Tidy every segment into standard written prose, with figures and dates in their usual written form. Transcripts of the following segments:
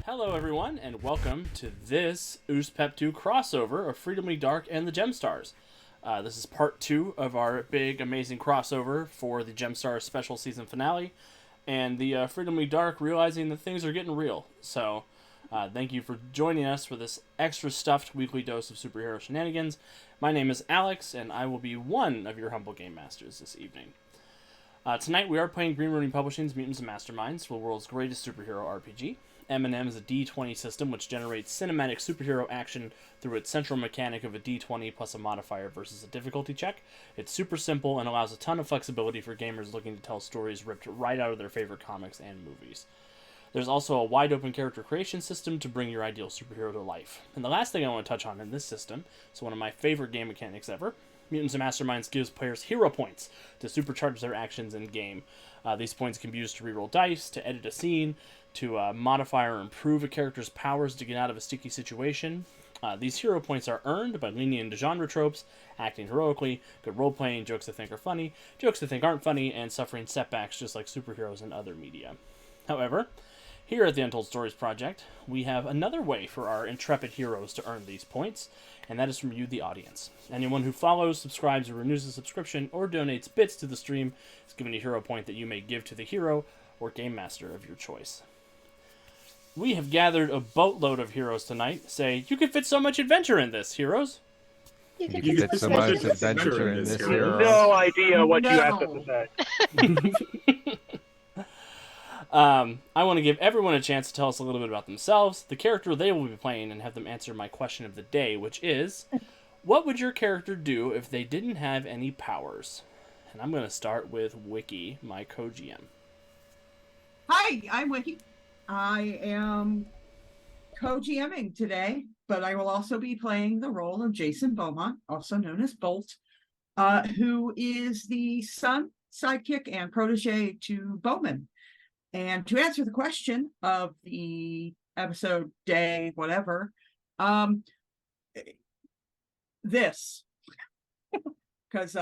Hello, everyone, and welcome to this Pep 2 crossover of Freedom League Dark and the Gemstars. This is part 2 of our big, amazing crossover for the Gemstars special season finale, and the Freedom League Dark realizing that things are getting real. So, thank you for joining us for this extra stuffed weekly dose of superhero shenanigans. My name is Alex, and I will be one of your humble game masters this evening. Tonight we are playing Green Rooney Publishing's Mutants and Masterminds for the world's greatest superhero RPG. M&M is a D20 system which generates cinematic superhero action through its central mechanic of a D20 plus a modifier versus a difficulty check. It's super simple and allows a ton of flexibility for gamers looking to tell stories ripped right out of their favorite comics and movies. There's also a wide open character creation system to bring your ideal superhero to life. And the last thing I want to touch on in this system is one of my favorite game mechanics ever. Mutants and Masterminds gives players hero points to supercharge their actions in game. These points can be used to reroll dice, to edit a scene, to modify or improve a character's powers to get out of a sticky situation. These hero points are earned by leaning into genre tropes, acting heroically, good role-playing, jokes they think are funny, jokes they think aren't funny, and suffering setbacks just like superheroes in other media. However, here at the Untold Stories Project, we have another way for our intrepid heroes to earn these points, and that is from you, the audience. Anyone who follows, subscribes, or renews a subscription, or donates bits to the stream is given a hero point that you may give to the hero or game master of your choice. We have gathered a boatload of heroes tonight. Say, you can fit so much adventure in this, heroes. You can fit so much adventure in this, hero. No idea what you asked us to say. I want to give everyone a chance to tell us a little bit about themselves, the character they will be playing, and have them answer my question of the day, which is, what would your character do if they didn't have any powers? And I'm going to start with Wiki, my co-GM. Hi, I'm Wiki. I am co-GMing today, but I will also be playing the role of Jason Beaumont, also known as Bolt, who is the son, sidekick, and protege to Bowman. And to answer the question of the episode, day, whatever, this, because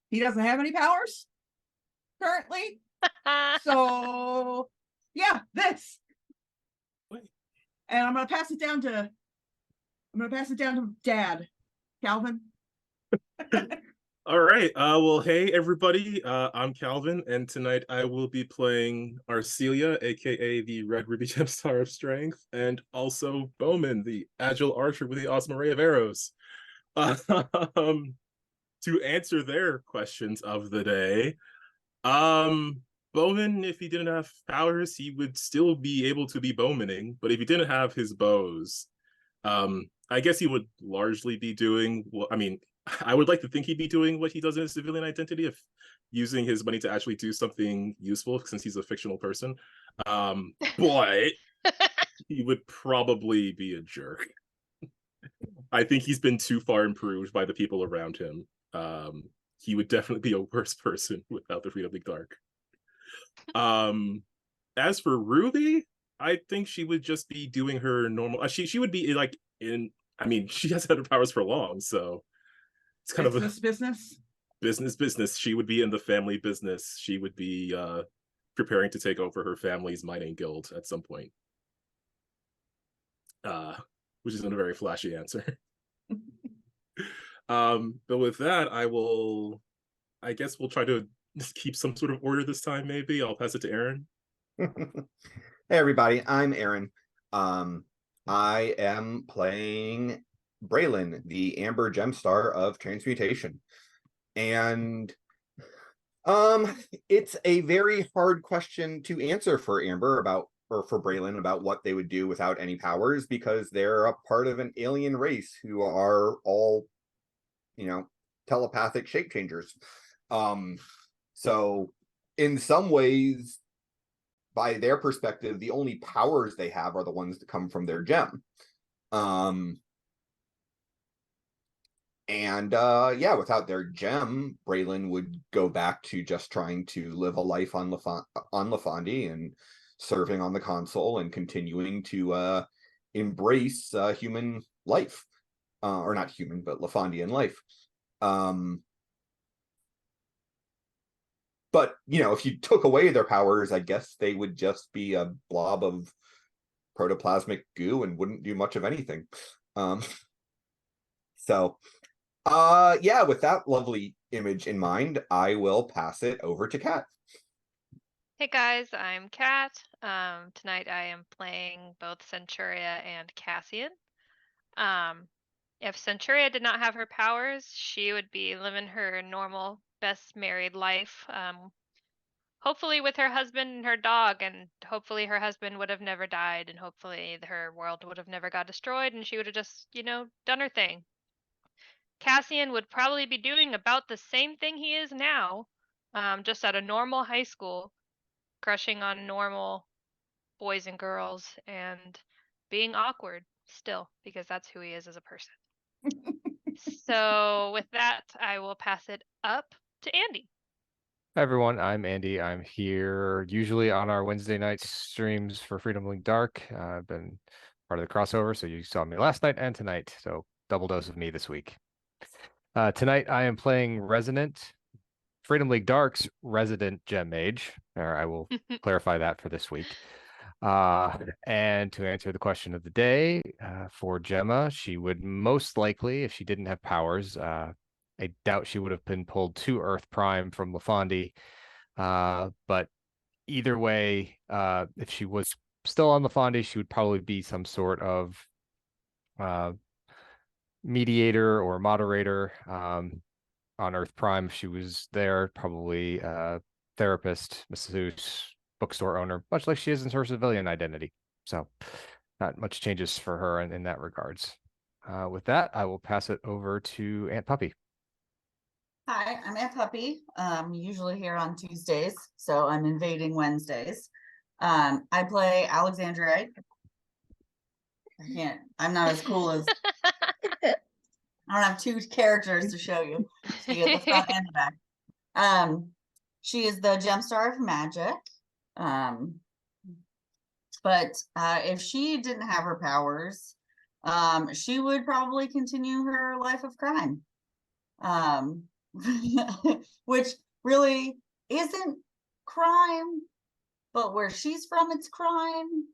he doesn't have any powers currently. So yeah, this. And I'm gonna pass it down to Dad, Calvin. All right. Well, hey, everybody. I'm Calvin, and tonight I will be playing Arcelia, aka the Red Ruby Gemstar of Strength, and also Bowman, the agile archer with the awesome array of arrows. To answer their questions of the day, Bowman, if he didn't have powers, he would still be able to be bowmaning, but if he didn't have his bows, I guess he would largely be doing, well, I mean, I would like to think he'd be doing what he does in his civilian identity, of using his money to actually do something useful, since he's a fictional person. But he would probably be a jerk. I think he's been too far improved by the people around him. He would definitely be a worse person without the Freedom League Dark. As for Ruby, I think she would just be doing her normal. She would be like in. I mean, she hasn't had her powers for long, so it's kind of a business. She would be in the family business. She would be preparing to take over her family's mining guild at some point. Which isn't a very flashy answer. But with that, I guess we'll try to just keep some sort of order this time, maybe. I'll pass it to Aaron. Hey everybody, I'm Aaron. I am playing Braylon, the Amber Gemstar of Transmutation. And it's a very hard question to answer for Amber for Braylon about what they would do without any powers, because they're a part of an alien race who are all, telepathic shape changers. So in some ways, by their perspective, the only powers they have are the ones that come from their gem. Without their gem, Braylon would go back to just trying to live a life on Lafandi and serving on the console and continuing to embrace human life. Or not human, but Lafandian life. But, if you took away their powers, I guess they would just be a blob of protoplasmic goo and wouldn't do much of anything. So yeah, with that lovely image in mind, I will pass it over to Kat. Hey guys, I'm Kat. Tonight I am playing both Centuria and Cassian. If Centuria did not have her powers, she would be living her normal, best married life. Hopefully with her husband and her dog, and hopefully her husband would have never died, and hopefully her world would have never got destroyed, and she would have just, done her thing. Cassian would probably be doing about the same thing he is now, just at a normal high school, crushing on normal boys and girls and being awkward still, because that's who he is as a person. So with that, I will pass it up to Andy. Hi everyone, I'm Andy. I'm here usually on our Wednesday night streams for Freedom Link Dark. I've been part of the crossover, so you saw me last night and tonight, so double dose of me this week. Tonight I am playing Freedom League Dark's resident Gem Mage, or I will clarify that for this week. And to answer the question of the day, for Gemma, she would most likely, if she didn't have powers, I doubt she would have been pulled to Earth Prime from LaFondie. But either way, if she was still on LaFondie, she would probably be some sort of mediator or moderator on Earth Prime. If she was there, probably therapist, masseuse, bookstore owner, much like she is in her civilian identity. So not much changes for her in that regards. With that, I will pass it over to Aunt Puppy. Hi, I'm Aunt Puppy. Usually here on Tuesdays, so I'm invading Wednesdays. I play Alexandrite. I'm not as cool as I don't have two characters to show you. So you get the front and the back. She is the Gemstar of magic. But if she didn't have her powers, she would probably continue her life of crime. Which really isn't crime, but where she's from, it's crime.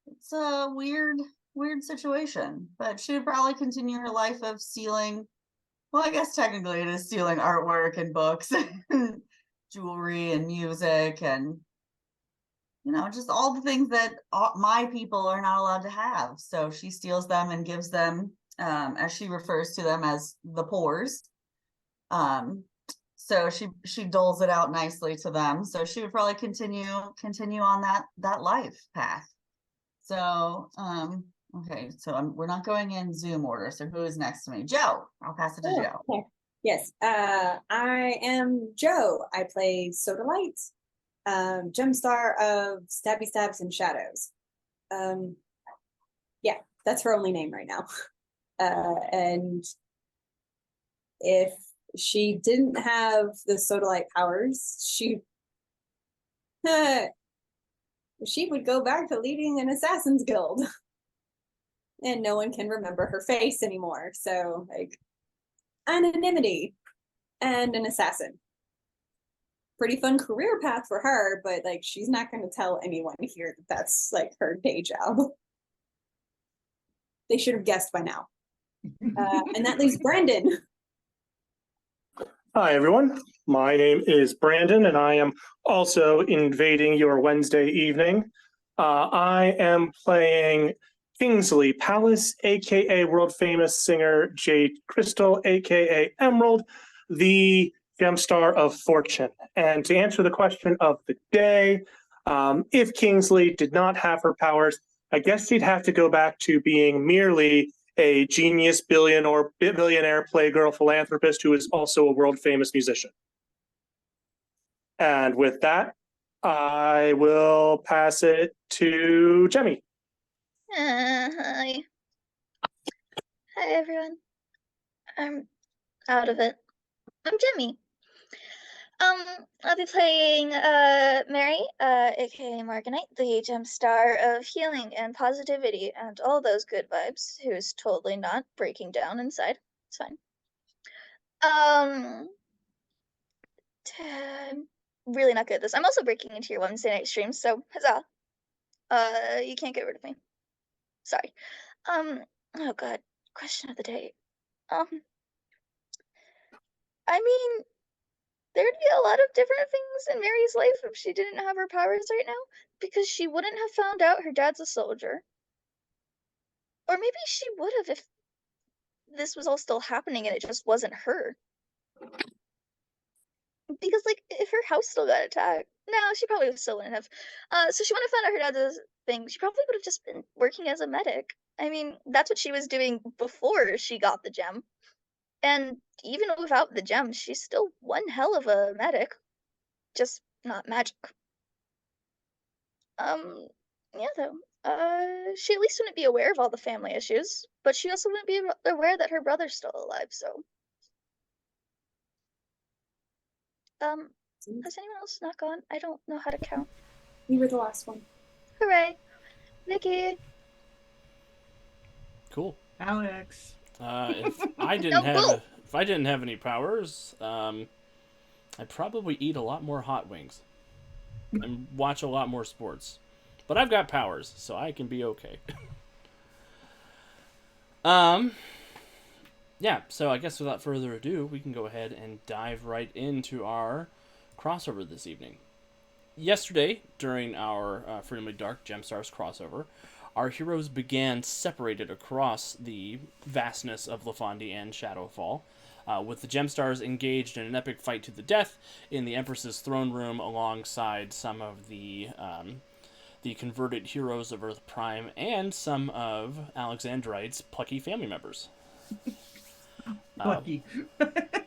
It's a weird situation, but she would probably continue her life of stealing. Well, I guess technically it is stealing artwork and books and jewelry and music and just all the things that my people are not allowed to have. So she steals them and gives them, as she refers to them, as the pores. So she doles it out nicely to them. So she would probably continue on that life path. So okay, so we're not going in Zoom order. So who is next to me? Joe. I'll pass it to Joe. Okay. Yes, I am Joe. I play Soda Light, Gemstar of Stabby Stabs and Shadows. Yeah, that's her only name right now. And if she didn't have the Sodalite powers, she would go back to leading an assassin's guild. And no one can remember her face anymore. So, anonymity and an assassin. Pretty fun career path for her, but she's not going to tell anyone here that that's her day job. They should have guessed by now. And that leaves Brandon. Hi, everyone. My name is Brandon, and I am also invading your Wednesday evening. I am playing Kingsley Palace, aka world-famous singer Jade Crystal, aka Emerald, the Gemstar of Fortune. And to answer the question of the day, if Kingsley did not have her powers, I guess she'd have to go back to being merely a genius billionaire playgirl philanthropist who is also a world-famous musician. And with that, I will pass it to Jemmy. Hi. Hi, everyone. I'm out of it. I'm Jemmy. I'll be playing Mary, aka Morganite, the Gemstar of healing and positivity and all those good vibes, who's totally not breaking down inside. It's fine. I'm really not good at this. I'm also breaking into your Wednesday night streams, so huzzah. You can't get rid of me. Sorry. Oh god, question of the day. I mean, there'd be a lot of different things in Mary's life if she didn't have her powers right now, because she wouldn't have found out her dad's a soldier. Or maybe she would have if this was all still happening and it just wasn't her. Because, like, if her house still got attacked, no, she probably still wouldn't have. So she wouldn't have found out her dad's thing. She probably would have just been working as a medic. I mean, that's what she was doing before she got the gem. And even without the gem, she's still one hell of a medic. Just not magic. Yeah, though. She at least wouldn't be aware of all the family issues, but she also wouldn't be aware that her brother's still alive, so. Has anyone else not gone? I don't know how to count. You were the last one. Hooray. Vicky. Cool. Alex. If I didn't No, have cool. if I didn't have any powers, I'd probably eat a lot more hot wings and watch a lot more sports. But I've got powers, so I can be okay. Yeah, so I guess without further ado, we can go ahead and dive right into our crossover this evening. Yesterday, during our Freedom League Dark Gemstars crossover, our heroes began separated across the vastness of Lafondie and Shadowfall, with the Gemstars engaged in an epic fight to the death in the Empress's throne room alongside some of the converted heroes of Earth Prime and some of Alexandrite's plucky family members. Lucky.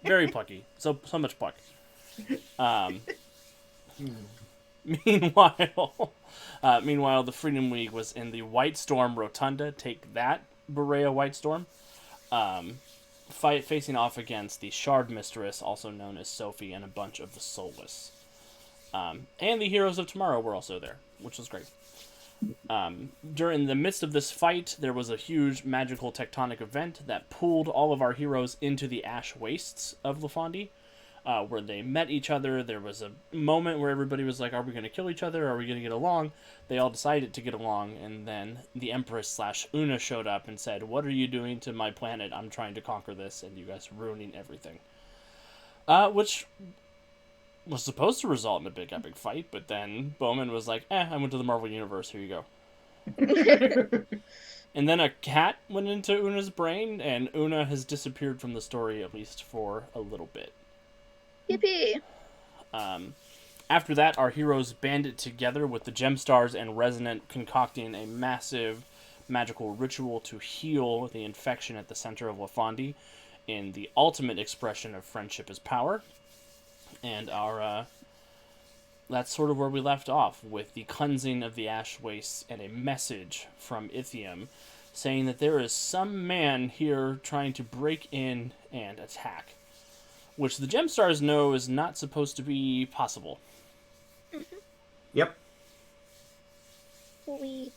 Very plucky. So much pluck. Meanwhile, the Freedom League was in the White Storm Rotunda. Take that, Berea White Storm. Facing off against the Shard Mistress, also known as Sophie, and a bunch of the Soulless. And the Heroes of Tomorrow were also there, which was great. During the midst of this fight, there was a huge magical tectonic event that pulled all of our heroes into the Ash Wastes of Lafondie, where they met each other. There was a moment where everybody was like, are we going to kill each other? Are we going to get along? They all decided to get along, and then the Empress/Una showed up and said, what are you doing to my planet? I'm trying to conquer this, and you guys are ruining everything. Which was supposed to result in a big epic fight, but then Bowman was like, I went to the Marvel Universe, here you go. And then a cat went into Una's brain, and Una has disappeared from the story, at least for a little bit. Yippee. After that, our heroes banded together with the Gemstars and Resonant, concocting a massive magical ritual to heal the infection at the center of Lafondie in the ultimate expression of friendship as power. And that's sort of where we left off, with the cleansing of the Ash Wastes and a message from Ithium saying that there is some man here trying to break in and attack, which the Gemstars know is not supposed to be possible. Mm-hmm. Yep. We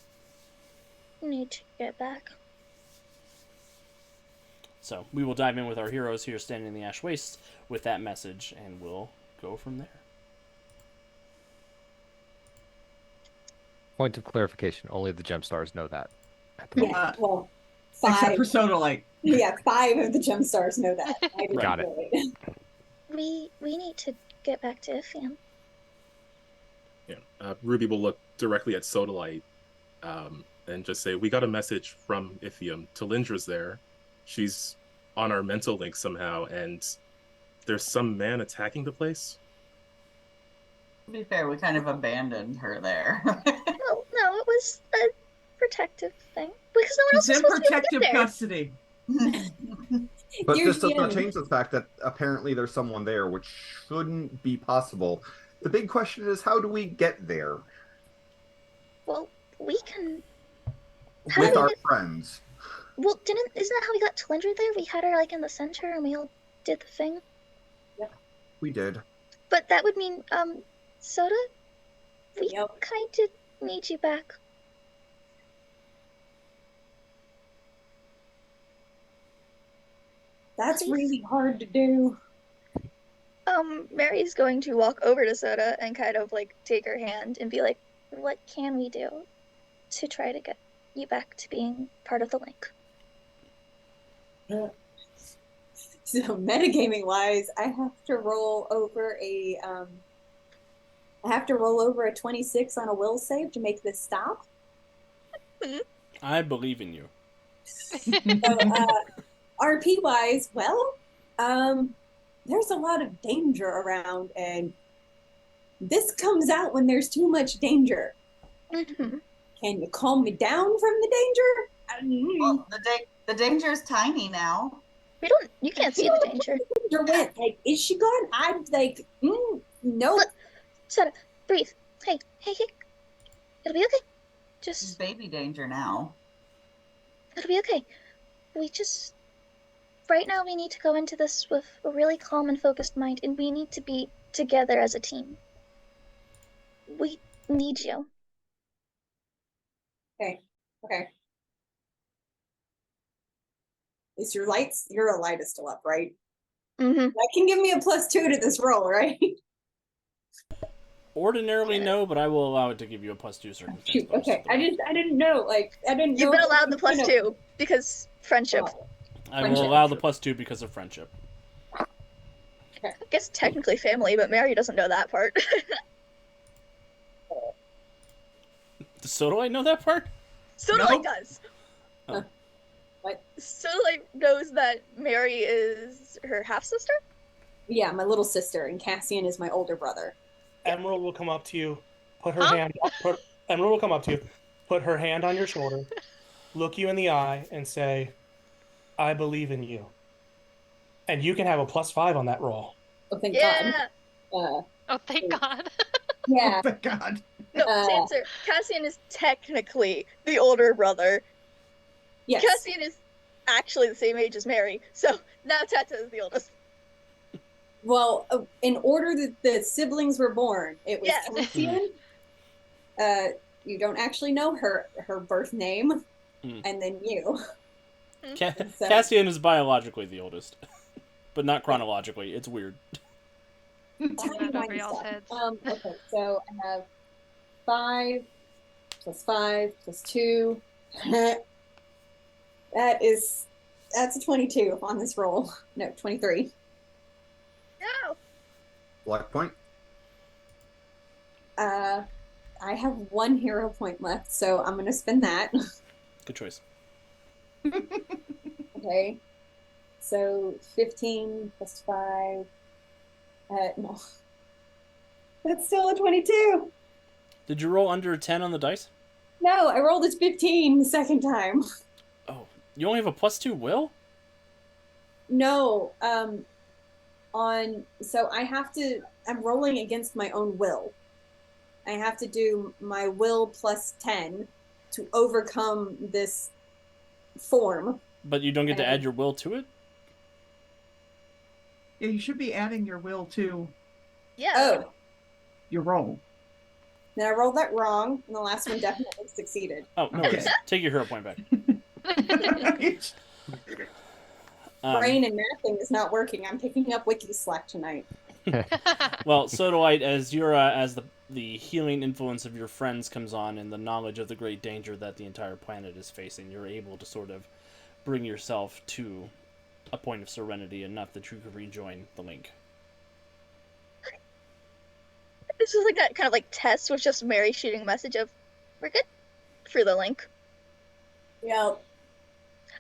need to get back. So we will dive in with our heroes here standing in the Ash Wastes with that message, and we'll go from there. Point of clarification, only the Gemstars know that. Yeah, well, Except five. for Sodalite. Yeah, 5 of the Gemstars know that. I didn't Got it. know it. We need to get back to Ithium. Yeah. Ruby will look directly at Sodalite and just say, we got a message from Ithium. Talindra's there. She's on our mental link somehow, and there's some man attacking the place. To be fair, we kind of abandoned her there. No, it was a protective thing. Because no one else She's was in supposed to be able to protective get there. custody. But You're this does not human. change the fact that apparently there's someone there, which shouldn't be possible. The big question is, how do we get there Well, we can. How with do we our get... friends? Well, isn't that how we got Talindra there? We had her like in the center and we all did the thing. We did. But that would mean, Soda, we Yep. kind of need you back. That's really hard to do. Mary's going to walk over to Soda and kind of like take her hand and be like, what can we do? to try to get you back to being part of the link. So metagaming wise, I have to roll over a 26 on a will save to make this stop. I believe in you. So, RP wise, well, there's a lot of danger around, and this comes out when there's too much danger. Mm-hmm. Can you calm me down from the danger? Well, the danger is tiny now. You can't see the danger. Went. Like, is she gone? I'm like, nope. Shut up. Breathe. Hey. It'll be okay. It's Just, baby danger now. it'll be okay. Right now we need to go into this with a really calm and focused mind, and we need to be together as a team. We need you. Okay. Is your lights? Your light is still up, right? Mm-hmm. That can give me a +2 to this roll, right? Ordinarily, no, but I will allow it to give you a +2 circumstance. Shoot, bonus okay. to the roll. I didn't know. Like, I didn't know. You've been if allowed the it was +2 because friendship. I will friendship. allow the +2 because of friendship. I guess technically family, but Mary doesn't know that part. Does Sodalite know that part? Sodalite Nope. does. Oh. What? Sodalite knows that Mary is her half-sister? Yeah, my little sister, and Cassian is my older brother. Emerald will come up to you, put her Huh? hand. Emerald will come up to you, put her hand on your shoulder, look you in the eye, and say, "I believe in you." And you can have a +5 on that roll. Oh, thank Yeah. God. Oh, thank God. Yeah. Oh, thank God. No, to answer, Cassian is technically the older brother. Yes. Cassian is actually the same age as Mary, so now Tata is the oldest. Well, in order that the siblings were born, it was Yes. Cassian. You don't actually know her birth name, and then you. So- Cassian is biologically the oldest, but not chronologically. It's weird. Hold over y'all's heads. Okay, so I have 5 + 5 + 2. That's a 22 on this roll. No, 23. No. Luck point. I have 1 hero point left, so I'm gonna spend that. Good choice. Okay. So 15 + 5. No. That's still a 22. Did you roll under a 10 on the dice? No, I rolled a 15 the second time. Oh, you only have a +2 will? No, so I'm rolling against my own will. I have to do my will +10 to overcome this form. But you don't get to add your will to it? Yeah, you should be adding your will to Yeah. Oh, your roll. then I rolled that wrong, and the last one definitely succeeded. Oh, no worries. Take your hero point back. Brain and mathing is not working. I'm picking up Wiki Slack tonight. Well, Sodalite, as you're as the healing influence of your friends comes on, and the knowledge of the great danger that the entire planet is facing, you're able to sort of bring yourself to a point of serenity enough that you can rejoin the link. This is like that kind of like test with just Mary shooting a message of, "We're good," through the link. Yeah.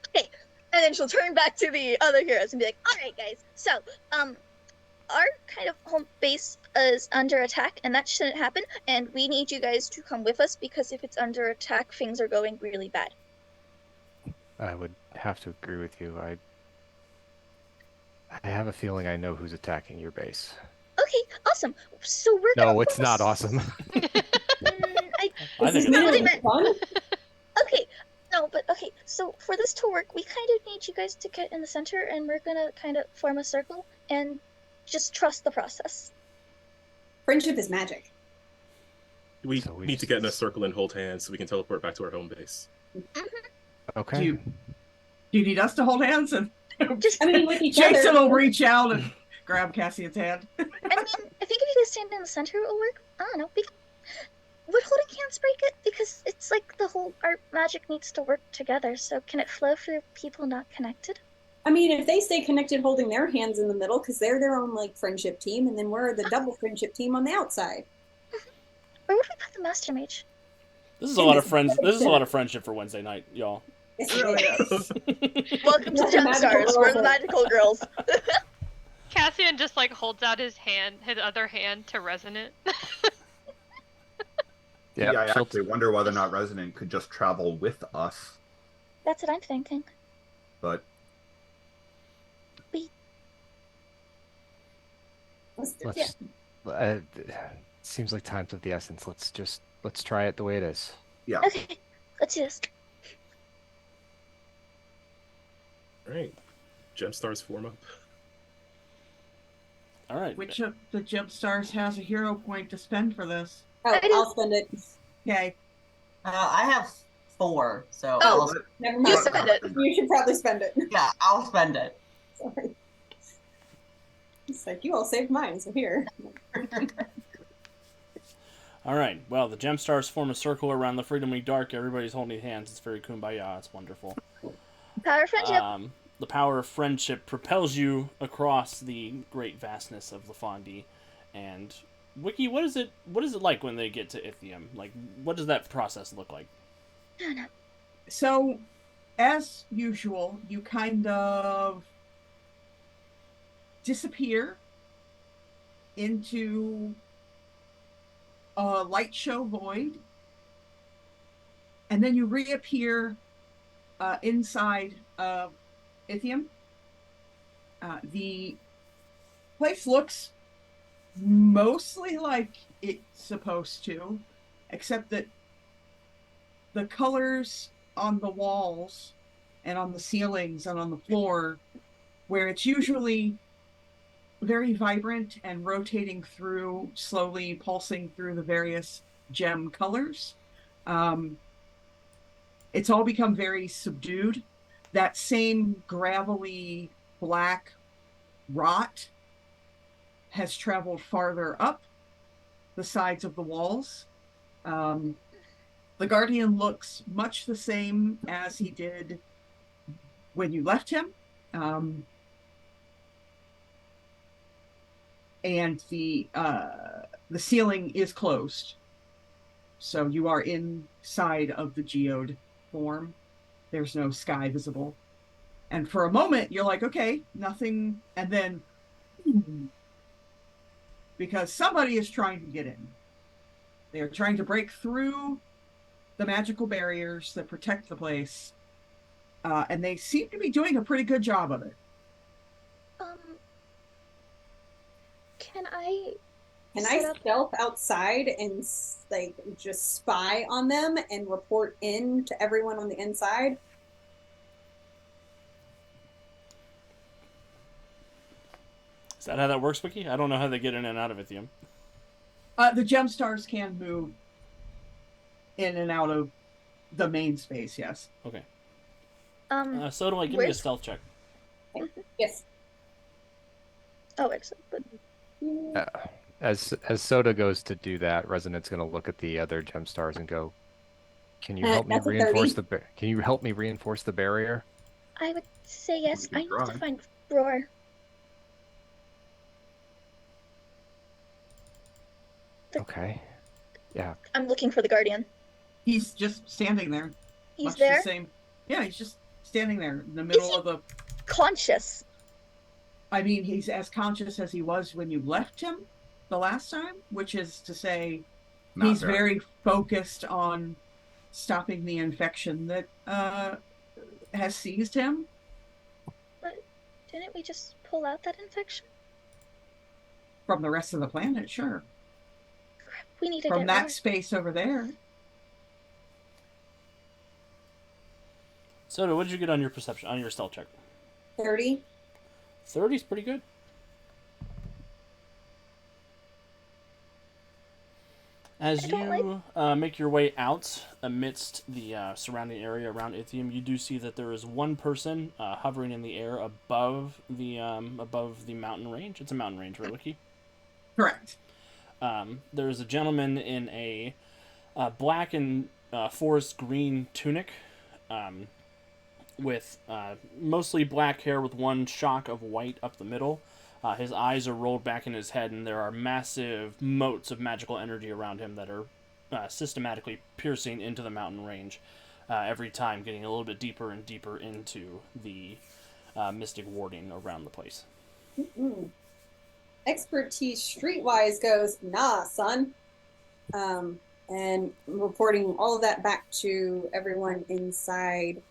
Okay, and then she'll turn back to the other heroes and be like, "All right, guys. So, our kind of home base is under attack, and that shouldn't happen. And we need you guys to come with us because if it's under attack, things are going really bad." I would have to agree with you. I have a feeling I know who's attacking your base. Okay, awesome. So we're gonna No, it's not awesome. I think That's it's not what I really meant. fun. Okay, no, but okay. So for this to work, we kind of need you guys to get in the center, and we're gonna kind of form a circle and just trust the process. Friendship is magic. We So we need to get in a just- circle and hold hands so we can teleport back to our home base. Okay. Do you need us to hold hands? And I mean, with each Jason other. will reach out and grab Cassian's hand. I mean, I think if you guys stand in the center, it will work. I don't know. Would holding hands break it? Because it's like the whole art magic needs to work together. So can it flow for people not connected? I mean, if they stay connected, holding their hands in the middle, because they're their own like friendship team, and then we're the double friendship team on the outside. Where would we put the master mage? This is a lot of friends. This is a lot of friendship for Wednesday night, y'all. Yes, it really is. Welcome to the We're magical Gemstars. We're the girls. magical girls. Cassian just like holds out his other hand to Resonant. Yeah, I she'll- actually wonder whether or not Resonant could just travel with us, That's what I'm thinking. but Let's do it. let's. Seems like time's of the essence. Let's try it the way it is. yeah. Okay, let's do this. All right. Gemstars form up. All right. Which of the Gemstars has a hero point to spend for this? Oh, I do. I'll spend it. Okay. I have 4, so Oh. I'll, Never You mind. spend it. You should probably spend it. yeah, I'll spend it. Sorry. It's like you all saved mine, so here. All right. Well, the Gemstars form a circle around the Freedom League Dark. Everybody's holding hands. It's very kumbaya. It's wonderful. Power friendship. The power of friendship propels you across the great vastness of Lafondee. And Wiki, what is it like when they get to Ithium? Like, what does that process look like? No, no. So, as usual, you kind of disappear into a light show void, and then you reappear inside of Ithium. The place looks mostly like it's supposed to, except that the colors on the walls and on the ceilings and on the floor, where it's usually very vibrant and rotating through, slowly pulsing through the various gem colors, it's all become very subdued. That same gravelly black rot has traveled farther up the sides of the walls. The Guardian looks much the same as he did when you left him. And the ceiling is closed. So you are inside of the geode form. There's no sky visible. And for a moment, you're like, okay, nothing. And then, because somebody is trying to get in. They are trying to break through the magical barriers that protect the place. And they seem to be doing a pretty good job of it. Can I Can I stealth outside and like just spy on them and report in to everyone on the inside? Is that how that works, Wiki? I don't know how they get in and out of Ithium. The Gemstars can move in and out of the main space, yes. Okay. Um. So do I give me a where's- stealth check. Yes. Oh, excellent. Good. As Soda goes to do that, Resonant's going to look at the other Gemstars and go, "Can you help me That's a reinforce 30. Can you help me reinforce the barrier?" I would say yes. We I can need to try. find Roar. Okay. Yeah. I'm looking for the Guardian. He's just standing there. He's much there, The same. Yeah, he's just standing there in the middle he- of the... conscious. I mean, he's as conscious as he was when you left him the last time, which is to say Not he's very focused on stopping the infection that has seized him. But didn't we just pull out that infection? From the rest of the planet, sure. Crap, we need to From get that Roar. space over there. Soda, what did you get on your perception, on your stealth check? 30. 30's pretty good. As I don't you make your way out amidst the surrounding area around Ithium, you do see that there is one person hovering in the air above the mountain range. It's a mountain range, right, Wiki? Correct. There is a gentleman in a black and forest green tunic, with mostly black hair with one shock of white up the middle. His eyes are rolled back in his head, and there are massive motes of magical energy around him that are systematically piercing into the mountain range every time, getting a little bit deeper and deeper into the mystic warding around the place. Mm-mm. Expertise streetwise goes, nah, son. And reporting all of that back to everyone inside.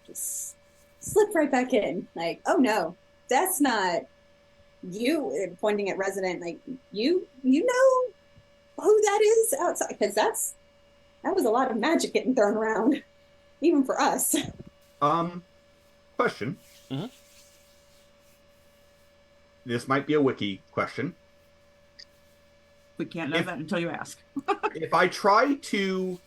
Just slip right back in. Like, oh no, that's not you. Pointing at Resident, like you know who that is outside, because that was a lot of magic getting thrown around, even for us. Question. Mm-hmm. This might be a wiki question. We can't know that until you ask. If I try to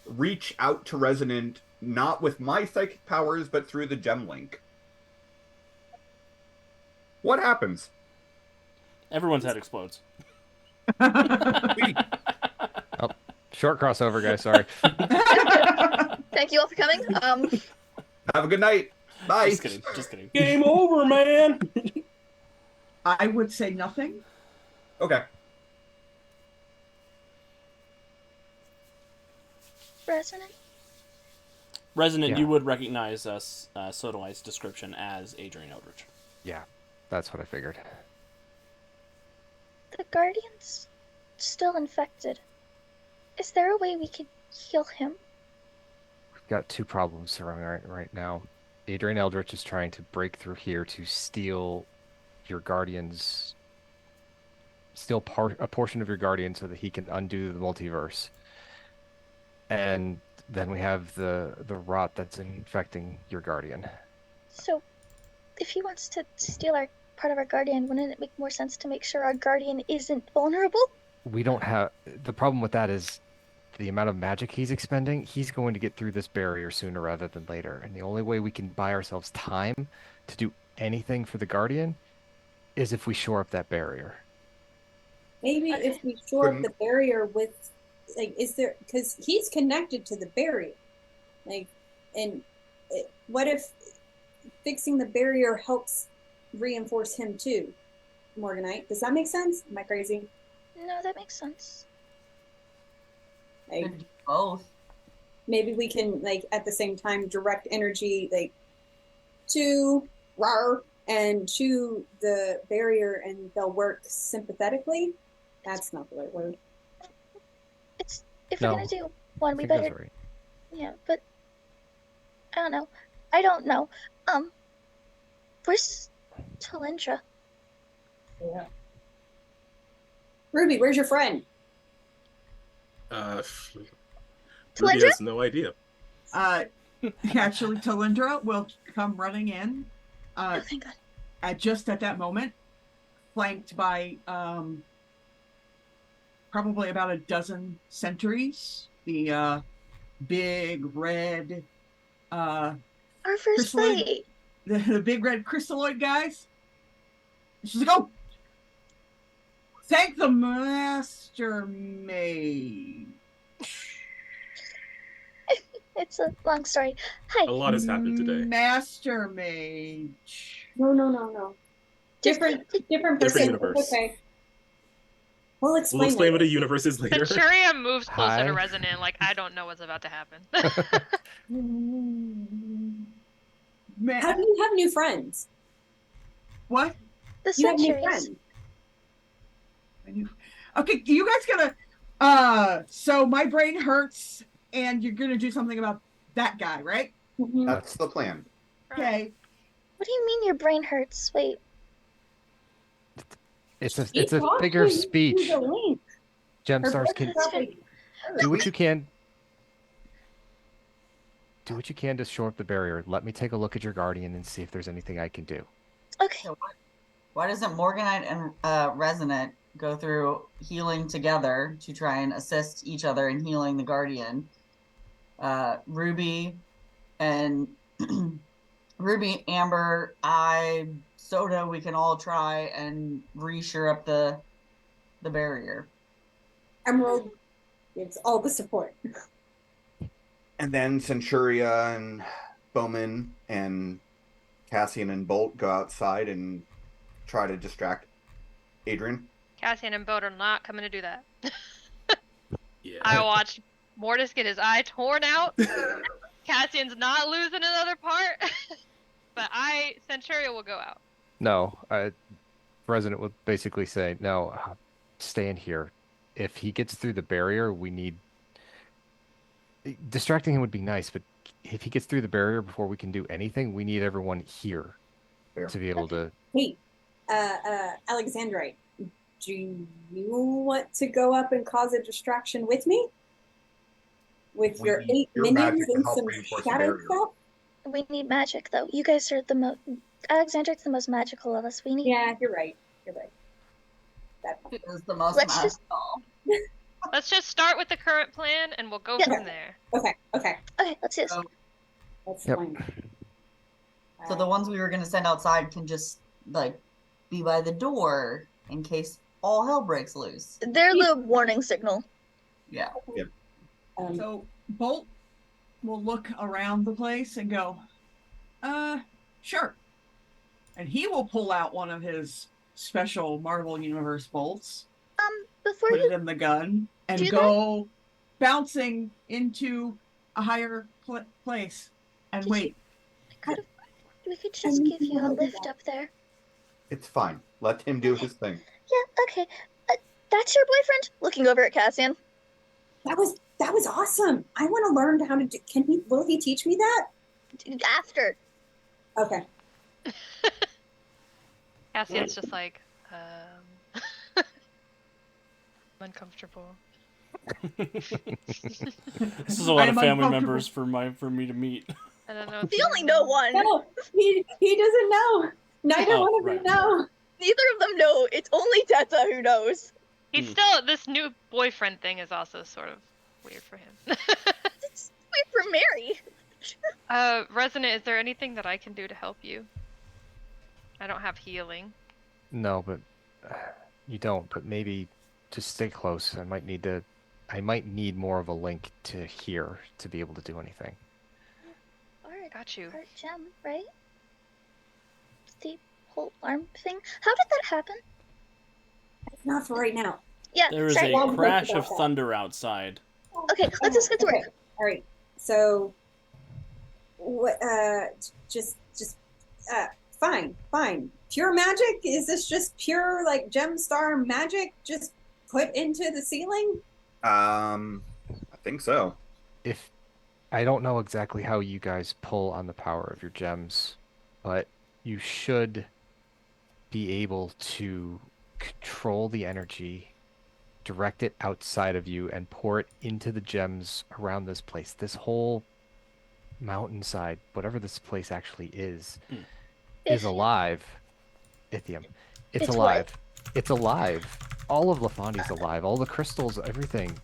reach out to Resonant, not with my psychic powers, but through the gem link, what happens? Everyone's head explodes. Oh, short crossover, guys. Sorry. Thank you all for coming. Have a good night. Bye. Just kidding. Just kidding. Game over, man. I would say nothing. Okay. Resonant, Yeah. you would recognize Sodalite's description as Adrian Eldritch. Yeah, that's what I figured. The Guardian's still infected. Is there a way we could heal him? We've got two problems surrounding right now. Adrian Eldritch is trying to break through here to steal your Guardian's... steal a portion of your Guardian so that he can undo the multiverse. And then we have the rot that's infecting your Guardian. So, if he wants to steal part of our Guardian, wouldn't it make more sense to make sure our Guardian isn't vulnerable? We don't have... The problem with that is the amount of magic he's expending, he's going to get through this barrier sooner rather than later. And the only way we can buy ourselves time to do anything for the Guardian is if we shore up that barrier. Maybe if we shore up the barrier with, like, is there, because he's connected to the barrier, like, and what if fixing the barrier helps reinforce him too? Morganite, does that make sense? Am I crazy? No, that makes sense. Like, Both. maybe we can, like, at the same time direct energy, like, to Rar and to the barrier, and they'll work sympathetically. That's not the right word. It's if No, we're gonna do one, I we think that's better. right. Yeah, but I don't know. I don't know. Where's Talindra? Yeah. Ruby, where's your friend? Ruby Talindra? has no idea. Actually, Talindra will come running in. Oh, thank God. Just at that moment, flanked by probably about a dozen sentries. The big red, Our first Crystalline- fight. the big red crystalloid guys. She's like, oh, thank the Master Maid. It's a long story. Hi. A lot has happened today. Master Mage. No. Different person. universe. Okay. We'll We'll explain explain what later. a universe is later. Centuria moves closer Hi. to Resonant, like I don't know what's about to happen. How do you have new friends? What? The You have new centuries. friends. Okay, you guys gotta. So my brain hurts, and you're gonna do something about that guy, right? Mhm. That's the plan. Okay. What do you mean your brain hurts? Wait. It's a Speak up, figure of please. speech. Use a link. Her Gemstars brain can is probably hurt. do what you can. Do what you can to shore up the barrier. Let me take a look at your Guardian and see if there's anything I can do. Okay. So why doesn't Morganite and Resonant go through healing together to try and assist each other in healing the Guardian? Ruby and Ruby, Amber, Soda, we can all try and re-shore up the the barrier. Emerald gives all the support. And then Centuria and Bowman and Cassian and Bolt go outside and try to distract Adrian. Cassian and Boat are not coming to do that. Yeah. I watched Mortis get his eye torn out. Cassian's not losing another part. But Centuria will go out. No, Resident would basically say, no, stay in here. If he gets through the barrier, we need... Distracting him would be nice, but if he gets through the barrier before we can do anything, we need everyone here to be able to... Hey, Alexandrite, do you want to go up and cause a distraction with me? With your 8 your minions magic to and help some reinforce the shadow barrier. stuff? We need magic, though. You guys are the most... Alexander's the most magical of us. We need... Yeah, you're right. You're right. It is the most Let's just- magical. Let's just start with the current plan and we'll go Yeah. from there. Okay. Okay, let's do this. So, That's Yep. fine. so the ones we were gonna send outside can just like be by the door in case all hell breaks loose. They're the warning signal. Yeah. So Bolt will look around the place and go, sure. And he will pull out one of his special Marvel Universe bolts, Before put you it in the gun, and do go bouncing into a higher place and Did you- wait. we could just give you a lift up there. It's fine. Let him do his thing. Yeah, okay. That's your boyfriend? Looking over at Cassian. That was awesome. I want to learn how to do. Will he teach me that? After. Okay. Cassian's just like, I'm uncomfortable. This is a lot I'm of family uncomfortable. members for me to meet. I don't know. We only know one. No, he doesn't know. Neither Oh, one of right. them know. Neither of them know. It's only Tessa who knows. He's still, this new boyfriend thing is also sort of weird for him. It's weird for Mary. Resonant, is there anything that I can do to help you? I don't have healing. No, but you don't. But maybe just stay close. I might need more of a link to here to be able to do anything. Alright, got you. Art gem, right? The whole arm thing. How did that happen? Not for right now. Yeah, There is sorry. a crash of thunder outside. Okay, let's just get to work. Okay. All right. So, what? Fine. Pure magic? Is this just pure like GemStar magic? Just put into the ceiling? I think so. If I don't know exactly how you guys pull on the power of your gems, but you should be able to control the energy, direct it outside of you, and pour it into the gems around this place. This whole mountainside, whatever this place actually is Ithium. alive. Ithium. It's It's alive. It's alive. All of Lafondi's alive. All the crystals, everything.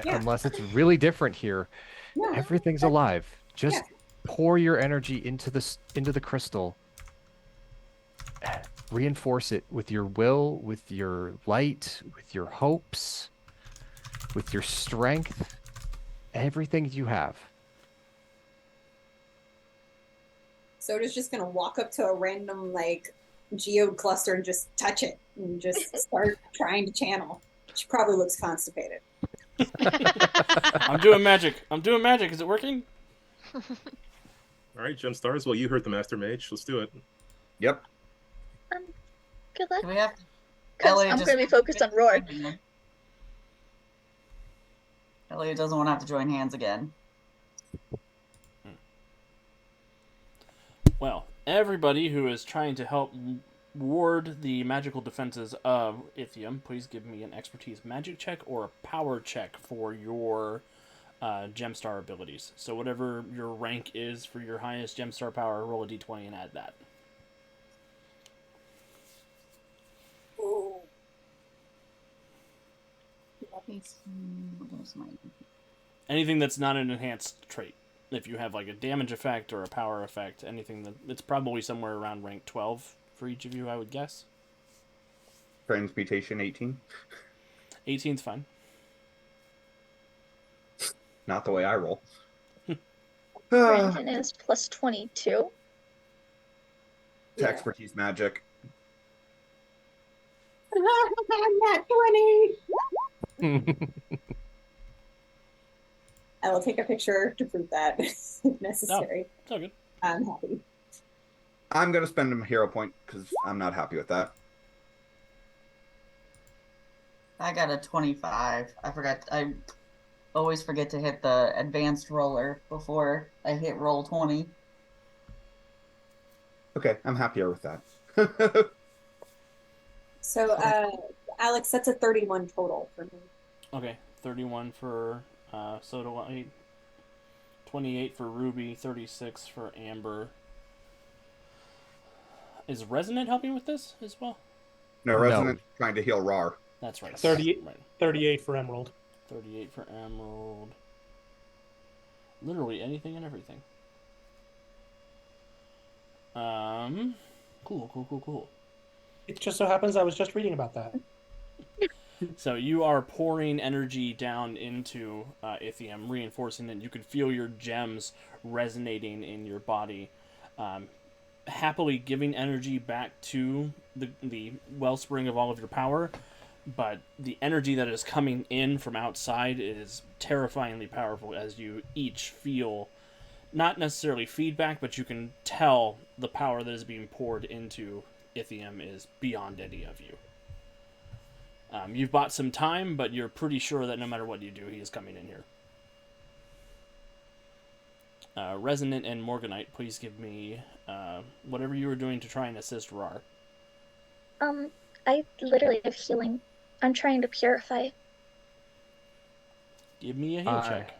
Yeah. Unless it's really different here. No. Everything's alive. Just pour your energy into the crystal. Reinforce it with your will, with your light, with your hopes, with your strength, everything you have. Soda's just gonna walk up to a random like geode cluster and just touch it and just start trying to channel. She probably looks constipated. I'm doing magic. Is it working? All right, Gemstars. Well, you heard the Master Mage. Let's do it. Yep. Good luck. Do we have to? 'Cause Elliot I'm just- gonna be focused on Roar. Elliot doesn't want to have to join hands again. Well, everybody who is trying to help ward the magical defenses of Ithium, please give me an expertise magic check or a power check for your Gemstar abilities. So whatever your rank is for your highest Gemstar power, roll a d20 and add that. Ooh. Where's my- Anything that's not an enhanced trait. If you have like a damage effect or a power effect, anything that it's probably somewhere around rank 12 for each of you, I would guess. Transmutation 18. 18's fine. Not the way I roll. Brandon is plus 22. To expertise magic. Nat 20. I will take a picture to prove that if necessary. It's all good. I'm happy. I'm going to spend a hero point because I'm not happy with that. I got a 25. I always forget to hit the advanced roller before I hit roll 20. Okay, I'm happier with that. So, Alex, that's a 31 total for me. Okay, 31 for Soda White, 28 for Ruby, 36 for Amber. Is Resonant helping with this as well? No, Resonant trying to heal Rar. That's right. 38 for Emerald. 38 for Emerald. Literally anything and everything. Cool. It just so happens I was just reading about that. So you are pouring energy down into Ithium, reinforcing it. You can feel your gems resonating in your body, happily giving energy back to the wellspring of all of your power. But the energy that is coming in from outside is terrifyingly powerful as you each feel, not necessarily feedback, but you can tell the power that is being poured into Ithium is beyond any of you. You've bought some time, but you're pretty sure that no matter what you do, he is coming in here. Resonant and Morganite, please give me whatever you were doing to try and assist Rar. I literally have healing. I'm trying to purify. Give me a heal check.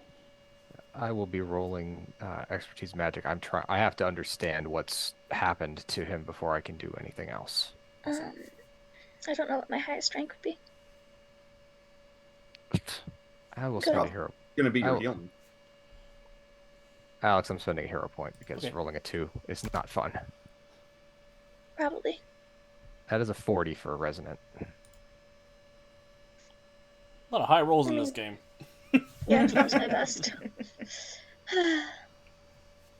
I will be rolling expertise magic. I have to understand what's happened to him before I can do anything else. I don't know what my highest rank would be. I will spend a hero. Gonna be your healing. Alex, I'm spending a hero point because rolling a 2 is not fun. Probably. That is a 40 for a Resonant. A lot of high rolls in this game. Yeah, I'm trying my best.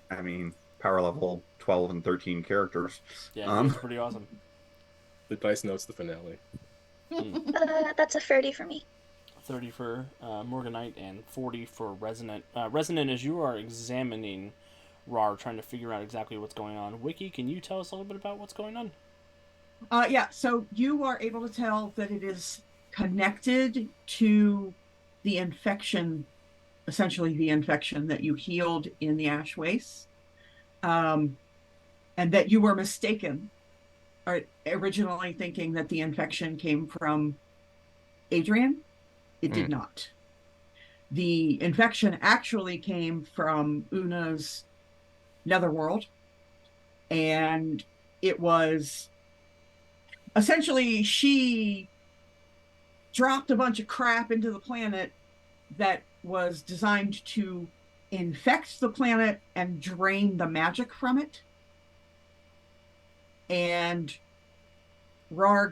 I mean, power level 12 and 13 characters. Yeah, it's pretty awesome. The dice notes the finale. That's a 30 for me. 30 for Morganite and 40 for Resonant. Resonant, as you are examining Rar, trying to figure out exactly what's going on. Wiki, can you tell us a little bit about what's going on? Yeah, so you are able to tell that it is connected to the infection, essentially the infection that you healed in the Ash Waste, and that you were mistaken, or originally thinking that the infection came from Adrian. It did not. The infection actually came from Una's netherworld, and it was essentially she dropped a bunch of crap into the planet that was designed to infect the planet and drain the magic from it. And Rar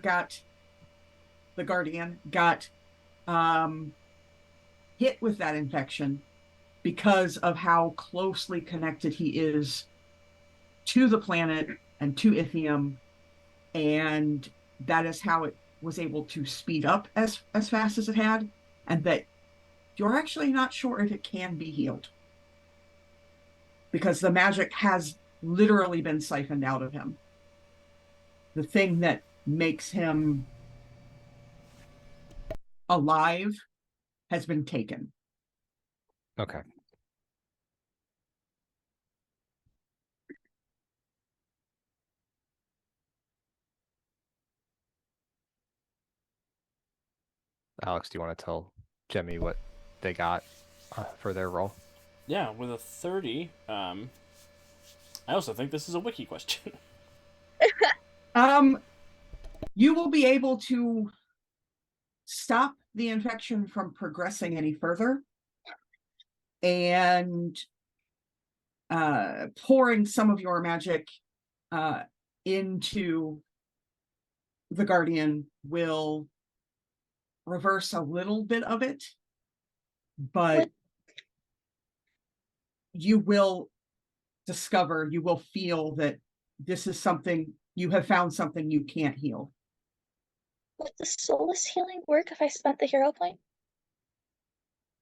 the Guardian got hit with that infection because of how closely connected he is to the planet and to Ithium, and that is how it was able to speed up as fast as it had, and that you're actually not sure if it can be healed because the magic has literally been siphoned out of him. The thing that makes him alive has been taken. Okay. Alex, do you want to tell Jemmy what they got for their roll? Yeah, with a 30, I also think this is a wiki question. You will be able to stop the infection from progressing any further, and pouring some of your magic into the Guardian will reverse a little bit of it, but What? you will discover, you will feel that this is something, you have found something you can't heal. Would the soulless healing work if I spent the hero point?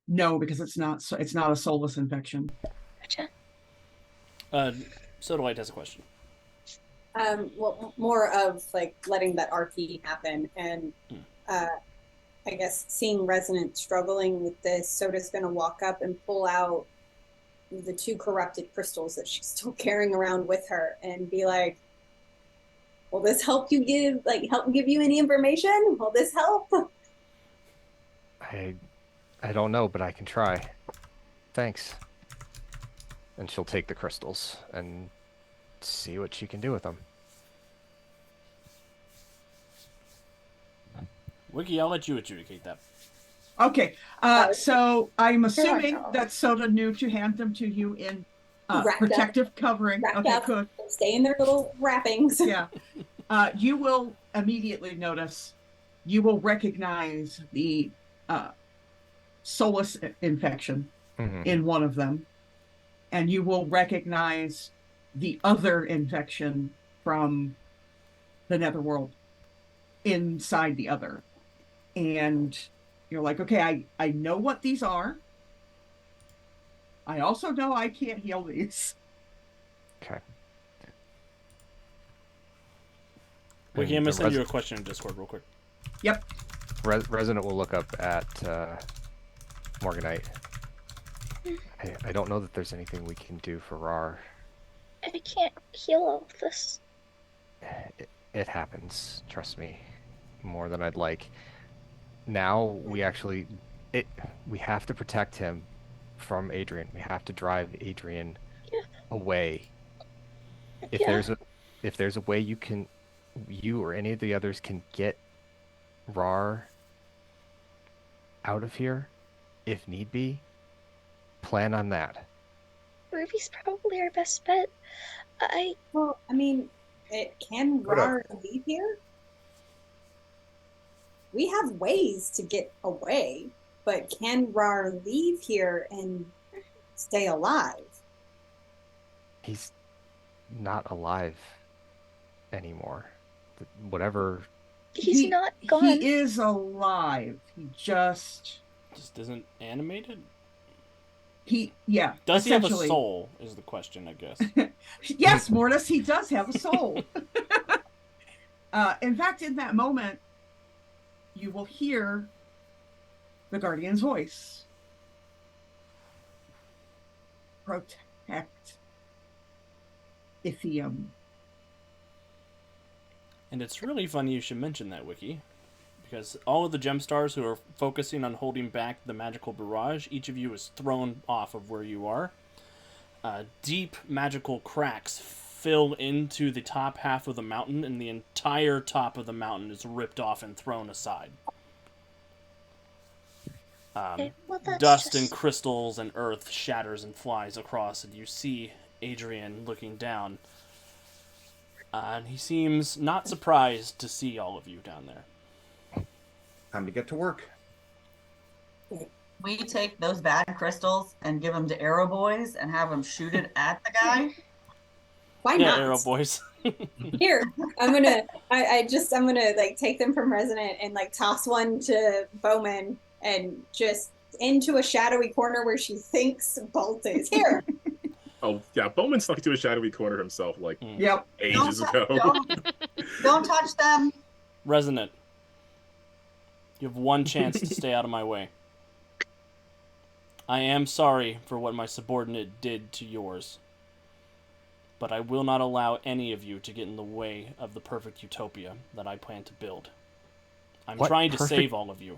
No, because it's not a soulless infection. Gotcha. Sodalite has a question. Well, more of like letting that RP happen, and I guess seeing Resonant struggling with this, Soda's gonna walk up and pull out the 2 corrupted crystals that she's still carrying around with her, and be like, "Will this help give you any information? Will this help?" I don't know, but I can try. Thanks. And she'll take the crystals and see what she can do with them. Wiki, I'll let you adjudicate that. Okay, so I'm assuming no. that Soda knew to hand them to you in Wrapped up. protective covering. Wrapped Okay, up. good. Stay in their little wrappings. Yeah. You will immediately notice, you will recognize the soulless infection in one of them, and you will recognize the other infection from the netherworld inside the other. And you're like, okay, I know what these are. I also know I can't heal these. Okay. Wiki, I'm going to send you a question in Discord real quick. Yep. Resonant will look up at Morganite. I don't know that there's anything we can do for Rar. I can't heal all of this. It happens, trust me, more than I'd like. Now we have to protect him from Adrian. We have to drive Adrian away. If there's a way you or any of the others can get Rar out of here, if need be, plan on that. Ruby's probably our best bet. Well, I mean, can Rar leave here? We have ways to get away, but can Rar leave here and stay alive? He's not alive anymore. Whatever. He's not gone. He is alive. He just isn't animated? Does he have a soul is the question, I guess. Yes, Mortis, he does have a soul. In fact, in that moment, you will hear the Guardian's voice. Protect Ithium. And it's really funny you should mention that, Wiki, because all of the Gemstars who are focusing on holding back the magical barrage, each of you is thrown off of where you are. Deep magical cracks fill into the top half of the mountain, and the entire top of the mountain is ripped off and thrown aside. Dust and crystals and earth shatters and flies across, and you see Adrian looking down. And he seems not surprised to see all of you down there. Time to get to work. We take those bad crystals and give them to Arrow Boys and have them shoot it at the guy. Why not? Arrow Boys. Here, I'm gonna like take them from Resonant and like toss one to Bowman and just into a shadowy corner where she thinks Bolt is. Here. Oh yeah, Bowman snuck into a shadowy corner himself like ages Don't ago. Don't touch them. Resonant. You have one chance to stay out of my way. I am sorry for what my subordinate did to yours, but I will not allow any of you to get in the way of the perfect utopia that I plan to build. I'm trying to save all of you.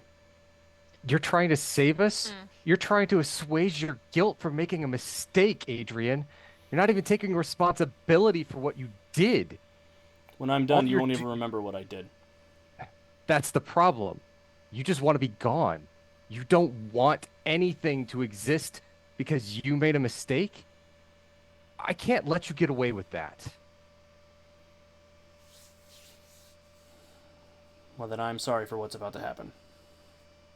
You're trying to save us? You're trying to assuage your guilt for making a mistake, Adrian. You're not even taking responsibility for what you did. When I'm done, you won't even remember what I did. That's the problem. You just want to be gone. You don't want anything to exist because you made a mistake? I can't let you get away with that. Well, then I'm sorry for what's about to happen.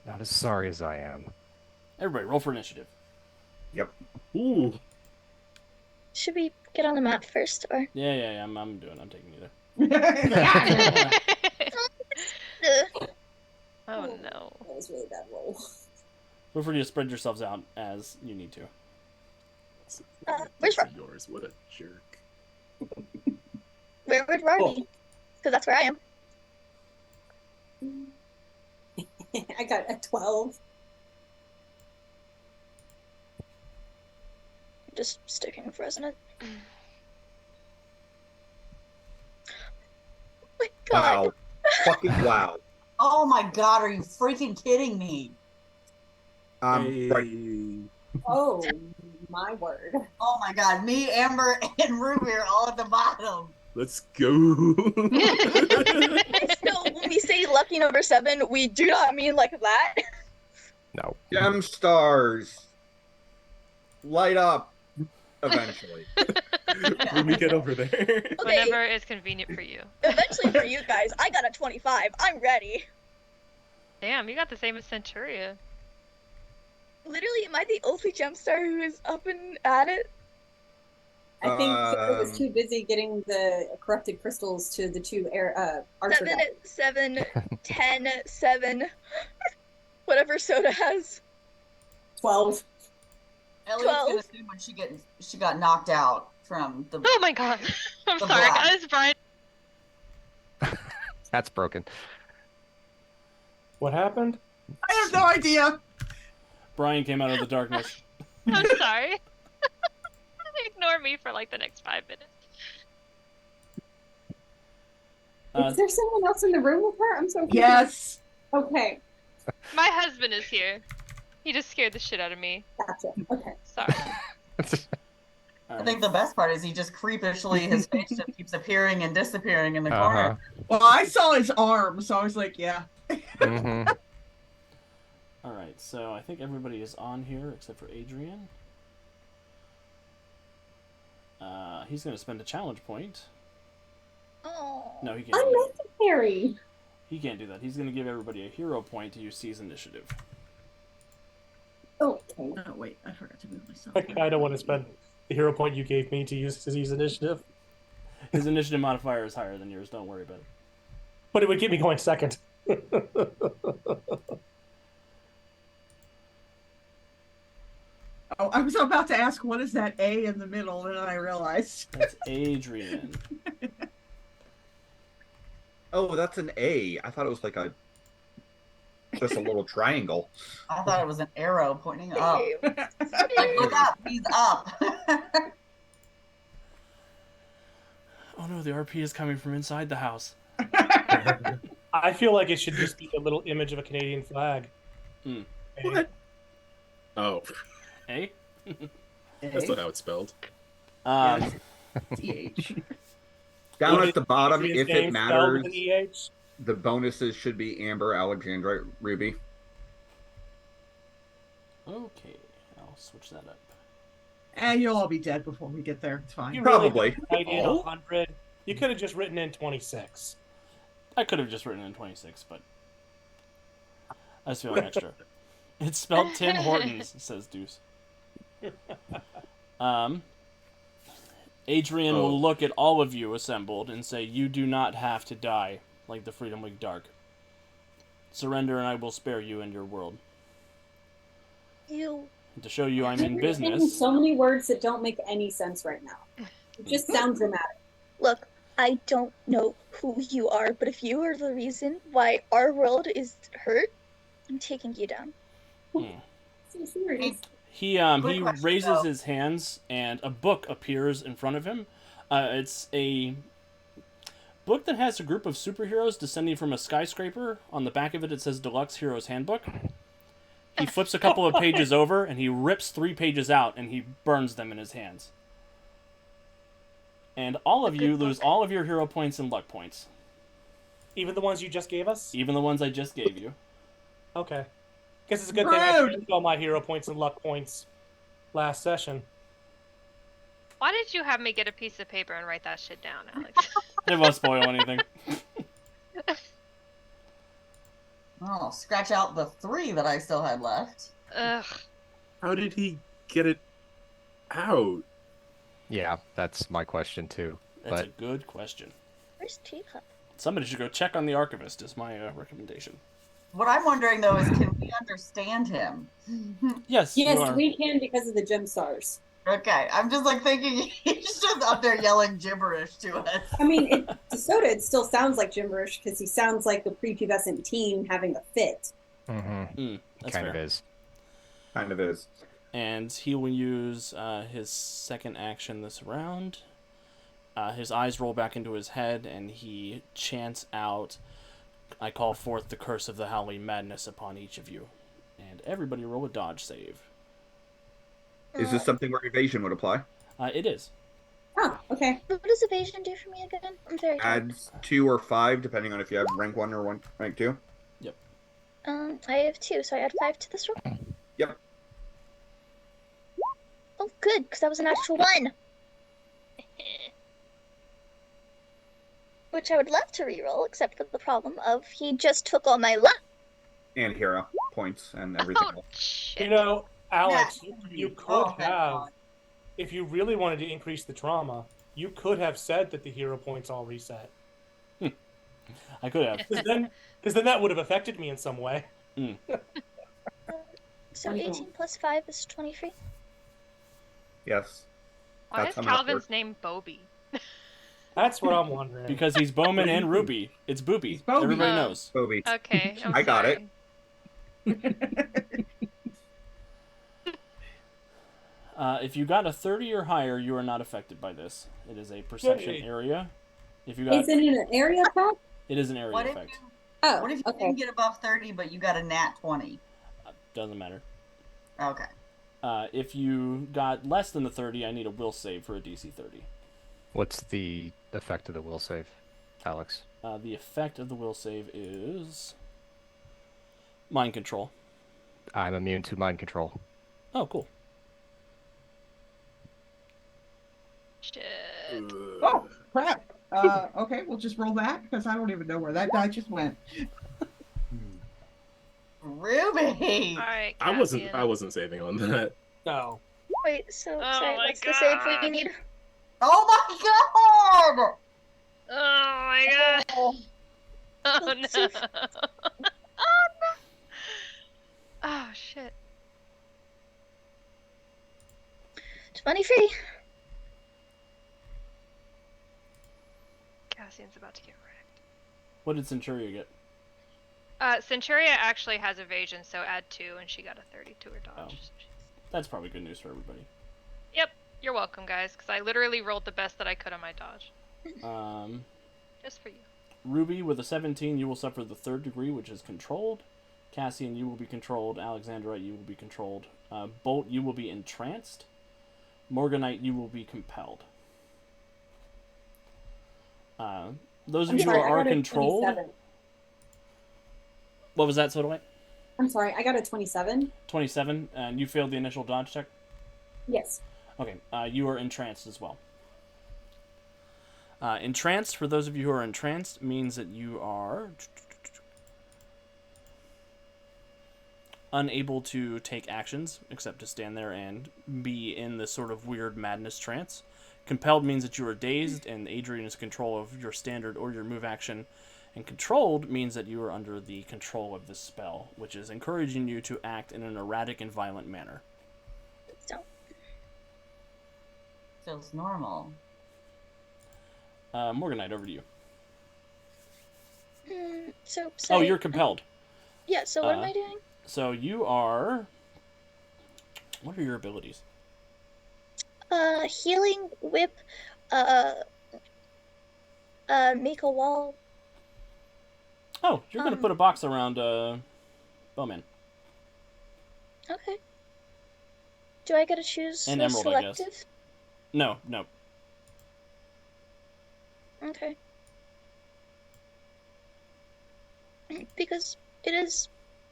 Not as sorry as I am. Everybody, roll for initiative. Yep. Ooh. Should we get on the map first, or? Yeah. I'm doing. I'm taking either. Oh no. That was really bad roll. Feel free to spread yourselves out as you need to. Where's These are yours? What a jerk. Where would Rar be? Because that's where I am. I got a 12. Just sticking with Resonant. Oh my god. Wow. Fucking wow. Oh my god, are you freaking kidding me? Right. Oh my word. Oh my god, me, Amber, and Ruby are all at the bottom. Let's go. So when we say lucky number 7, we do not mean like that. No. Gemstars. Light up. Eventually. When we get over there. Okay, Whenever it's convenient for you. eventually for you guys, I got a 25. I'm ready. Damn, you got the same as Centuria. Literally, am I the only Gemstar who is up and at it? I think I was too busy getting the corrupted crystals to the two archer guys. 7, 10, 7. Whatever Soda has. 12. Elliot's 12. gonna assume when she got knocked out from the. Oh my god. I'm The sorry, black. guys. Brian. That's broken. What happened? I have no idea. Brian came out of the darkness. I'm sorry. Ignore me for like the next 5 minutes. Is there someone else in the room with her? I'm so confused. Yes. Okay, My husband is here. He just scared the shit out of me. gotcha. Okay. Sorry. I think the best part is he just creepishly, his face just keeps appearing and disappearing in the corner. Well, I saw his arm, so I was like, yeah. Mm-hmm. All right, so I think everybody is on here except for Adrian. He's going to spend a challenge point. Oh. No, he can't. Do that. Unnecessary. He can't do that. He's going to give everybody a hero point to use Seize Initiative. Okay. Oh, wait, I forgot to move myself. I kind of want to spend the hero point you gave me to use initiative, His initiative modifier is higher than yours. Don't worry about it. but it would keep me going second. Oh, I was about to ask, what is that A in the middle, and then I realized. That's Adrian. Oh, that's an A. I thought it was like just a little triangle. I thought it was an arrow pointing up. Same. Like, look up, he's up. Oh no, the RP is coming from inside the house. I feel like it should just be a little image of a Canadian flag. Hmm. What? Oh, Hey? that's not how it's spelled. Um, TH. Down Is at the bottom, his if name it spelled matters, with an EH? the bonuses should be Amber, Alexandra, Ruby. okay, I'll switch that up. And you'll all be dead before we get there. It's fine. You Probably. Really did Oh. 100. You could have just written in 26. I could have just written in 26, but I was feeling extra. It's spelled Tim Hortons, says Deuce. Adrian will look at all of you assembled and say, "You do not have to die like the Freedom League Dark. Surrender and I will spare you and your world." You. And to show you I'm in You're saying business, so many words that don't make any sense right now. It just sounds dramatic. Look, I don't know who you are, but if you are the reason why our world is hurt, I'm taking you down. So serious. he Quick question, raises though. his hands and a book appears in front of him. It's a book that has a group of superheroes descending from a skyscraper. On the back of it, it says Deluxe Heroes Handbook. He flips a couple of pages over and he rips 3 pages out and he burns them in his hands. And all of you lose all of your hero points and luck points. Even the ones you just gave us? Even the ones I just gave you. Okay. Guess it's a good thing I Rude. spent all my hero points and luck points last session. Why did you have me get a piece of paper and write that shit down, Alex? It won't spoil anything. Oh, scratch out the 3 that I still had left. Ugh. How did he get it out? Yeah, that's my question too. That's But a good question. Where's Teacup? Somebody should go check on the archivist. Is my recommendation. What I'm wondering though is, can we understand him? Yes. Yes, you are. we can because of the Gemstars. Okay, I'm just like thinking he's just up there yelling gibberish to us. I mean, to Soda, it still sounds like gibberish because he sounds like the prepubescent teen having a fit. That's kind fair. of is. Kind of is. And he will use his second action this round. His eyes roll back into his head, and he chants out, "I call forth the curse of the Howling Madness upon each of you." And everybody roll a dodge save. Is this something where evasion would apply? It is. Oh, okay. What does evasion do for me again? I'm very tired. Adds 2 or 5, depending on if you have rank 1 or rank 2. I have 2, so I add 5 to this roll. Yep. Oh, good, because that was an actual 1. Which I would love to reroll, except for the problem of he just took all my luck. And hero points and everything Oh, else. shit. You know, Alex, Yeah. you could Oh, thank have, God. if you really wanted to increase the trauma, you could have said that the hero points all reset. I could have. Because then that would have affected me in some way. So 18 plus 5 is 23. Yes. Why That's is how math Calvin's works. name Bobby? That's what I'm wondering. Because he's Bowman and Ruby. It's Boopy. He's Bobby. Everybody Oh. knows. Bobby. Okay, I'm I got sorry. If you got a 30 or higher, you are not affected by this. It is a perception Yay. area. If you got, Is it in an area pack? it is an area What if effect. you, Oh, what if you okay. didn't get above 30, but you got a nat 20? Doesn't matter. Okay. If you got less than a 30, I need a will save for a DC 30. What's the effect of the will save, Alex? The effect of the will save is mind control. I'm immune to mind control. Oh, cool. Shit. Oh, crap. Okay, we'll just roll that because I don't even know where that die just went. Ruby! Alright, I wasn't Cassian. saving on that. No. Wait, so Oh sorry, my what's the save we gosh. need? Oh my god! Oh my god. Oh no. Save. Oh no. Oh shit. 23. Cassian's about to get wrecked. What did Centuria get? Centuria actually has evasion, so add 2, and she got a 30 to her dodge. That's probably good news for everybody. Yep, you're welcome, guys, because I literally rolled the best that I could on my dodge. Just for you. Ruby, with a 17, you will suffer the 3rd degree, which is controlled. Cassian, you will be controlled. Alexandrite, you will be controlled. Bolt, you will be entranced. Morganite, you will be compelled. Those of you who sorry, I are got a controlled... 27. What was that, Sodaway? I'm sorry, I got a 27. 27, and you failed the initial dodge check? Yes. Okay, you are entranced as well. Entranced, for those of you who are entranced, means that you are unable to take actions except to stand there and be in this sort of weird madness trance. Compelled means that you are dazed and Adrian is in control of your standard or your move action. And controlled means that you are under the control of this spell, which is encouraging you to act in an erratic and violent manner. So, Feels normal. Morganite, over to you. so Oh, sorry. you're compelled. Yeah, so what am I doing? So you are... What are your abilities? Healing, whip, make a wall. Oh, you're going to put a box around Bowman. Okay. Do I get to choose And the Emerald, I guess. selective? No. Okay. Because it is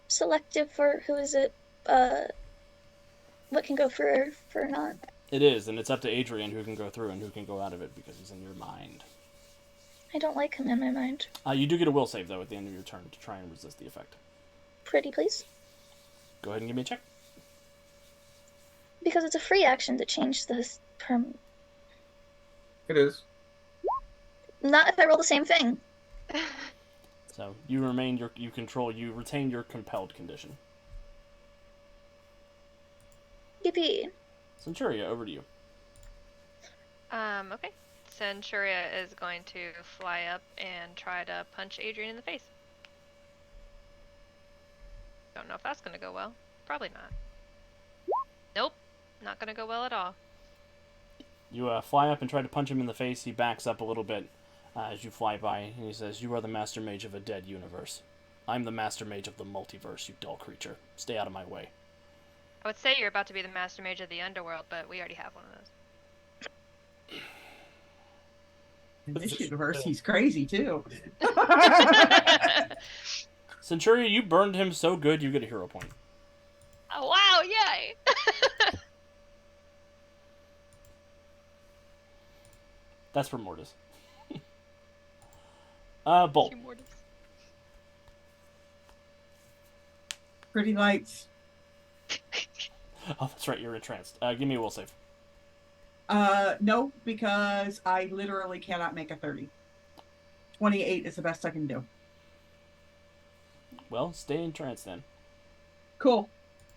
selective for who is it, what can go for not. It is, and it's up to Adrian who can go through and who can go out of it because he's in your mind. I don't like him in my mind. You do get a will save, though, at the end of your turn to try and resist the effect. pretty please? Go ahead and give me a check. Because it's a free action to change this perm. It is. Not if I roll the same thing. So you retain your compelled condition. Yippee. Centuria, over to you. Okay. Centuria is going to fly up and try to punch Adrian in the face. Don't know if that's gonna go well. Probably not. Nope. Not gonna go well at all. You fly up and try to punch him in the face. He backs up a little bit as you fly by, and he says, "You are the master mage of a dead universe. I'm the master mage of the multiverse, you dull creature. Stay out of my way." I would say you're about to be the master mage of the underworld, but we already have one of those. In this universe, he's crazy too. Centuria, you burned him so good, you get a hero point. Oh, wow, yay! That's for Mortis. Bolt. Pretty lights. Oh, that's right, you're entranced. Give me a will save. No, because I literally cannot make a 30. 28 is the best I can do. Well, stay entranced then. Cool.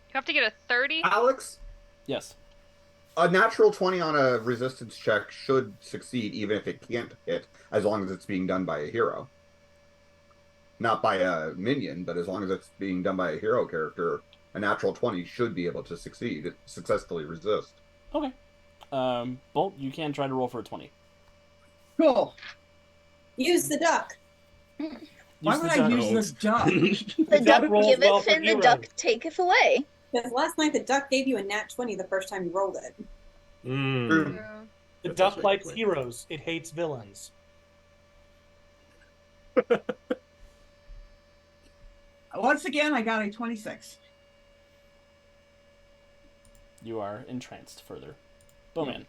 You have to get a 30? Alex, Yes. a natural 20 on a resistance check should succeed even if it can't hit, as long as it's being done by a hero. Not by a minion, but as long as it's being done by a hero character, a natural 20 should be able to successfully resist. Okay. Bolt, you can try to roll for a 20. Cool. Use the duck. Why would I use the duck? The duck giveth and the duck taketh away. Because last night the duck gave you a nat 20 the first time you rolled it. The duck likes heroes. It hates villains. Once again, I got a 26. You are entranced further. Bowman.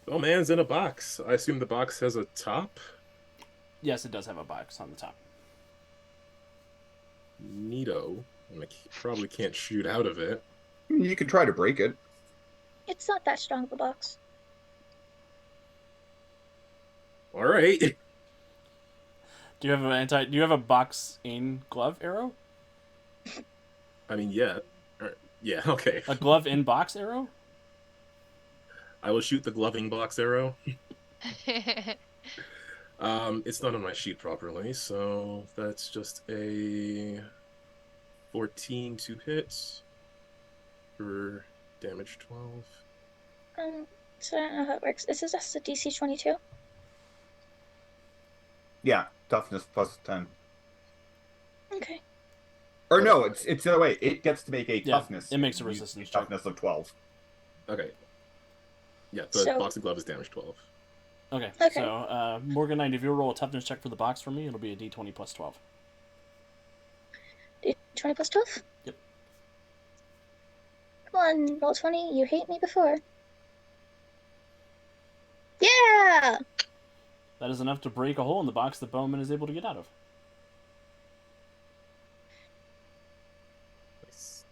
Bowman's in a box. I assume the box has a top? Yes, it does have a box on the top. Neato. I probably can't shoot out of it. You could try to break it. It's not that strong of a box. All right. Do you have a box in glove arrow? I mean, yeah. Yeah, okay. A glove in box arrow? I will shoot the gloving box arrow. It's not on my sheet properly, so that's just a 14 to hit for damage 12. So I don't know how it works. Is this just a DC 22? Yeah, toughness plus 10. Okay. Or no, it's the other way. It gets to make a Yeah, toughness. it makes a resistance check. Toughness of 12. Okay. Yeah, the So- box of glove is damage 12. Okay. Okay. So, Morgan Knight, if you roll a toughness check for the box for me, it'll be a d20 plus 12. D20 plus 12? Yep. Come on, roll 20. You hate me before. Yeah! That is enough to break a hole in the box that Bowman is able to get out of. Nice.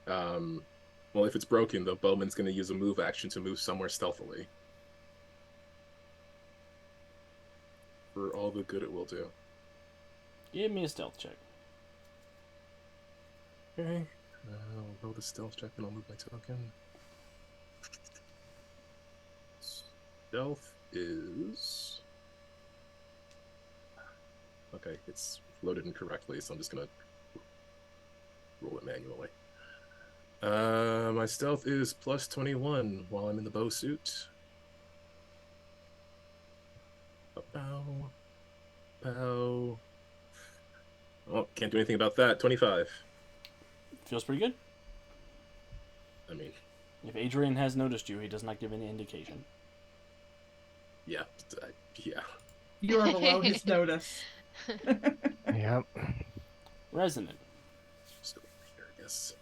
Well, if it's broken, though, Bowman's going to use a move action to move somewhere stealthily. For all the good it will do. Give me a stealth check. Okay. I'll roll the stealth check and I'll move my token. Stealth is... Okay, it's loaded incorrectly, so I'm just going to roll it manually. My stealth is plus 21 while I'm in the bow suit. Pow. Pow. Oh, can't do anything about that. 25. Feels pretty good. I mean, If Adrian has noticed you, he does not give any indication. yeah. Yeah. You are below his notice. Yep. Resonant. Just go over here, I guess.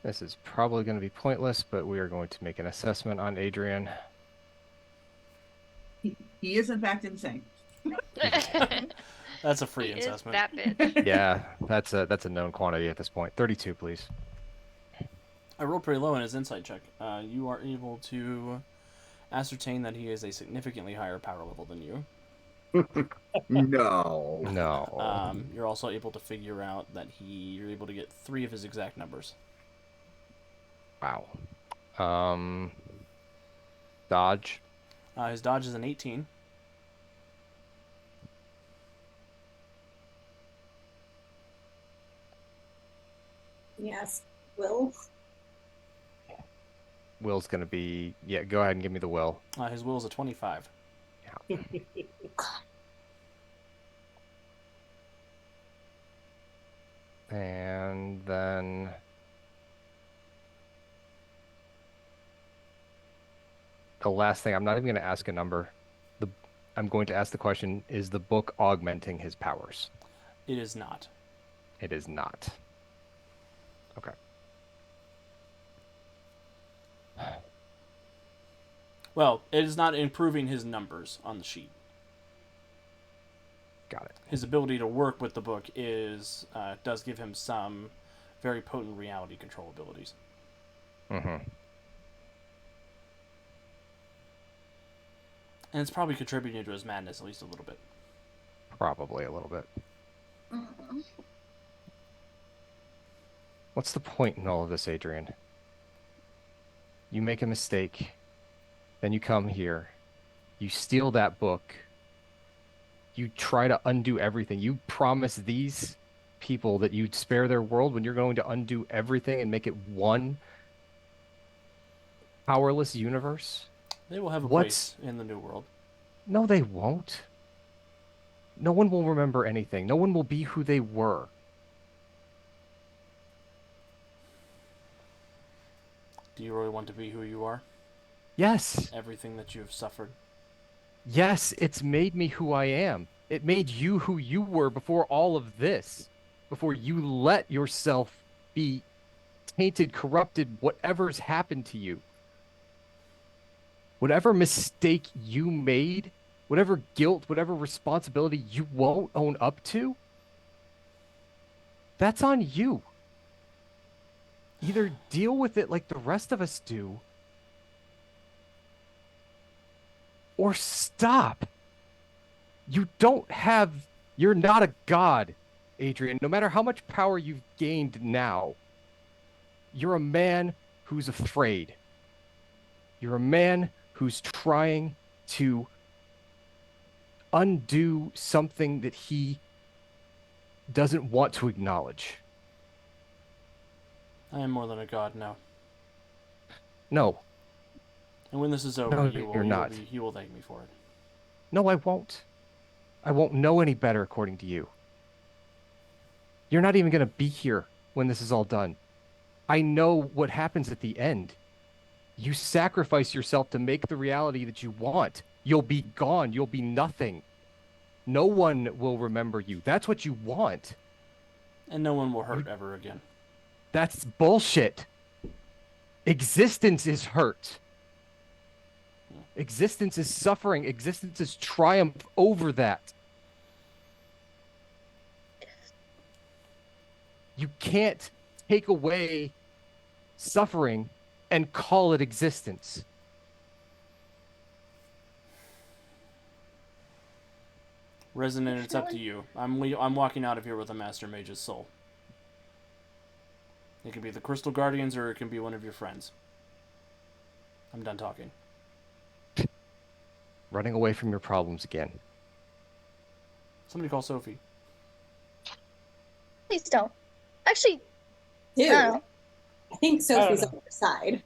This is probably going to be pointless, but we are going to make an assessment on Adrian. He is, in fact, insane. That's a free He is assessment. that bitch. Yeah, that's a known quantity at this point. 32, please. I rolled pretty low in his insight check. You are able to ascertain that he is a significantly higher power level than you. No. No. You're also able to figure out that you're able to get 3 of his exact numbers. Wow. Dodge. His dodge is an 18. Yes. Will. Will's gonna be, yeah, go ahead and give me the will. His will is a 25. And then the last thing, I'm not even going to ask a number. I'm going to ask the question, is the book augmenting his powers? It is not. It is not. Okay. Well, it is not improving his numbers on the sheet. Got it. His ability to work with the book does give him some very potent reality control abilities. Mm-hmm. And it's probably contributing to his madness at least a little bit. Probably a little bit. Mhm. What's the point in all of this, Adrian? You make a mistake, then you come here, you steal that book, you try to undo everything. You promise these people that you'd spare their world when you're going to undo everything and make it one powerless universe? They will have a place in the new world. No, they won't. No one will remember anything. No one will be who they were. Do you really want to be who you are? Yes. Everything that you've suffered? Yes, it's made me who I am. It made you who you were before all of this. Before you let yourself be tainted, corrupted, whatever's happened to you. Whatever mistake you made, whatever guilt, whatever responsibility you won't own up to, that's on you. Either deal with it like the rest of us do, or stop. You're not a god, Adrian. No matter how much power you've gained now, you're a man who's afraid. You're a man who's trying to undo something that he doesn't want to acknowledge. I am more than a god now. No. And when this is over, No, you not. You will thank me for it. No, I won't. I won't know any better according to you. You're not even going to be here when this is all done. I know what happens at the end. You sacrifice yourself to make the reality that you want. You'll be gone. You'll be nothing. No one will remember you. That's what you want. And no one will hurt ever again. That's bullshit. Existence is hurt. Existence is suffering. Existence is triumph over that. You can't take away suffering and call it existence. Resonant, it's up to you. I'm walking out of here with a Master Mage's soul. It can be the Crystal Guardians or it can be one of your friends. I'm done talking. Running away from your problems again. Somebody call Sophie. Please don't. Actually, Dude, no. I think Sophie's know. on her side.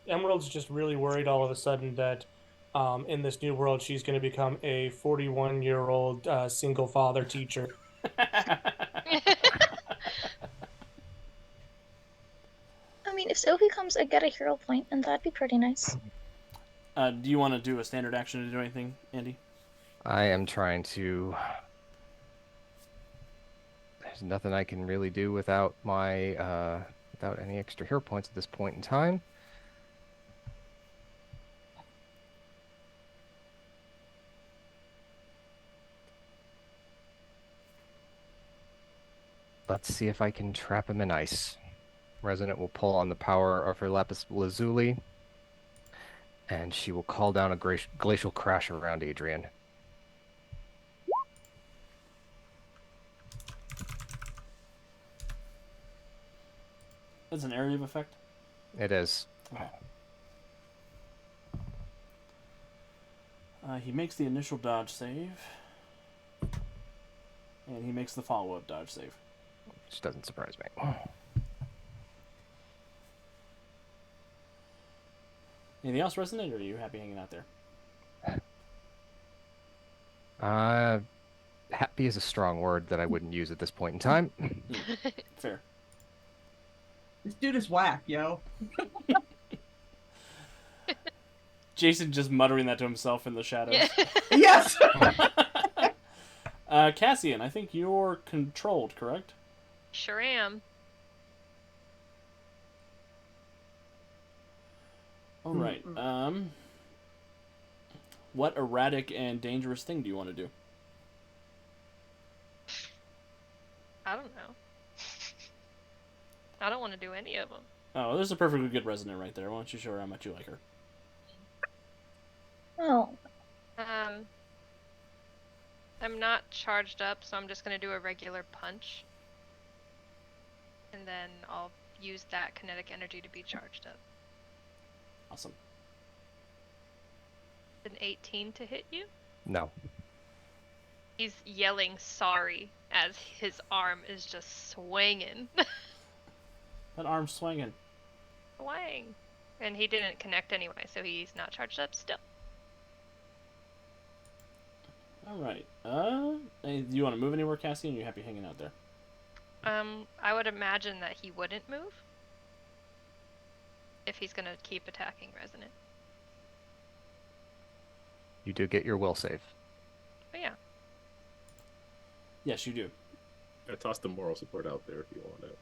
Emerald's just really worried all of a sudden that in this new world she's going to become a 41-year-old single father teacher. I mean, if Sophie comes, I get a hero point, and that'd be pretty nice. Do you want to do a standard action to do anything, Andy? I am trying to... There's nothing I can really do without my without any extra hero points at this point in time. Let's see if I can trap him in ice. Resonant will pull on the power of her lapis lazuli, and she will call down a glacial crash around Adrian. That's an area of effect? It is. Okay. He makes the initial dodge save. And he makes the follow-up dodge save. Which doesn't surprise me. Anything else, Resonant, or are you happy hanging out there? Happy is a strong word that I wouldn't use at this point in time. Fair. This dude is whack, yo. Jason just muttering that to himself in the shadows. Yes. Cassian, I think you're controlled, correct? Sure am. All right. What erratic and dangerous thing do you want to do? I don't know. I don't want to do any of them. Oh, there's a perfectly good Resonant right there. Why don't you show her how much you like her? Oh. I'm not charged up, so I'm just going to do a regular punch. And then I'll use that kinetic energy to be charged up. Awesome. An 18 to hit you? No. He's yelling sorry as his arm is just swinging. That arm's swinging. Swing. And he didn't connect anyway, so he's not charged up still. All right. Do you want to move anywhere, Cassian? Or are you happy hanging out there? I would imagine that he wouldn't move if he's gonna keep attacking Resonant. You do get your will save. But yeah. Yes, you do. I tossed the moral support out there if you want it.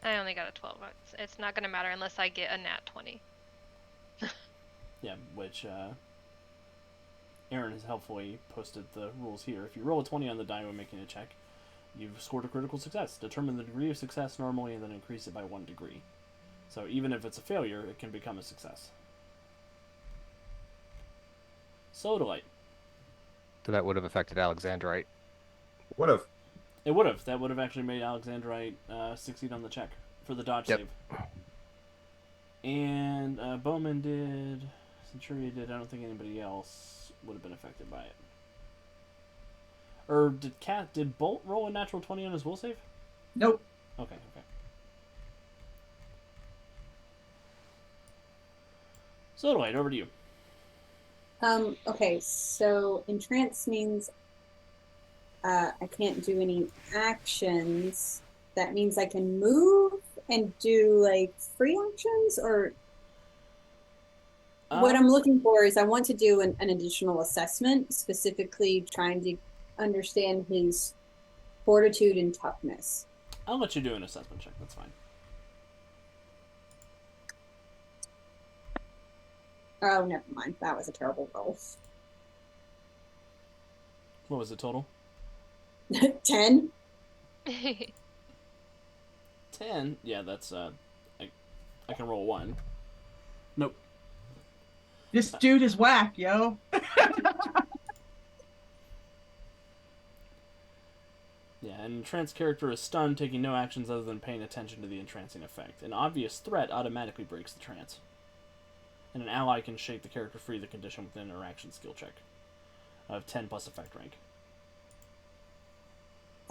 I only got a 12. It's not gonna matter unless I get a nat 20. Yeah, which Aaron has helpfully posted the rules here. If you roll a 20 on the die when making a check, you've scored a critical success. Determine the degree of success normally and then increase it by 1 degree. So even if it's a failure, it can become a success. Sodalite. So that would have affected Alexandrite. Would have. It would have. That would have actually made Alexandrite succeed on the check for the dodge save. And Bowman did. Centuria did. I don't think anybody else would have been affected by it. Or did Bolt roll a natural 20 on his will save? Nope. Okay. Sodalite, over to you. Okay, so entrance means I can't do any actions. That means I can move and do like free actions, or what I'm looking for is I want to do an additional assessment, specifically trying to understand his fortitude and toughness. I'll let you do an assessment check. That's fine. Oh, never mind. That was a terrible roll. What was the total? 10. 10? Yeah, that's I can roll 1. Nope. This dude is whack, yo. Yeah, an entranced character is stunned, taking no actions other than paying attention to the entrancing effect. An obvious threat automatically breaks the trance. And an ally can shake the character free of the condition with an interaction skill check of 10 plus effect rank.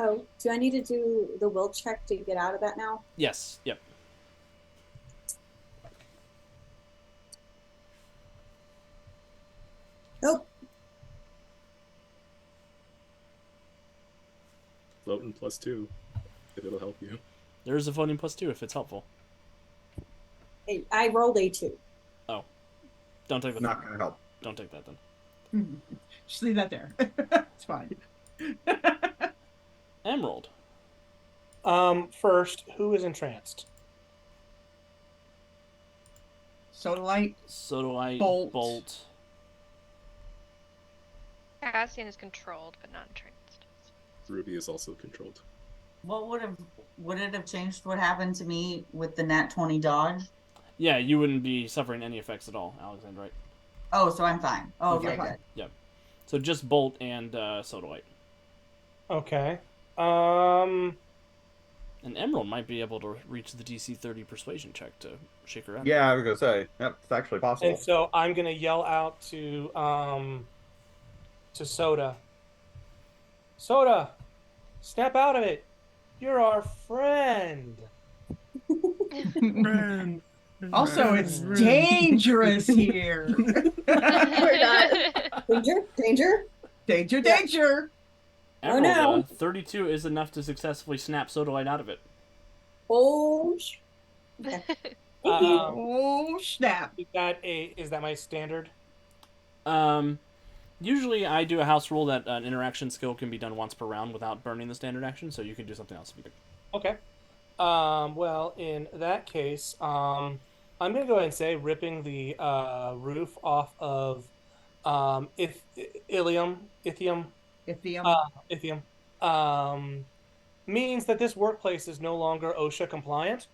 Oh, do I need to do the will check to get out of that now? Yes, yep. Nope. Floating +2, if it'll help you. There's a floating +2 if it's helpful. Hey, I rolled a 2. Oh. Don't take that. Not gonna help. Don't take that then. Just leave that there. It's fine. Emerald. First, who is entranced? Sodalite. Bolt. Cassian is controlled, but not entranced. Ruby is also controlled. would it have changed what happened to me with the nat 20 dodge? Yeah, you wouldn't be suffering any effects at all, Alexander, right? Oh, so I'm fine. Oh, okay, You're fine. good. Yep. So just Bolt and Sodalite. Okay. And Emerald might be able to reach the DC 30 persuasion check to shake her out. Yeah, I was gonna say, yep, it's actually possible. And so I'm gonna yell out to Soda. Soda, snap out of it. You're our friend. Friend. Also, it's dangerous here. Danger, danger. Danger, danger. Emerald, no. 32 is enough to successfully snap Sodalite out of it. Oh, okay. Thank you. Oh, snap. Is that my standard? Usually I do a house rule that an interaction skill can be done once per round without burning the standard action, so you can do something else. Okay. Well, in that case, I'm gonna go ahead and say ripping the roof off of Ithium means that this workplace is no longer OSHA compliant.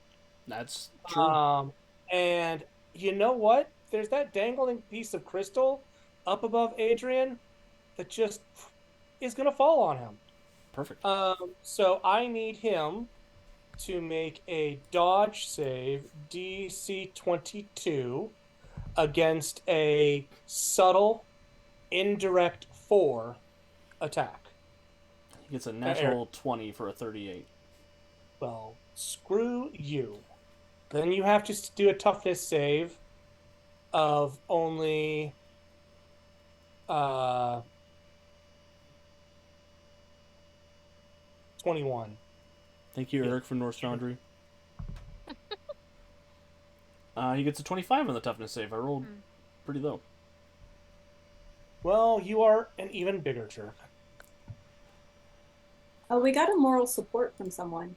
That's true. And you know what? There's that dangling piece of crystal up above Adrian that just is gonna fall on him. Perfect. So I need him to make a dodge save DC 22 against a subtle indirect 4 attack. He gets a natural 20 for a 38. Well, screw you. Then you have to do a toughness save of only 21. Thank you, Eric, from North Foundry. He gets a 25 on the toughness save. I rolled pretty low. Well, you are an even bigger jerk. Oh, we got a moral support from someone.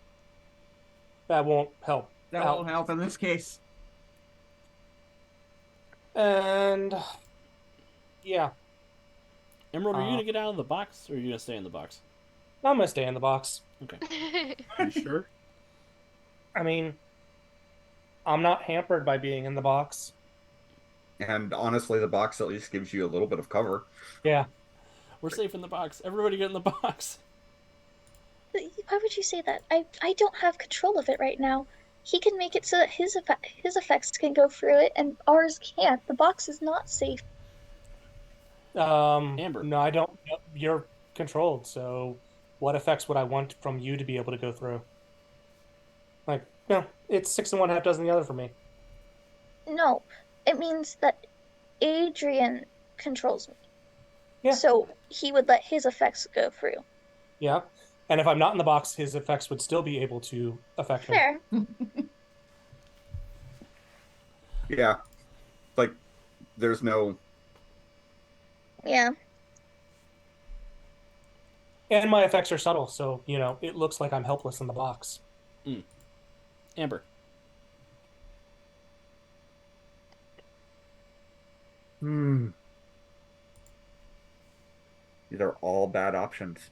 That won't help. That won't help in this case. And yeah. Emerald, are you gonna get out of the box, or are you gonna stay in the box? I'm gonna stay in the box. Okay. Are you sure? I mean, I'm not hampered by being in the box. And honestly, the box at least gives you a little bit of cover. Yeah. We're safe in the box. Everybody get in the box. Why would you say that? I don't have control of it right now. He can make it so that his effects can go through it and ours can't. The box is not safe. Amber. No, I don't. You're controlled, so what effects would I want from you to be able to go through? Like, no, it's 6 and 1, half dozen the other for me. No, it means that Adrian controls me. Yeah. So he would let his effects go through. Yeah. And if I'm not in the box, his effects would still be able to affect me. Fair. Yeah. Like, there's no... Yeah. And my effects are subtle, so, you know, it looks like I'm helpless in the box. Amber. These are all bad options.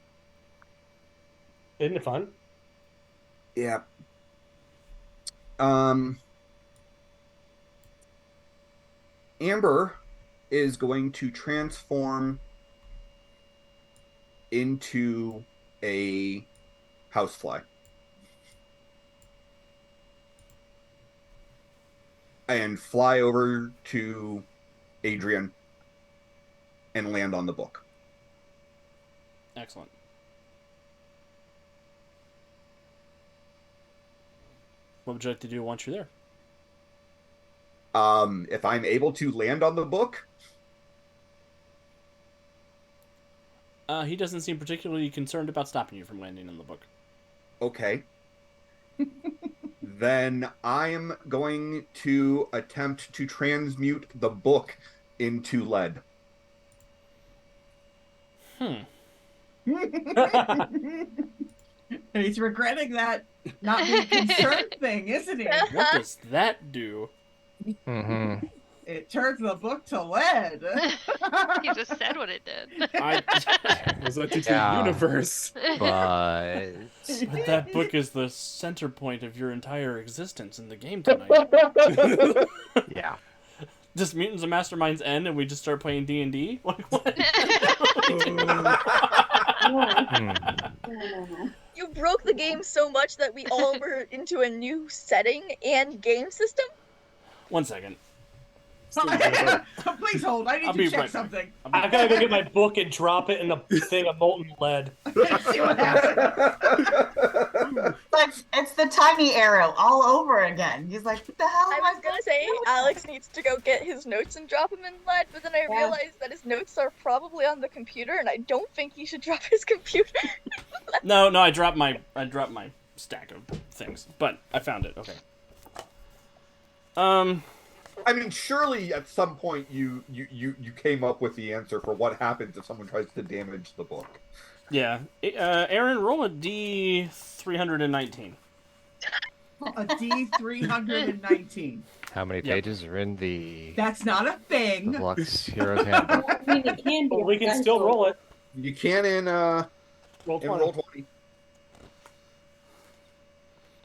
Isn't it fun? Yeah. Amber is going to transform into a housefly. And fly over to Adrian and land on the book. Excellent. What would you like to do once you're there? If I'm able to land on the book, He doesn't seem particularly concerned about stopping you from landing on the book. okay. Then I'm going to attempt to transmute the book into lead. And he's regretting that not being concerned thing, isn't he? What does that do? Mm-hmm. It turns the book to lead. He just said what it did. It was like into Yeah. the universe. But But that book is the center point of your entire existence in the game tonight. yeah. Just Mutants and Masterminds end and we just start playing D&D? Like, what? You broke the game so much that we all were into a new setting and game system? 1 second. Please hold. I I'll need be to check right back. something. I gotta go get my book and drop it in a thing of molten lead. See what happens. It's the tiny arrow all over again. He's like, what the hell I am I was gonna say Alex needs to go get his notes and drop them in lead, but then I Yeah. realized that his notes are probably on the computer, and I don't think he should drop his computer. No, I dropped my stack of things, but I found it. Okay. I mean, surely at some point you came up with the answer for what happens if someone tries to damage the book. Yeah. Aaron, roll a D319. A D319. How many pages are in the That's not a thing. Deluxe Heroes Handbook? I mean, it can be. But we can still roll it. You can in Roll in 20. roll 20.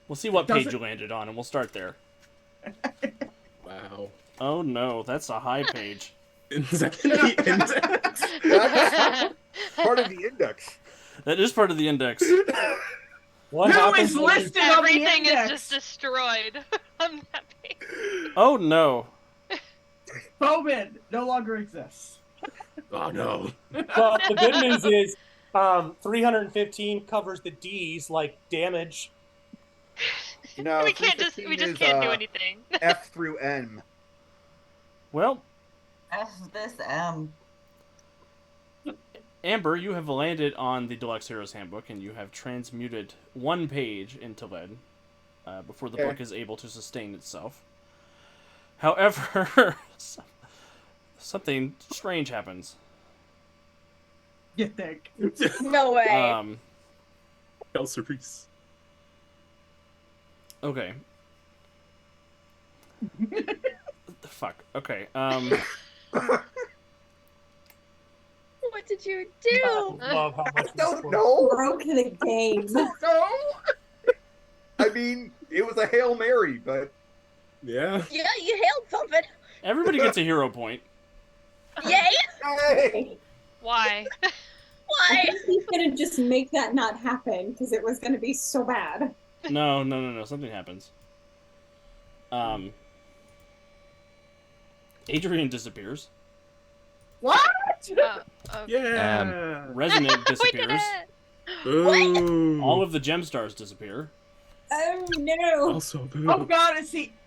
We'll see what Does page it- you landed on, and we'll start there. Wow. Oh no, that's a high page. Is that in the index? That's part of the index. That is part of the index. What Who happens is when you- listed on the Everything is index? just destroyed on that page. Oh no. Bowman no longer exists. Oh no. Well, the good news is 315 covers the D's, like damage. No, we can't just 315 is, can't do anything. F through N. Well, F this M. Amber, you have landed on the Deluxe Heroes Handbook, and you have transmuted 1 page into lead before the Okay. book is able to sustain itself. However, something strange happens. You think? No way. Elsa Reese. Okay. What the fuck? Okay. What did you do? Love how much Don't know. Broke the game. No. I mean, it was a Hail Mary, but Yeah. Yeah, you hailed something. Everybody gets a hero point. Yay! hey, Why? I Why? think he's gonna just make that not happen because it was gonna be so bad. No. Something happens. Adrian disappears. What? Okay. Yeah. Resonant We did disappears. it! Ooh. All of the Gemstars disappear. Oh no! Also, Oh God!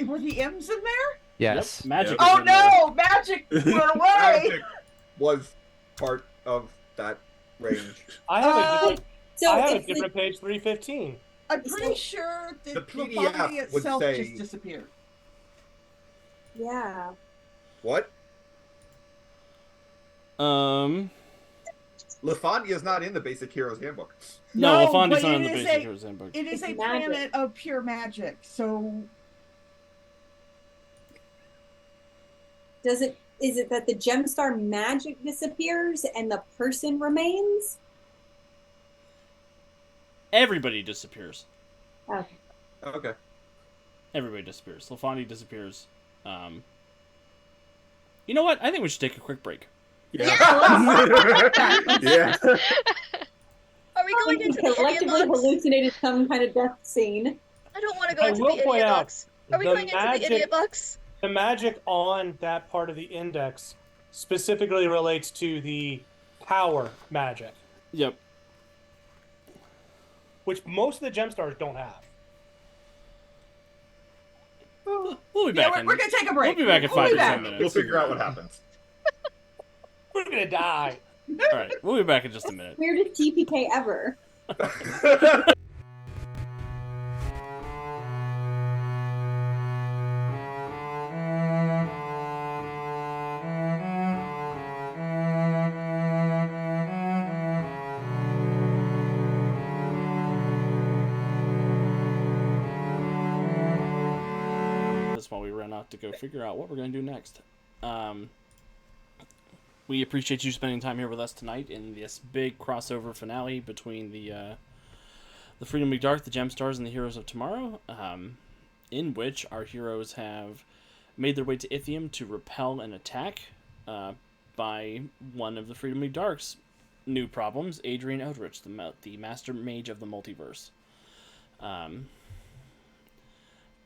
Were the M's in there? Yes. Yep, magic. Yeah. is Oh in there. no! Magic went away. Magic was part of that range. I have a different, So I have a it's the- different page 315. I'm pretty sure The that the PDF body would itself say- just disappeared. yeah. What? Lafondia is not in the Basic Heroes Handbook. No, No, LaFondia's but not in it the is Basic a- Heroes Handbook. It is It's a magic. planet of pure magic, so Is it that the Gemstar magic disappears and the person remains? Everybody disappears. Okay. Okay. Everybody disappears. LaFondia disappears. You know what? I think we should take a quick break. Yeah. Yeah. Are we going We into the idiot collectively box? hallucinated some kind of death scene. I don't want to go I into will the point idiot out, box. Are we the going into the idiot box? The magic on that part of the index specifically relates to the power magic, Yep. which most of the Gemstars don't have. We'll be yeah, back. we're gonna take a break. We'll be back in 5 be or back. 10 We'll minutes. figure out what happens. We're gonna die. All right, we'll be back in just a minute. Weirdest TPK ever. That's while we run out to go figure out what we're gonna do next. We appreciate you spending time here with us tonight in this big crossover finale between the Freedom League Dark, the Gemstars, and the Heroes of Tomorrow, in which our heroes have made their way to Ithium to repel an attack by one of the Freedom League Dark's new problems, Adrian Eldritch, the Master Mage of the Multiverse.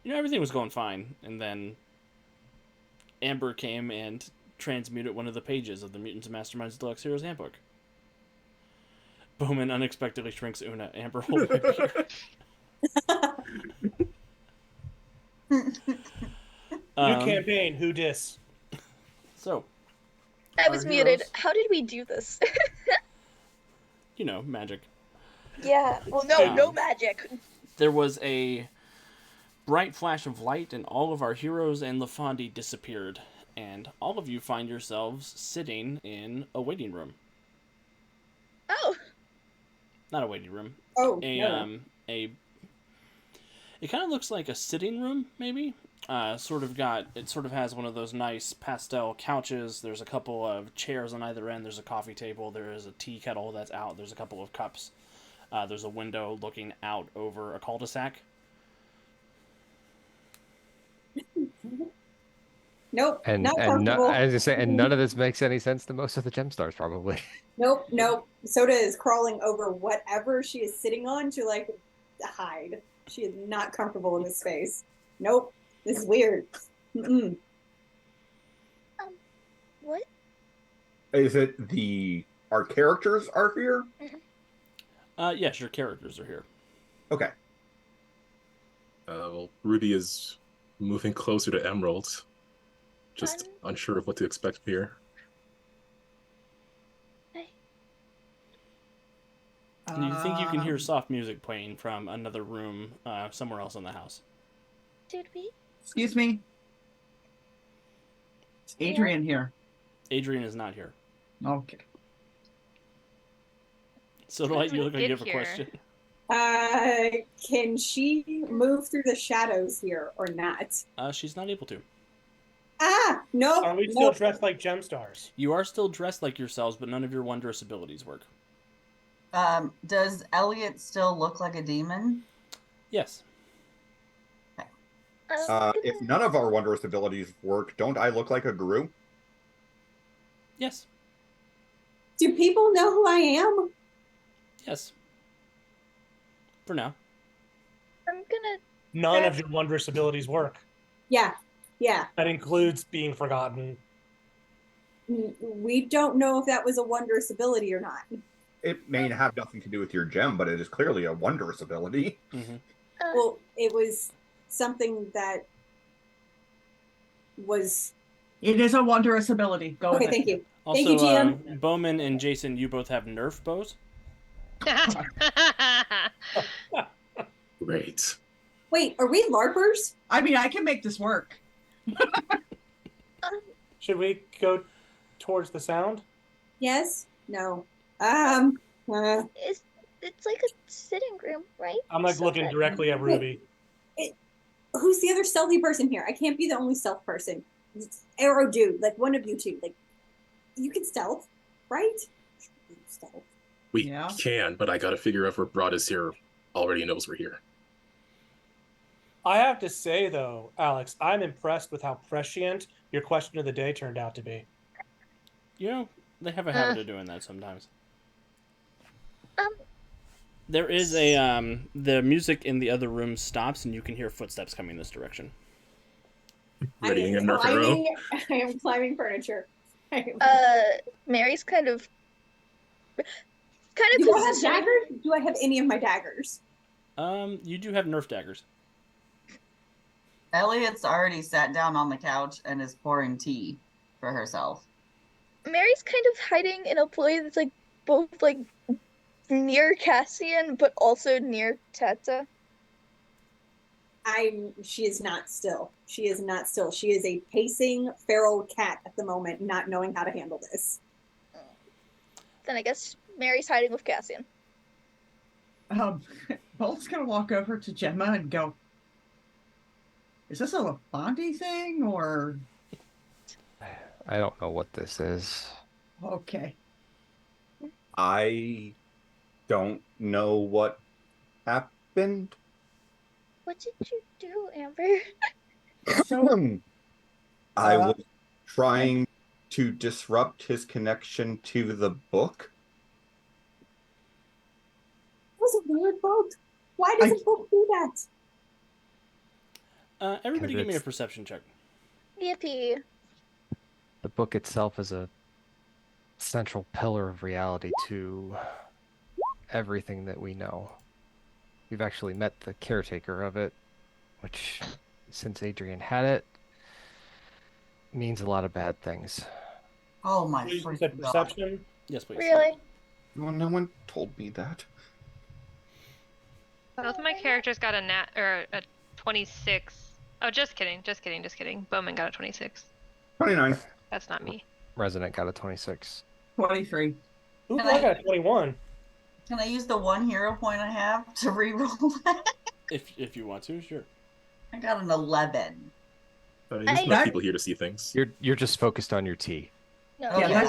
Everything was going fine, and then Amber came and transmuted one of the pages of the Mutants and Masterminds Deluxe Heroes Handbook. Bowman unexpectedly shrinks Una. Amber will wipe New campaign, who dis? So, I was our muted. heroes- How did we do this? Magic. Yeah. Well, no magic. There was a bright flash of light, and all of our heroes and LaFondy disappeared. And all of you find yourselves sitting in a waiting room. Oh. Not a waiting room. Oh, It kind of looks like a sitting room, maybe. It sort of has one of those nice pastel couches. There's a couple of chairs on either end. There's a coffee table. There is a tea kettle that's out. There's a couple of cups. There's a window looking out over a cul-de-sac. Nope. And not and comfortable. as I say, and none of this makes any sense to most of the Gemstars, probably. Nope. Soda is crawling over whatever she is sitting on to like hide. She is not comfortable in this space. Nope. This is weird. Mm-mm. What? Is it our characters are here? Yes, your characters are here. Okay. Well, Ruby is moving closer to Emerald. Just unsure of what to expect here. And you think you can hear soft music playing from another room somewhere else in the house. Did we? Excuse me. It's Adrian here. Adrian is not here. Okay. So Light, you look like you have a Get question. Can she move through the shadows here or not? She's not able to. No. Are we still dressed like Gemstars? You are still dressed like yourselves, but none of your wondrous abilities work. Does Elliot still look like a demon? Yes. If none of our wondrous abilities work, don't I look like a Gru? Yes. Do people know who I am? Yes. For now. I'm gonna. None of your wondrous abilities work. Yeah. That includes being forgotten. We don't know if that was a wondrous ability or not. It may have nothing to do with your gem, but it is clearly a wondrous ability. Mm-hmm. Well, it was something that was. It is a wondrous ability. Go Okay, ahead. thank you. Also, Thank you, GM. Bowman and Jason, you both have Nerf bows. Great. Wait, are we LARPers? I mean, I can make this work. Should we go towards the sound? Yes? No. It's like a sitting room, right? I'm like So looking that- directly at Ruby. Who's the other stealthy person here? I can't be the only stealth person. It's Arrow dude, like one of you two. Like, you can stealth, right? Stealth. We can, but I gotta figure out if Broadus here already knows we're here. I have to say, though, Alex, I'm impressed with how prescient your question of the day turned out to be. They have a habit of doing that sometimes. Um. There is the music in the other room stops, and you can hear footsteps coming this direction. Readying a Nerf arrow. I am climbing furniture. Mary's kind of Do I have positioning. daggers? Do I have any of my daggers? You do have Nerf daggers. Elliot's already sat down on the couch and is pouring tea for herself. Mary's kind of hiding in a place that's like both like near Cassian but also near Teta. She is not still. She is not still. She is a pacing feral cat at the moment, not knowing how to handle this. Then I guess Mary's hiding with Cassian. Bolt's gonna walk over to Gemma and go, "Is this a LaFondy thing, or I don't know what this is. Okay. I don't know what happened. What did you do, Amber? I Uh, was trying to disrupt his connection to the book. That was a weird book. Why does a book do that? Everybody give me a it's- perception check. Yippee. The book itself is a central pillar of reality to everything that we know. We've actually met the caretaker of it, which, since Adrian had it, means a lot of bad things. Oh my You freaking said god. perception. Yes, please. Really? Well, no one told me that. Both my characters got a 26. Oh, just kidding, just kidding, just kidding. Bowman got a 26. 29. That's not me. Resident got a 26. 23. Ooh, Can I I- got a 21. Can I use the 1 hero point I have to reroll that? If you want to, sure. I got an 11. I mean, there's enough That- people here to see things. You're just focused on your tea. No. Oh, Yeah, yeah.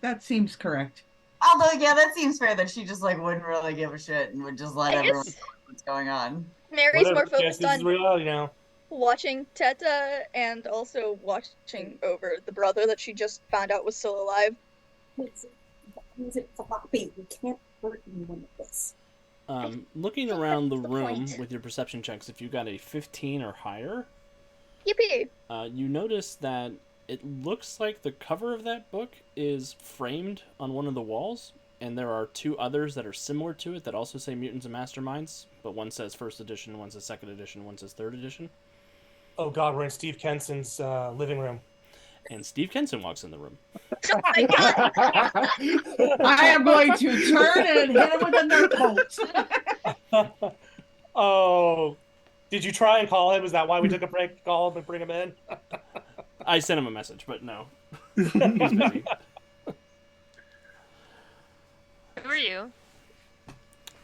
that seems correct. Although, yeah, that seems fair that she just like wouldn't really give a shit and would just let I everyone guess know what's going on. Mary's Whatever. more Yes, focused this is on reality now. watching Teta and also watching over the brother that she just found out was still alive. Is it floppy? You can't hurt anyone with this. Looking think around the that's the room point. with your perception checks, if you got a 15 or higher, Yippee. you notice that it looks like the cover of that book is framed on one of the walls, and there are 2 others that are similar to it that also say Mutants and Masterminds, but one says 1st edition, one says 2nd edition, one says 3rd edition. Oh god, we're in Steve Kenson's living room. And Steve Kenson walks in the room. Oh my god. I am going to turn and hit him with a nerf bolt. Oh, did you try and call him? Is that why we took a break to call him and bring him in? I sent him a message, but no. He's busy. Who are you?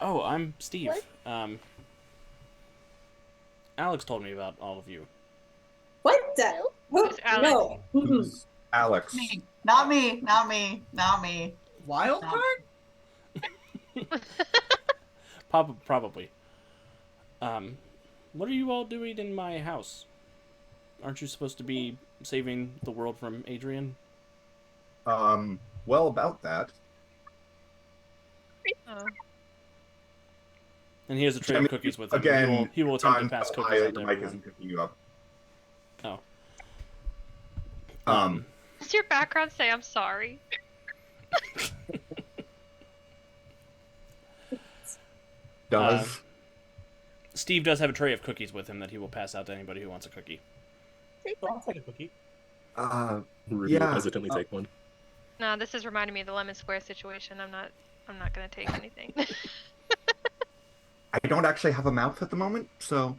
Oh, I'm Steve. What? Alex told me about all of you. What the? Who's Alex? No. Mm-mm. Who's Alex? Me. Not me. Not me. Not me. Wild No. card? Probably. What are you all doing in my house? Aren't you supposed to be saving the world from Adrian? Well, about that. Oh. And he has a tray of cookies with him. Again, he will attempt to John, pass why cookies out the to mic everyone. isn't picking you up. Oh. Does your background say I'm sorry? Does Steve does have a tray of cookies with him that he will pass out to anybody who wants a cookie. Oh, I'll take a cookie. Ruby will yeah. hesitantly take one. No, this is reminding me of the Lemon Square situation. I'm not gonna take anything. I don't actually have a mouth at the moment, so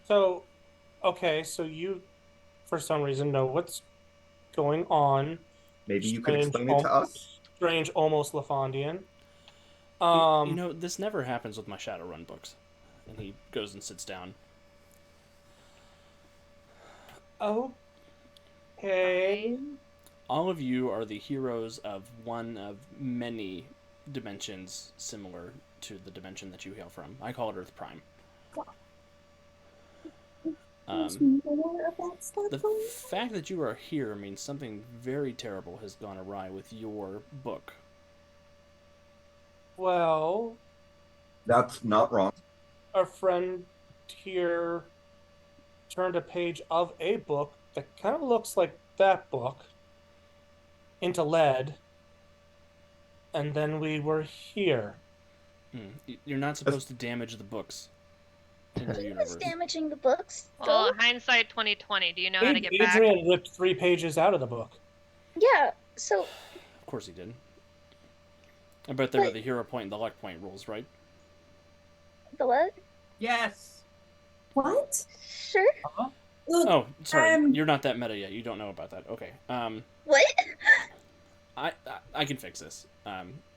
So, okay, so you, for some reason, know what's going on. maybe you could Strange, explain it to us. Strange, almost LaFondian. You know, this never happens with my Shadowrun books. And he goes and sits down. Okay. All of you are the heroes of one of many dimensions similar to the dimension that you hail from. I call it Earth Prime. There's more of that stuff The going on? fact that you are here means something very terrible has gone awry with your book. Well, That's not wrong. our friend here turned a page of a book that kind of looks like that book into lead, and then we were here. You're not supposed to damage the books in your He universe. was damaging the books. Well, though. hindsight 2020. Do you know how to get back? Adrian ripped 3 pages out of the book. Yeah, so Of course he did. I bet there are But- the hero point and the luck point rules, right? the what? Yes. What? Sure. Look, Oh, sorry. Um, You're not that meta yet. You don't know about that. Okay. What? I can fix this.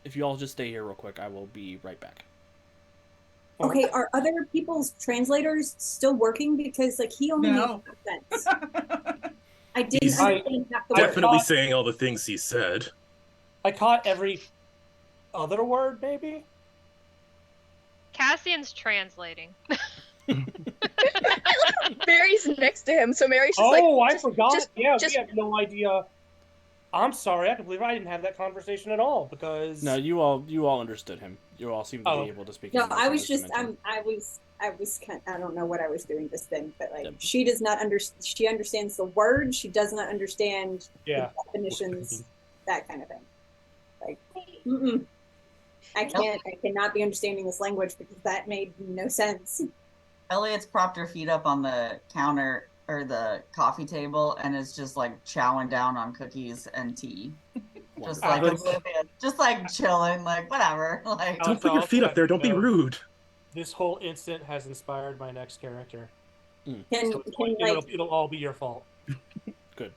If you all just stay here real quick, I will be right back. okay, are other people's translators still working? Because like he only No. makes sense. I didn't He's understand half the word. definitely saying all the things he said. I caught every other word, maybe. Cassian's translating. Mary's next to him, so Mary's just Oh, like, I forgot. we have no idea. I'm sorry. I can believe I didn't have that conversation at all because No, you all understood him. You all seem to be able to speak. No, English I in was this just dimension. I was kind I don't know what I was doing this thing, but like Yep. she does not she understands the word, she does not understand Yeah. the definitions, that kind of thing. Like I cannot be understanding this language because that made no sense. Elliot's propped her feet up on the counter or the coffee table and is just like chowing down on cookies and tea. Just like oblivious, just like chilling, like whatever. Like Don't put your feet up there. Don't be rude. This whole instant has inspired my next character. Can it'll all be your fault. Good.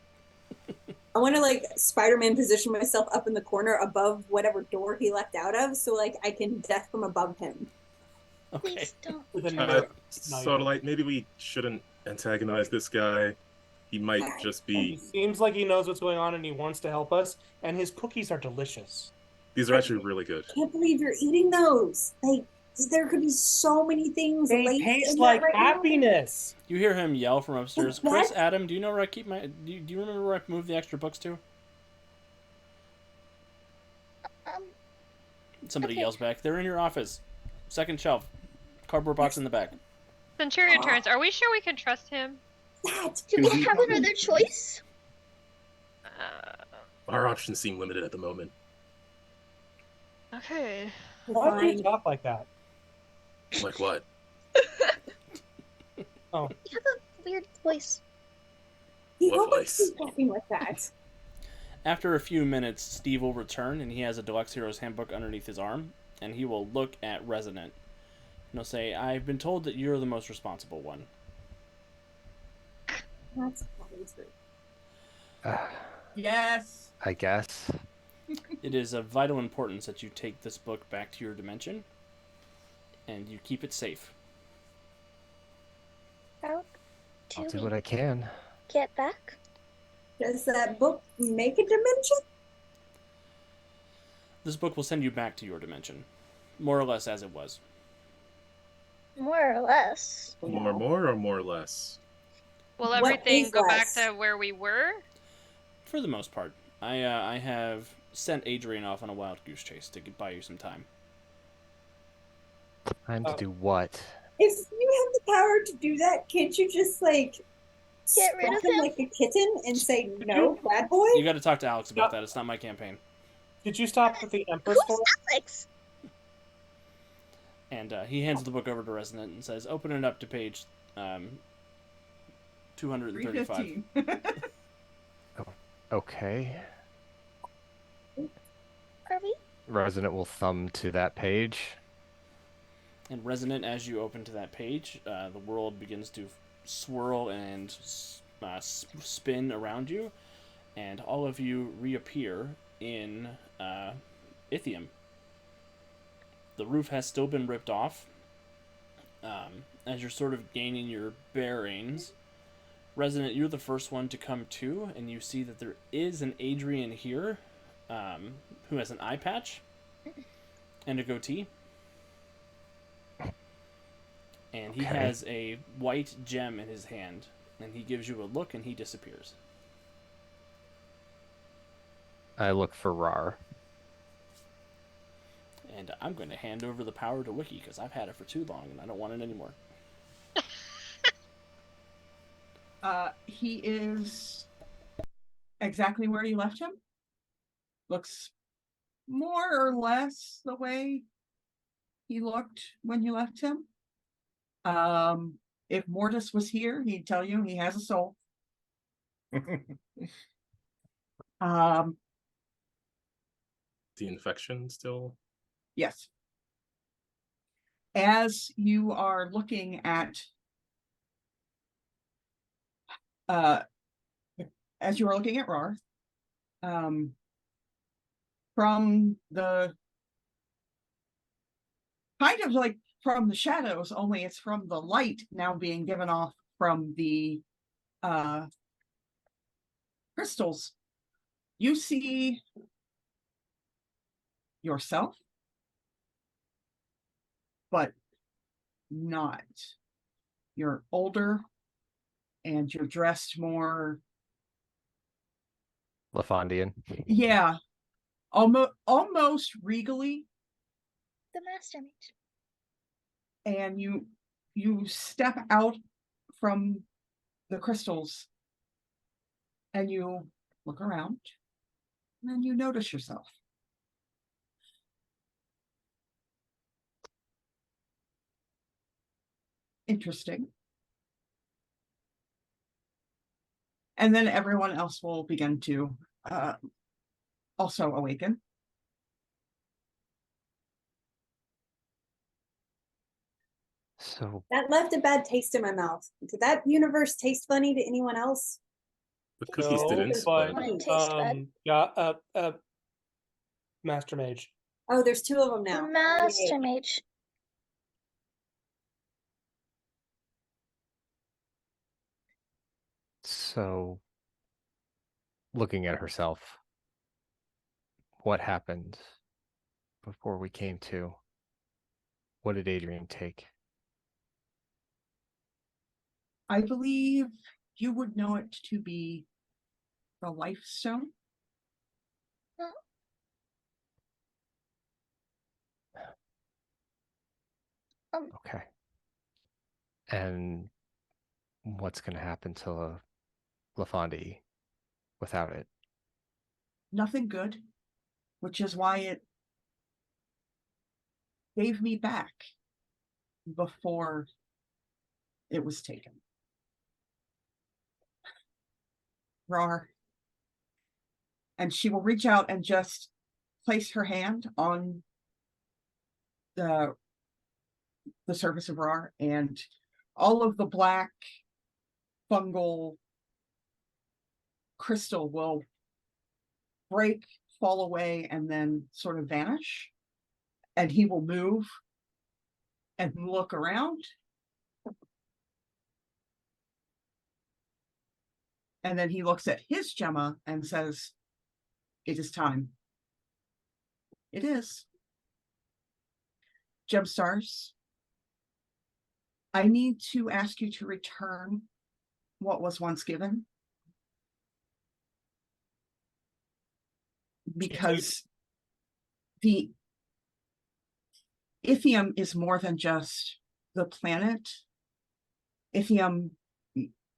I want to like Spider-Man position myself up in the corner above whatever door he left out of, so like I can death from above him. Okay. So like maybe we shouldn't antagonize this guy. He might just He be. seems like he knows what's going on and he wants to help us. And his cookies are delicious. These are actually really good. I can't believe you're eating those. Like there could be so many things. They taste like happiness. You hear him yell from upstairs. Chris, Adam, do you know where I keep my? Do you remember where I moved the extra books to? Somebody yells back. They're in your office. Second shelf. Cardboard box in the back. Centurion turns. Are we sure we can trust him? Do we have another choice? Our options seem limited at the moment. Okay. Why do you talk like that? Like what? Oh. You have a weird voice. What voice? Talking like that. After a few minutes, Steve will return, and he has a Deluxe Heroes Handbook underneath his arm, and he will look at Resonant. And he'll say, I've been told that you're the most responsible one. That's probably true. Yes. I guess. It is of vital importance that you take this book back to your dimension, and you keep it safe. How I'll do what I can. get back? Does that book make a dimension? This book will send you back to your dimension, more or less as it was. More or less. More or more or less? Will What everything is go less? back to where we were? For the most part. I have sent Adrian off on a wild goose chase to buy you some time. Time to do what? If you have the power to do that, can't you just like Get rid of stroke him him? like a kitten and say no, bad boy? You got to talk to Alex about that. It's not my campaign. Did you stop at the Empress Who's for? Alex? And he hands the book over to Resonant and says, open it up to page 235. 315. Okay. Are we? Resonant will thumb to that page. And Resonant, as you open to that page, the world begins to swirl and spin around you, and all of you reappear in Ithium. The roof has still been ripped off. As you're sort of gaining your bearings, Resonant, you're the first one to come to, and you see that there is an Adrian here who has an eye patch and a goatee. And he has a white gem in his hand, and he gives you a look, and he disappears. I look for Rar. And I'm going to hand over the power to Wiki, because I've had it for too long, and I don't want it anymore. He is exactly where you left him. Looks more or less the way he looked when you left him. If Mortis was here, he'd tell you he has a soul. The infection still? Yes. As you are looking at Rar, from the kind of like from the shadows, only it's from the light now being given off from the crystals, you see yourself, but not. You're older and you're dressed more, LaFondian. yeah, almost regally. The Master Mage. And you step out from the crystals and you look around and then you notice yourself. Interesting. And then everyone else will begin to also awaken. So That left a bad taste in my mouth. Did that universe taste funny to anyone else? The cookies didn't, but Mine taste bad. yeah, Master Mage. Oh, there's two of them now. Master Yay. Mage. So looking at herself, what happened before we came to? What did Adrian take? I believe you would know it to be the life stone. Okay. And what's going to happen to LaFondie without it? Nothing good, which is why it gave me back before it was taken. Rar. And she will reach out and just place her hand on the surface of Rar, and all of the black fungal crystal will break, fall away, and then sort of vanish. And he will move and look around. And then he looks at his Gemma and says, "It is time." It is. Gemstars, I need to ask you to return what was once given. Because the Ithium is more than just the planet. Ithium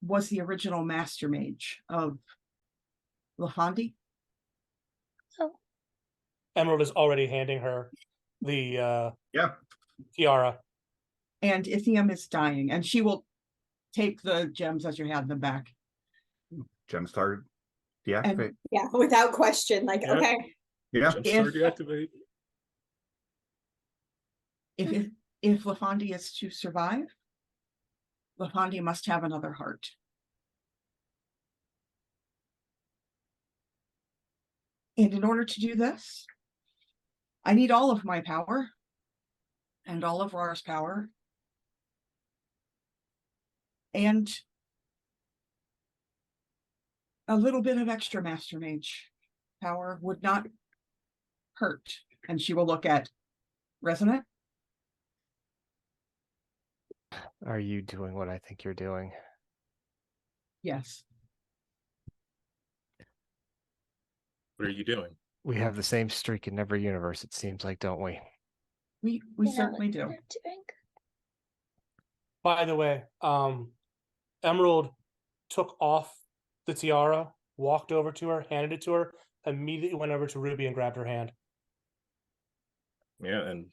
was the original master mage of LaFondie. Oh. Emerald is already handing her the Yeah. tiara. And Ithium is dying, and she will take the gems as you have them back. Gemstar deactivate. Yeah, without question. Like, Yeah. okay. Yeah. Gemstar deactivate. If LaFondie is to survive, LaFondie must have another heart. And in order to do this, I need all of my power and all of Rar's power. And a little bit of extra Master Mage power would not hurt. And she will look at Resonant. Are you doing what I think you're doing? Yes. What are you doing? We have the same streak in every universe, it seems like, don't we? We You know certainly what do. you're doing. By the way, Emerald took off the tiara, walked over to her, handed it to her, immediately went over to Ruby and grabbed her hand. Yeah, and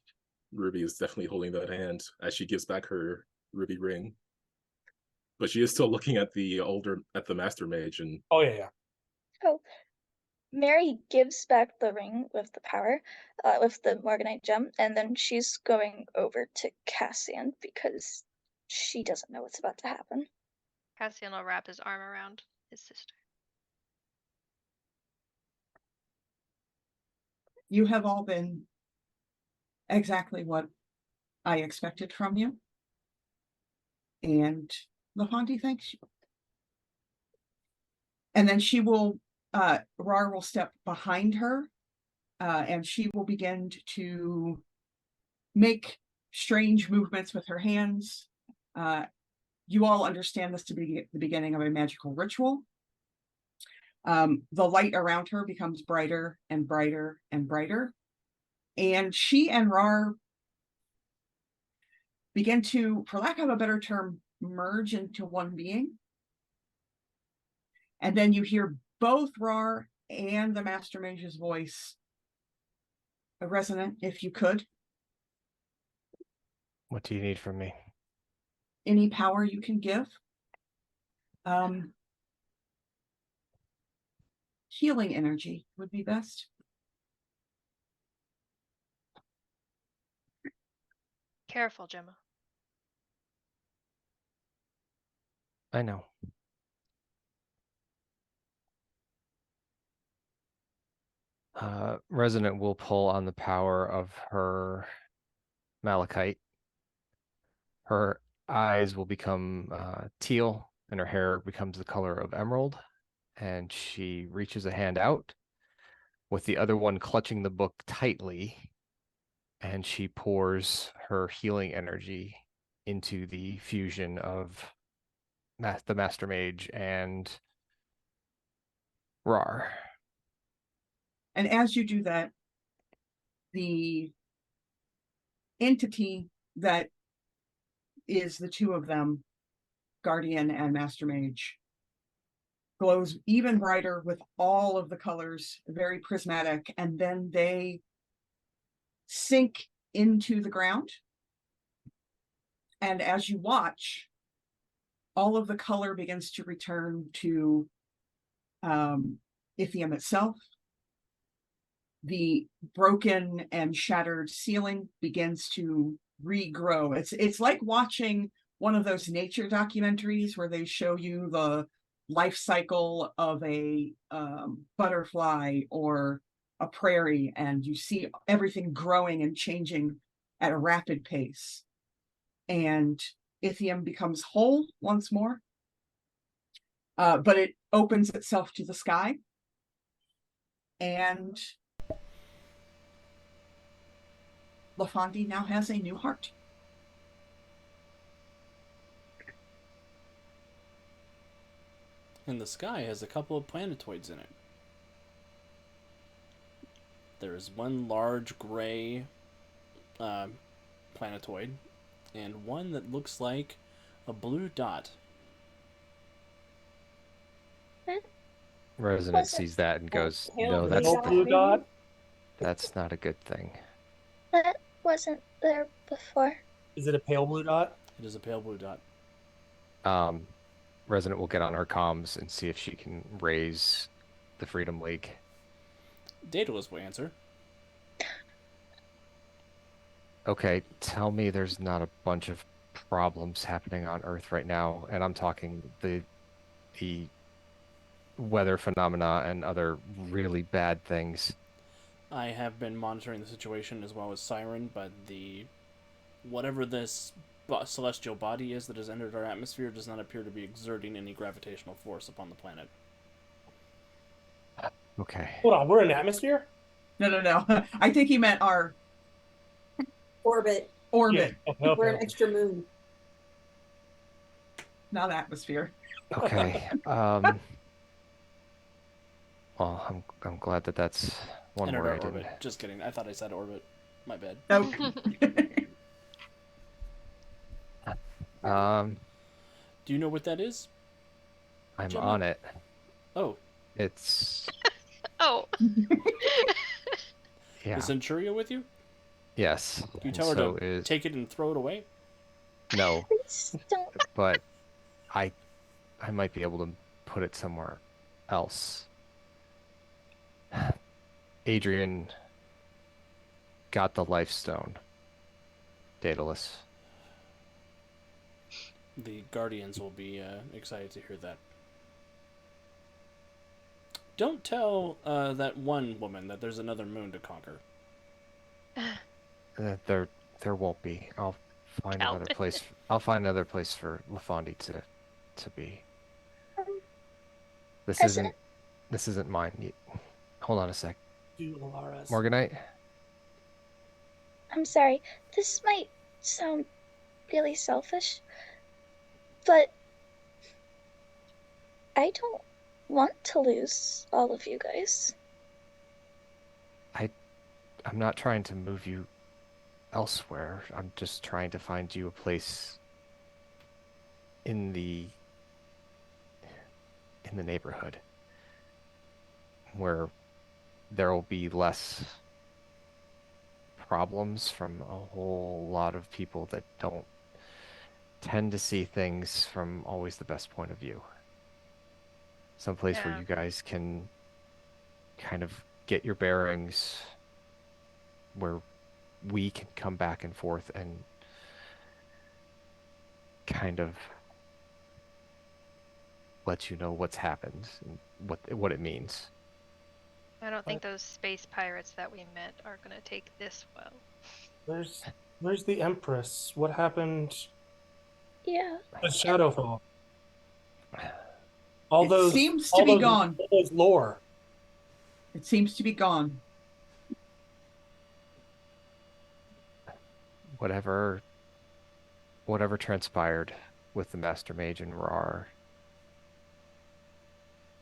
Ruby is definitely holding that hand as she gives back her ruby ring. But she is still looking at the master mage, and Oh yeah. Oh. Mary gives back the ring with the power, with the Morganite gem, and then she's going over to Cassian because she doesn't know what's about to happen. Cassian will wrap his arm around his sister. You have all been exactly what I expected from you. And LaFondie thanks you. And then she will, Rar will step behind her, and she will begin to make strange movements with her hands. You all understand this to be the beginning of a magical ritual. The light around her becomes brighter and brighter and brighter. And she and Rar begin to, for lack of a better term, merge into one being. And then you hear both Rar and the Master Mage's voice resonant, if you could. What do you need from me? Any power you can give. Healing energy would be best. Careful, Gemma. I know. Resonant will pull on the power of her malachite. Her eyes will become teal, and her hair becomes the color of emerald. And she reaches a hand out, with the other one clutching the book tightly, and she pours her healing energy into the fusion of the Master Mage and Rar. And as you do that, the entity that is the two of them, Guardian and Master Mage, glows even brighter with all of the colors, very prismatic, and then they sink into the ground. And as you watch, all of the color begins to return to Ithium itself. The broken and shattered ceiling begins to regrow. It's like watching one of those nature documentaries where they show you the life cycle of a butterfly or a prairie, and you see everything growing and changing at a rapid pace. And Ithium becomes whole once more, but it opens itself to the sky, and LaFonde now has a new heart. And the sky has a couple of planetoids in it. There is one large gray planetoid, and one that looks like a blue dot. Resonant sees that and goes, pale "No, blue that's dot, blue dot. That's not a good thing." That wasn't there before. Is it a pale blue dot? It is a pale blue dot. Resonant will get on her comms and see if she can raise the Freedom League. Daedalus will answer. Okay, tell me there's not a bunch of problems happening on Earth right now, and I'm talking the weather phenomena and other really bad things. I have been monitoring the situation as well as Siren, but whatever this celestial body is that has entered our atmosphere does not appear to be exerting any gravitational force upon the planet. Okay. Hold on, we're in atmosphere? No. I think he meant our Orbit. orbit, Yeah. We're an extra moon. not atmosphere. Okay. Well, I'm glad that that's one Entered word our I didn't. orbit. Just kidding. I thought I said orbit. My bad. Oh. Do you know what that is? I'm Gemma? on it. Oh. It's Oh. yeah. Is Centuria with you? Yes. Can you and tell her so to is take it and throw it away? no, Please don't. but I might be able to put it somewhere else. Adrian got the life stone. Daedalus. The Guardians will be excited to hear that. Don't tell that one woman that there's another moon to conquer. There won't be. I'll find Doubt another it. place. I'll find another place for LaFonde to be. This President? isn't mine. Hold on a sec. Do Alara's. Morganite? I'm sorry. This might sound really selfish, but I don't want to lose all of you guys. I'm not trying to move you elsewhere. I'm just trying to find you a place in the neighborhood where there will be less problems from a whole lot of people that don't tend to see things from always the best point of view. Someplace where Yeah. you guys can kind of get your bearings, where we can come back and forth and kind of let you know what's happened and what it means. I don't think those space pirates that we met are gonna take this well. Where's the Empress? What happened Yeah. with Shadowfall? It seems to be gone. All those lore. It seems to be gone. Whatever transpired with the Master Mage and Rar,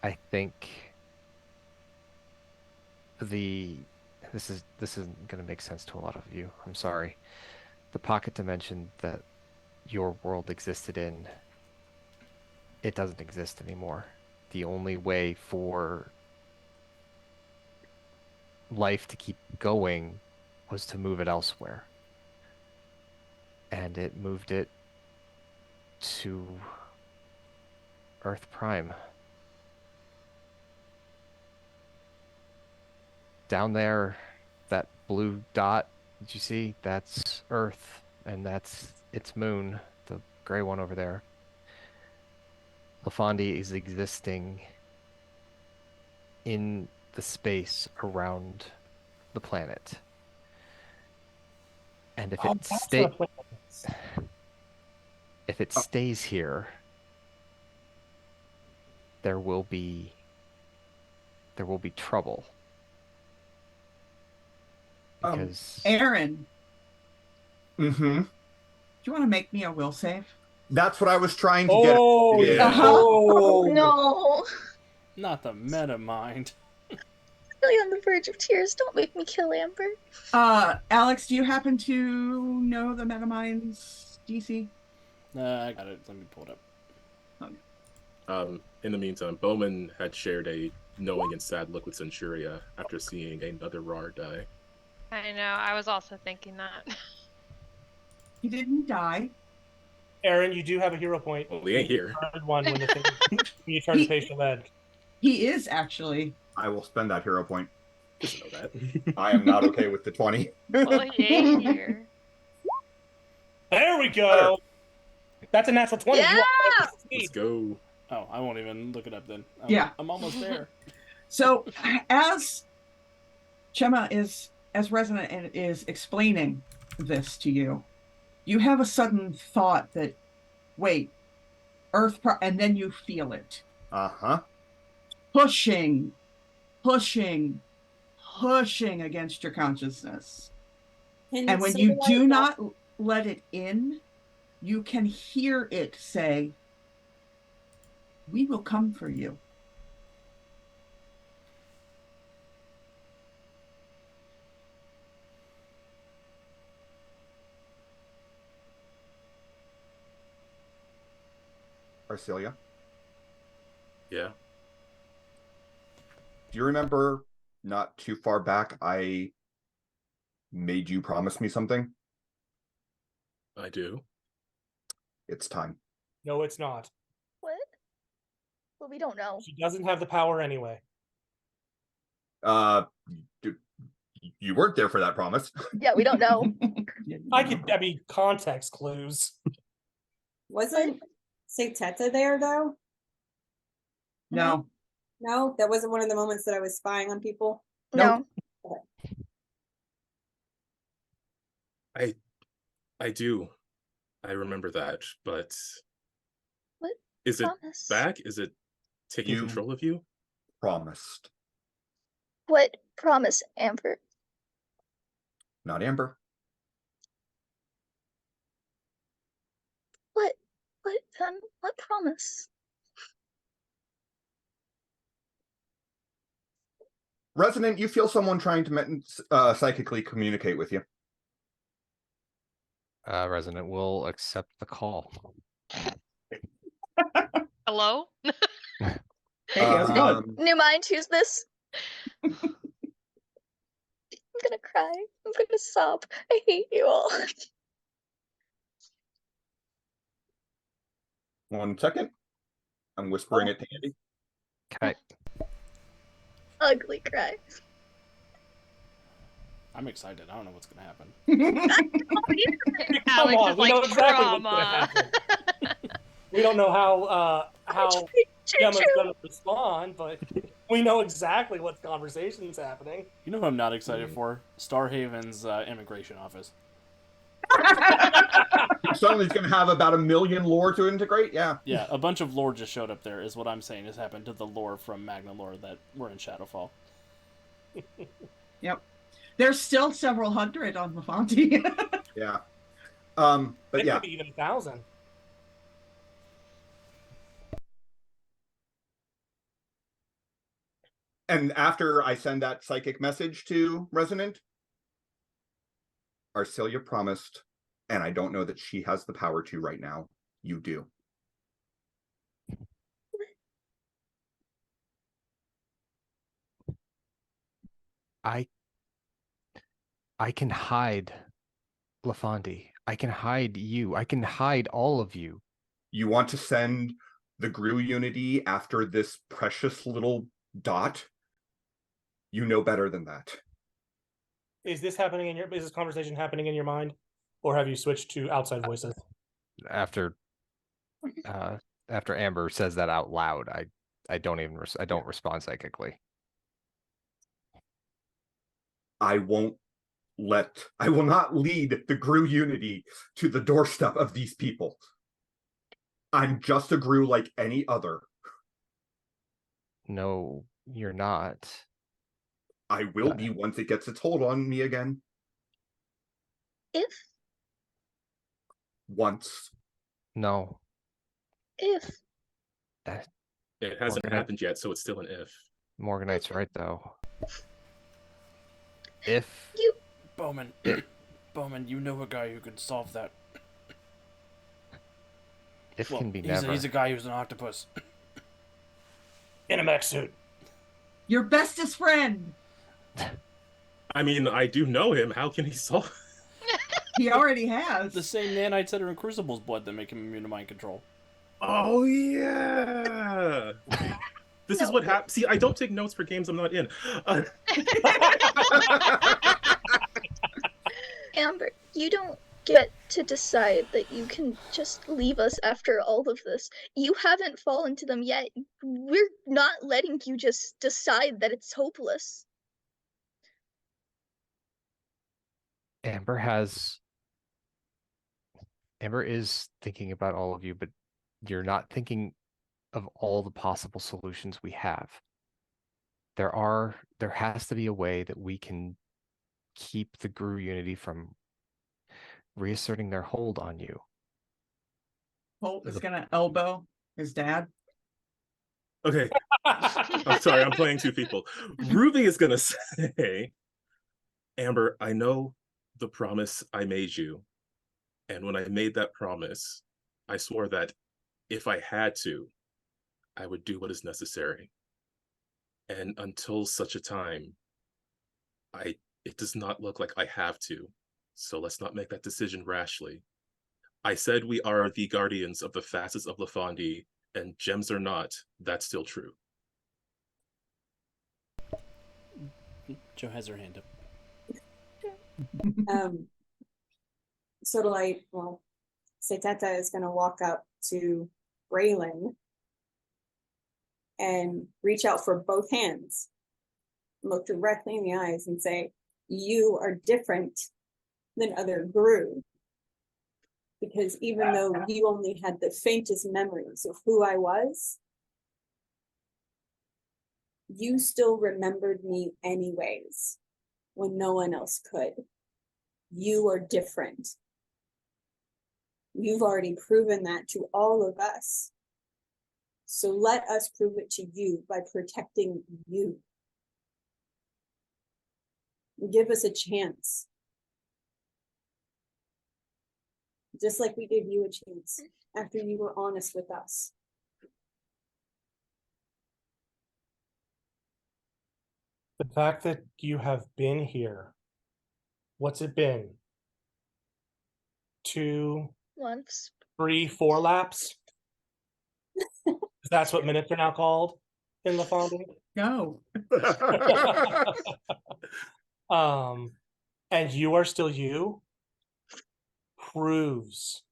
I think this isn't going to make sense to a lot of you. I'm sorry. The pocket dimension that your world existed in, it doesn't exist anymore. The only way for life to keep going was to move it elsewhere. And it moved it to Earth Prime. Down there, that blue dot, did you see? That's Earth, and that's its moon, the gray one over there. Lafandi is existing in the space around the planet. And if it stays here, there will be trouble. Because Aaron, Mm-hmm. do you want to make me a will save? That's what I was trying to Oh, get. yeah. Oh no. Not the meta mind. Really on the verge of tears. Don't make me kill Amber. Alex, do you happen to know the Metamines DC? I got it. Let me pull it up. In the meantime, Bowman had shared a knowing and sad look with Centuria after seeing another Rar die. I know, I was also thinking that. He didn't die. Aaron, you do have a hero point. Well, he ain't here. One when the thing, when you turn the page to lead. He is actually. I will spend that hero point. Just know that. I am not okay with the 20. Well, he ain't here. There we go. That's a natural 20. Yeah! Let's go. Oh, I won't even look it up then. Yeah. I'm almost there. So as Chema is, as resident and is explaining this to you, you have a sudden thought that, wait, and then you feel it. Uh-huh. Pushing against your consciousness. And when you do not let it in, you can hear it say, "We will come for you." Arcelia, Yeah. do you remember not too far back I made you promise me something? I do. It's time. No, it's not. What? Well, we don't know. She doesn't have the power anyway. You weren't there for that promise. Yeah, we don't know. I mean, context clues. Wasn't Teta there though? No. No, that wasn't one of the moments that I was spying on people. No. I do. I remember that, but What is it promise? back? Is it taking You- control of you? Promised. What promise, Amber? Not Amber. What? What promise? Resonant, you feel someone trying to psychically communicate with you. Resident will accept the call. Hello? Hey, how's it going? New mind, who's this? I'm gonna cry. I'm gonna sob. I hate you all. 1 second. I'm whispering it to Andy. Okay. Ugly cry. I'm excited. I don't know what's gonna happen. Come Alex on, is we know like exactly what's gonna trauma. happen. We don't know how Gemma's Choo-choo. gonna respond, but we know exactly what conversation's happening. You know who I'm not excited for? Starhaven's immigration office. Suddenly it's going to have about 1 million lore to integrate. Yeah. Yeah, a bunch of lore just showed up there, is what I'm saying has happened to the lore from Magna Lore that were in Shadowfall. Yep. There's still several hundred on Lafonti. Yeah. But It yeah. could be even 1,000. And after I send that psychic message to Resonant, Arcelia promised, and I don't know that she has the power to right now. You do. I can hide Lafonti. I can hide you. I can hide all of you. You want to send the Gru Unity after this precious little dot? You know better than that. Is this conversation happening in your mind? Or have you switched to outside voices? After Amber says that out loud, I don't respond psychically. I will not lead the Gru Unity to the doorstep of these people. I'm just a Gru like any other. No, you're not. I will be once it gets its hold on me again. If Once. No. If That It hasn't happened yet, so it's still an if. Morganite's right though. If you Bowman, Bowman, you know a guy who can solve that. if Well, can be he's never. he's a guy who's an octopus. In a mech suit. Your bestest friend. I mean, I do know him. How can he solve? He already has. The same nanites that are in Crucible's blood that make him immune to mind control. Oh yeah. This is what happens. See, I don't take notes for games I'm not in. Amber, you don't get to decide that you can just leave us after all of this. You haven't fallen to them yet. We're not letting you just decide that it's hopeless. Amber is thinking about all of you, but you're not thinking of all the possible solutions we have. There has to be a way that we can keep the Gru Unity from reasserting their hold on you. Holt is gonna elbow his dad. Okay. I'm sorry, I'm playing two people. Ruby is gonna say, Amber, I know the promise I made you. And when I made that promise, I swore that if I had to, I would do what is necessary. And until such a time, it does not look like I have to. So let's not make that decision rashly. I said we are the guardians of the facets of Lafondi, and gems are not. That's still true. Joe has her hand up. Seteta is going to walk up to Braylon and reach out for both hands, look directly in the eyes and say, you are different than other Gru. Because even though you only had the faintest memories of who I was, you still remembered me anyways when no one else could. You are different. You've already proven that to all of us. So let us prove it to you by protecting you. Give us a chance. Just like we gave you a chance after you were honest with us. The fact that you have been here, what's it been? 2, Once. 3, 4 laps? That's what minutes are now called in LaFondue. No. And you are still you, proves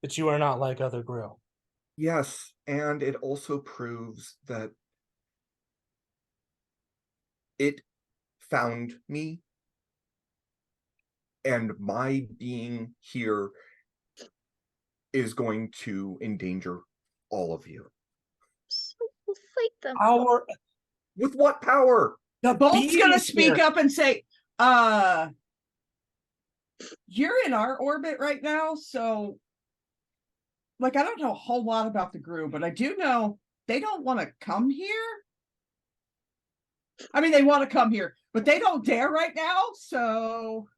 that you are not like other Grill. Yes, and it also proves that it found me, and my being here is going to endanger all of you. So we'll fight them. Our With what power? the Bolt's being gonna speak here- up and say, you're in our orbit right now, so like I don't know a whole lot about the group, but I do know they don't want to come here. I mean, they want to come here, but they don't dare right now, so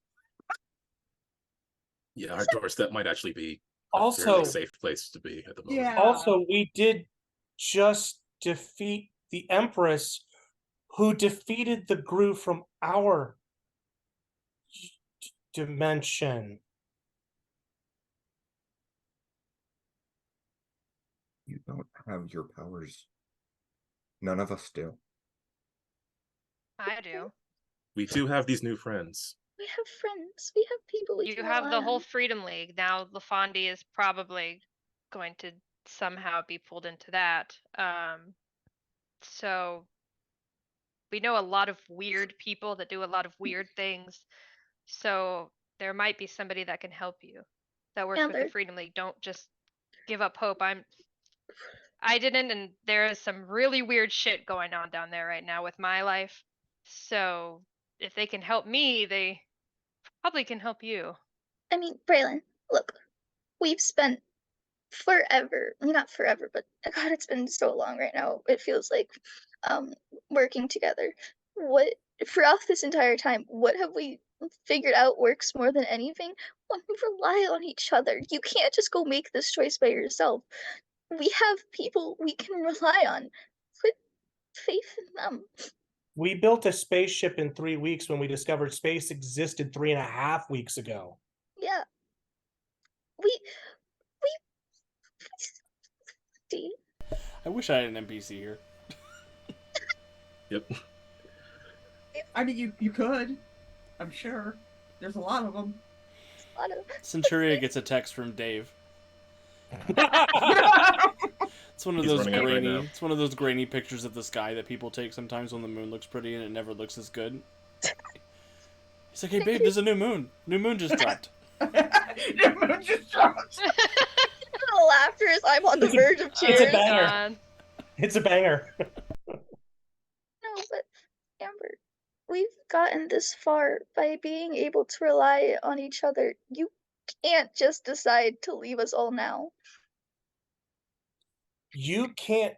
Yeah, our doorstep might actually be a Also- fairly safe place to be at the moment. yeah. Also, we did just defeat the Empress, who defeated the Gru from our dimension. You don't have your powers. None of us do. I do. We do have these new friends. We have friends. We have people we You can have rely the whole on. Freedom League. Now LaFondue is probably going to somehow be pulled into that. So we know a lot of weird people that do a lot of weird things. So there might be somebody that can help you that works with the Amber. Freedom League. Don't just give up hope. I didn't, and there is some really weird shit going on down there right now with my life. So if they can help me, they probably can help you. I mean, Braylon, look, we've spent forever, not forever, but God, it's been so long right now. It feels like working together. What throughout this entire time, what have we figured out works more than anything? When we rely on each other. You can't just go make this choice by yourself. We have people we can rely on. Put faith in them. We built a spaceship in 3 weeks when we discovered space existed 3.5 weeks ago. Yeah. We see. I wish I had an NPC here. Yep. I mean, you could. I'm sure. There's a lot of them. A lot of Centuria gets a text from Dave. It's one of He's those running it right grainy. now. It's one of those grainy pictures of the sky that people take sometimes when the moon looks pretty and it never looks as good. He's like, "Hey babe, there's a new moon. New moon just dropped." Just dropped. The laughter is I'm on the verge of It's tears. a banger. God. It's a banger. No, but Amber, we've gotten this far by being able to rely on each other. You can't just decide to leave us all now. You can't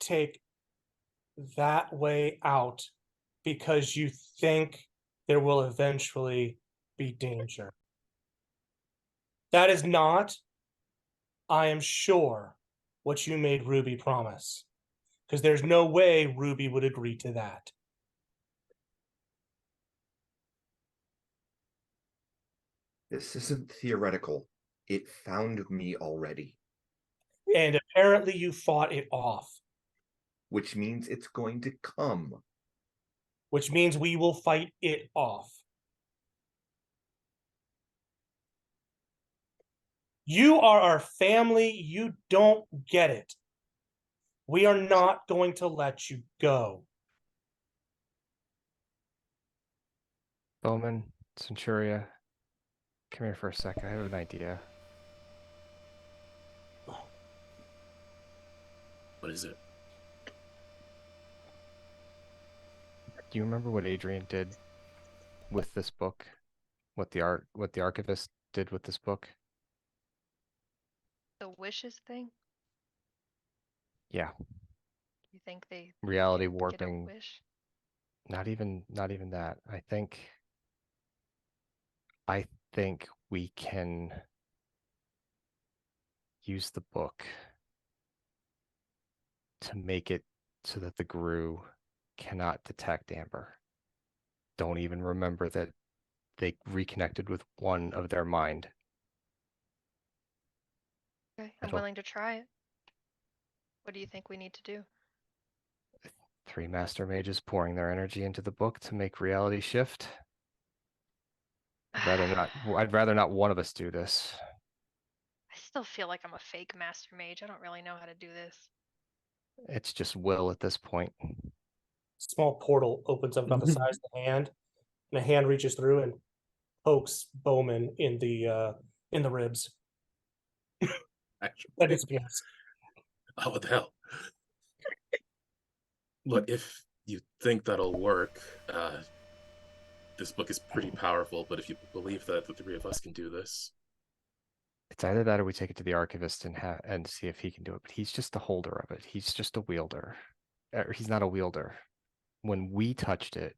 take that way out because you think there will eventually be danger. That is not, I am sure, what you made Ruby promise. Because there's no way Ruby would agree to that. This isn't theoretical. It found me already, And apparently you fought it off. which means it's going to come. Which means we will fight it off. You are our family. You don't get it. We are not going to let you go. Bowman, Centuria, come here for a second. I have an idea. What is it? Do you remember what Adrian did with this book? What the archivist did with this book? The wishes thing? Yeah, You think they reality did get a warping. wish? Not even that. I think we can use the book to make it so that the Gru cannot detect Amber. Don't even remember that they reconnected with one of their mind. Okay, I'm It'll- willing to try it. What do you think we need to do? 3 master mages pouring their energy into the book to make reality shift. I'd rather not one of us do this. I still feel like I'm a fake master mage. I don't really know how to do this. It's just will at this point. Small portal opens up about the size of the hand, and a hand reaches through and pokes Bowman in the ribs. Actually, That disappears. oh, what the hell? Look, if you think that'll work, this book is pretty powerful, but if you believe that the 3 of us can do this. It's either that or we take it to the archivist and see if he can do it. But he's just the holder of it. He's just a wielder. He's not a wielder. When we touched it,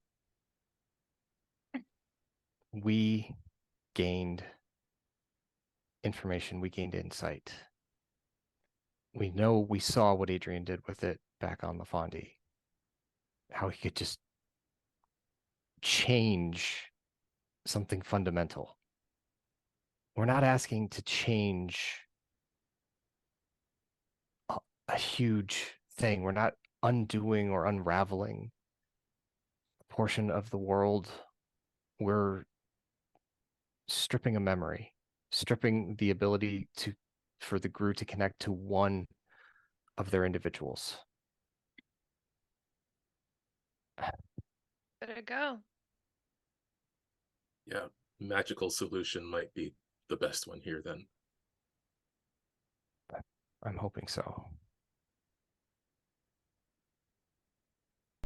we gained information. We gained insight. We saw what Adrian did with it back on LaFondie. How he could just change something fundamental. We're not asking to change a huge thing. We're not undoing or unraveling a portion of the world. We're stripping a memory, stripping the ability for the Gru to connect to one of their individuals. Better go. Yeah, magical solution might be the best one here then. I'm hoping so.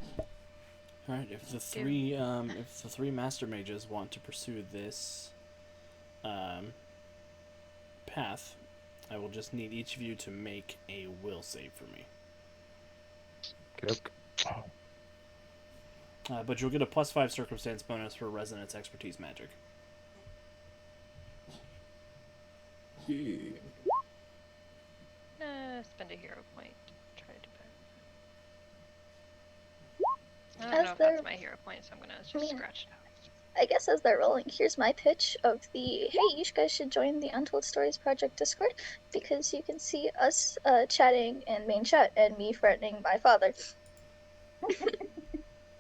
All right, if the three master mages want to pursue this path, I will just need each of you to make a will save for me. Okay. But you'll get a +5 circumstance bonus for resonance expertise magic. Yeah. Spend a hero point. Try to do better. I As don't know if they're- that's my hero point, so I'm gonna just Yeah. scratch it out. I guess as they're rolling, here's my pitch of the hey, you guys should join the Untold Stories Project Discord because you can see us chatting in main chat and me threatening my father.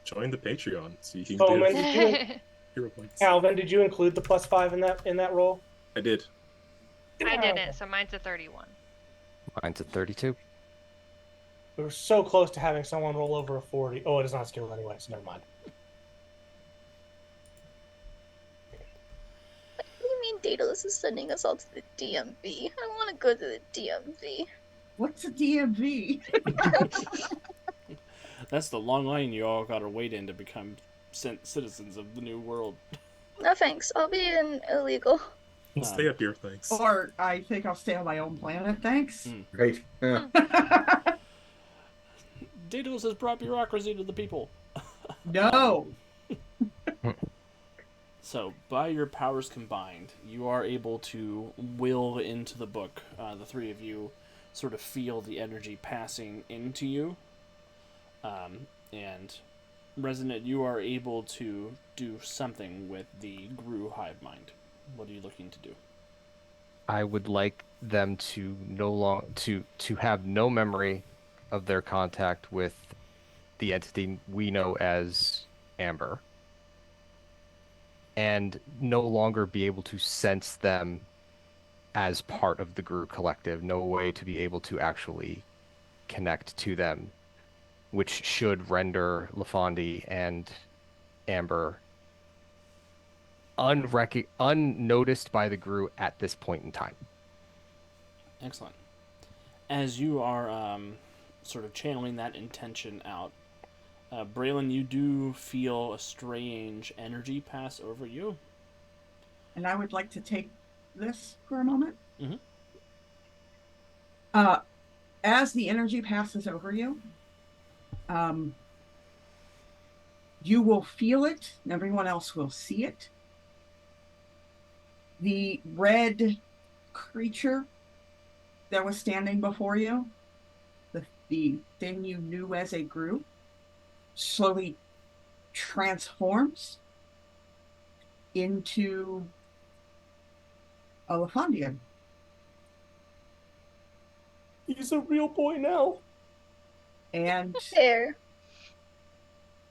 Join the Patreon so you can Bowman, give did you, hero points. Calvin, did you include the +5 in that roll? I did. I didn't, so mine's a 31. Mine's at 32. We were so close to having someone roll over a 40. Oh, it is not skilled anyway, so never mind. What do you mean Daedalus is sending us all to the DMV? I want to go to the DMV. What's a DMV? That's the long line you all gotta wait in to become citizens of the new world. No thanks, I'll be an illegal. Stay up here, thanks. Or I think I'll stay on my own planet, thanks. Right. Yeah. Daedalus has brought bureaucracy to the people. No. So, by your powers combined, you are able to will into the book. The 3 of you sort of feel the energy passing into you. And Resonant, you are able to do something with the Gru hive mind. What are you looking to do? I would like them to to have no memory of their contact with the entity we know as Amber, and no longer be able to sense them as part of the Gru collective. No way to be able to actually connect to them, which should render LaFondie and Amber unnoticed by the Gru at this point in time. Excellent. As you are sort of channeling that intention out, Braylon, you do feel a strange energy pass over you. And I would like to take this for a moment. Mhm. As the energy passes over you, you will feel it. Everyone else will see it. The red creature that was standing before you, the thing you knew as a group, slowly transforms into a Lafondian. He's a real boy now. And There.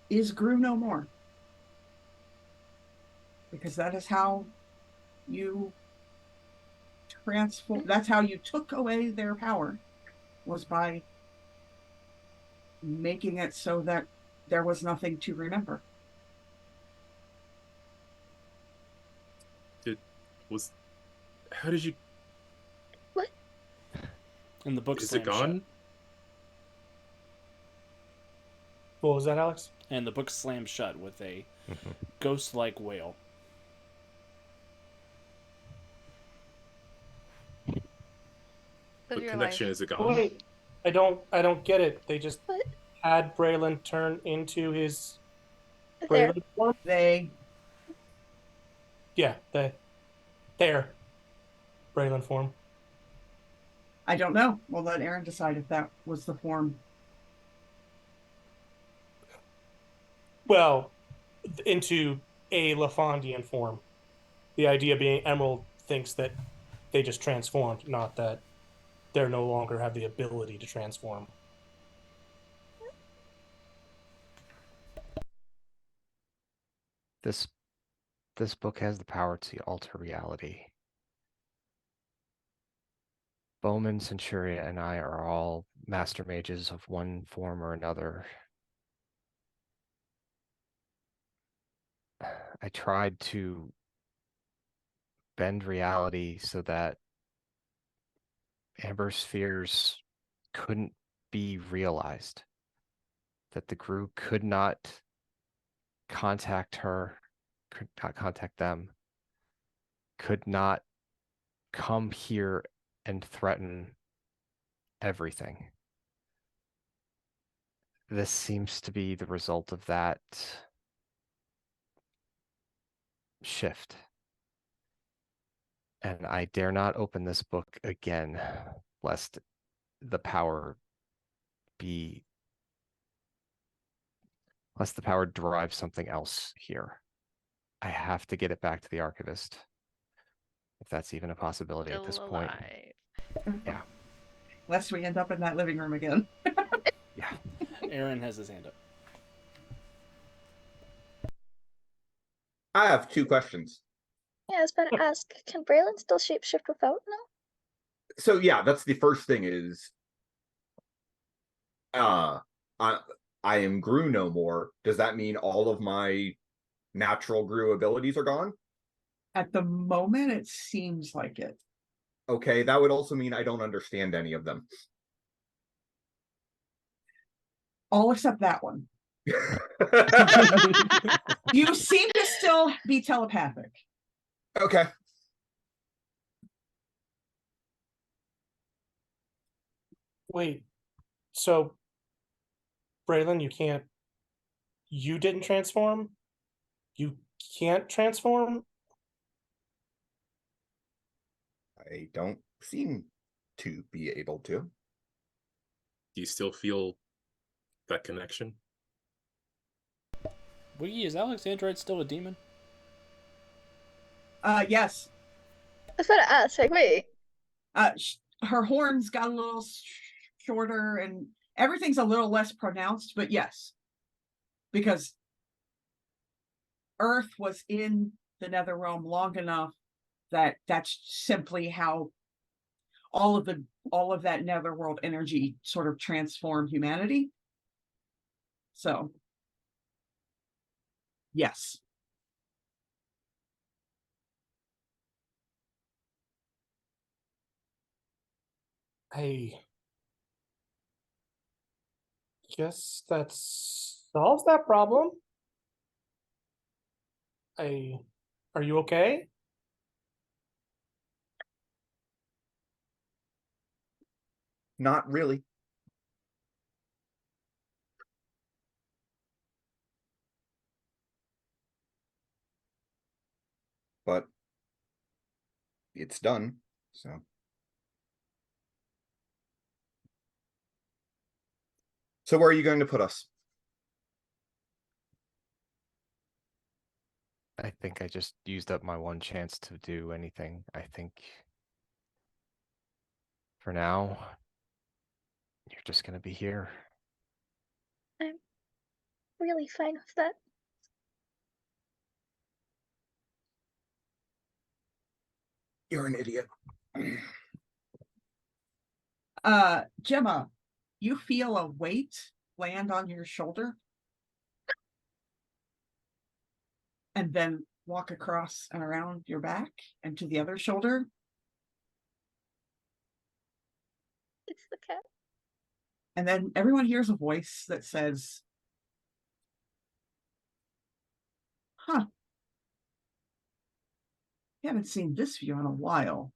is grew no more. Because that is how you transform. That's how you took away their power, was by making it so that there was nothing to remember. How did you? What? And the book Is it slams gone? shut. What was that, Alex? And the book slams shut with a ghost-like wail. Live The your connection life. is it gone? Wait, I don't get it. They just What? had Braylon turn into his There. Braylon form? Yeah, their Braylon form. I don't know. We'll let Aaron decide if that was the form. Well, into a Lafondian form. The idea being Emerald thinks that they just transformed, not that they no longer have the ability to transform. This book has the power to alter reality. Bowman, Centuria, and I are all master mages of one form or another. I tried to bend reality so that Amber's fears couldn't be realized, that the group could not contact her, could not contact them, could not come here and threaten everything. This seems to be the result of that shift. And I dare not open this book again, lest the power derive something else here. I have to get it back to the archivist, if that's even a possibility at this point. Yeah. Lest we end up in that living room again. Yeah. Aaron has his hand up. I have 2 questions. Yeah, I was about to ask, can Braylon still shapeshift without now? So yeah, that's the first thing is I am Gru no more. Does that mean all of my natural Gru abilities are gone? At the moment, it seems like it. Okay, that would also mean I don't understand any of them. All except that one. You seem to still be telepathic. Okay. Wait, so Braylon, you didn't transform? You can't transform? I don't seem to be able to. Do you still feel that connection? Wiggy, is Alex Android still a demon? Yes. I was about to ask, like, wait. Her horns got a little shorter and everything's a little less pronounced, but yes. Because Earth was in the nether realm long enough that that's simply how all of that netherworld energy sort of transformed humanity. So yes. I guess that's solves that problem. Are you okay? Not really. But it's done, so. So where are you going to put us? I think I just used up my one chance to do anything. I think for now, you're just gonna be here. I'm really fine with that. You're an idiot. Gemma, you feel a weight land on your shoulder and then walk across and around your back and to the other shoulder. It's the cat. And then everyone hears a voice that says, huh. Haven't seen this view in a while.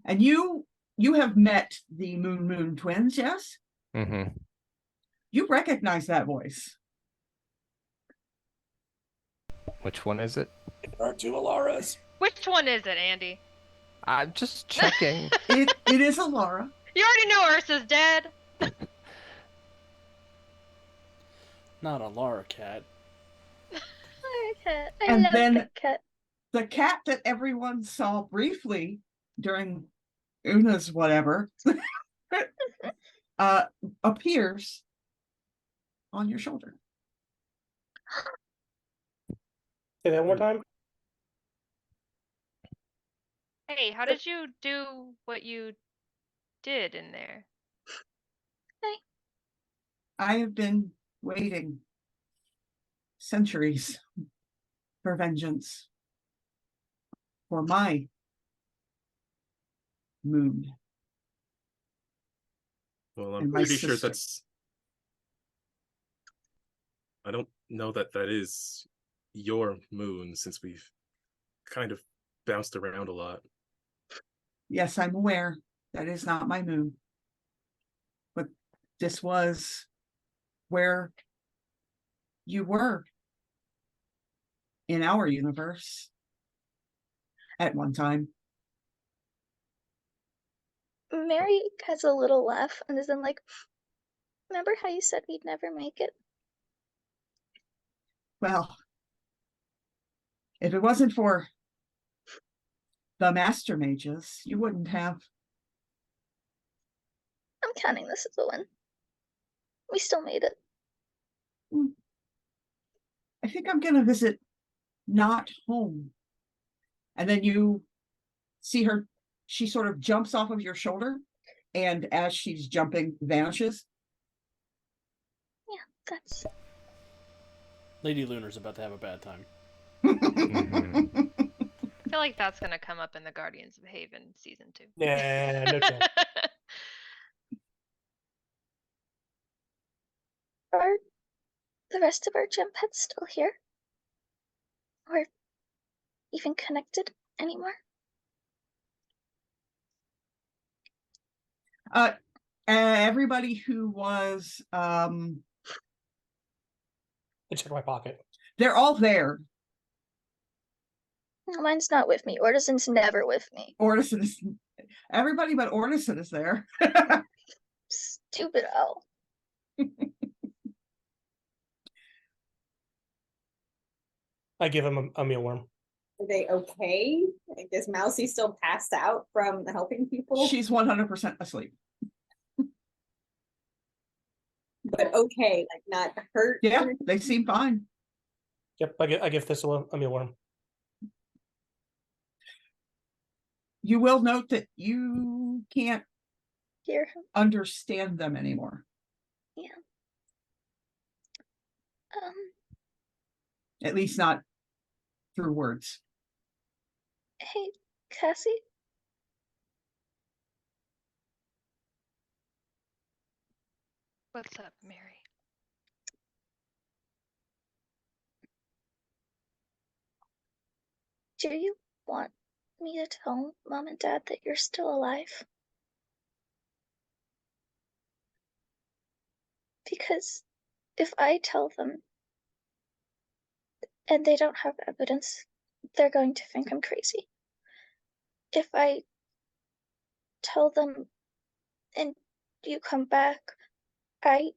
And you have met the Moon twins, yes? Mm-hmm. You recognize that voice. Which one is it? There are 2 Alaras. Which one is it, Andy? I'm just checking. It is Alara. You already know Ursa's dead. Not a Lara cat. Hi, cat. I And love then the cat. the cat that everyone saw briefly during Una's whatever appears on your shoulder. Say that one more time. Hey, how did you do what you did in there? I have been waiting centuries for vengeance for my moon. Well, I'm And my pretty sure sister. that's. I don't know that that is your moon, since we've kind of bounced around a lot. Yes, I'm aware that is not my moon. But this was where you were in our universe at one time. Mary has a little laugh and is then like, remember how you said we'd never make it? Well, if it wasn't for the master mages, you wouldn't have. I'm counting this as a win. We still made it. I think I'm going to visit not home. And then you see her, she sort of jumps off of your shoulder, and as she's jumping, vanishes. Yeah, that's. Lady Lunar's about to have a bad time. Mm-hmm. I feel like that's gonna come up in the Guardians of Haven season 2. Yeah, no chance. Are the rest of our gem pets still here? Or even connected anymore? Everybody who was, I check my pocket. they're all there. No, mine's not with me. Ortison's never with me. Ortison is, everybody but Ortison is there. Stupid owl. I give him a mealworm. Are they okay? Like, is Mousy still passed out from helping people? She's 100% asleep. But okay, like not hurt. Yeah, they seem fine. Yep, I give Thistle a mealworm. You will note that you can't Hear him. understand them anymore. Yeah. At least not through words. Hey, Cassie? What's up, Mary? Do you want me to tell Mom and Dad that you're still alive? Because if I tell them and they don't have evidence, they're going to think I'm crazy. If I tell them and you come back, I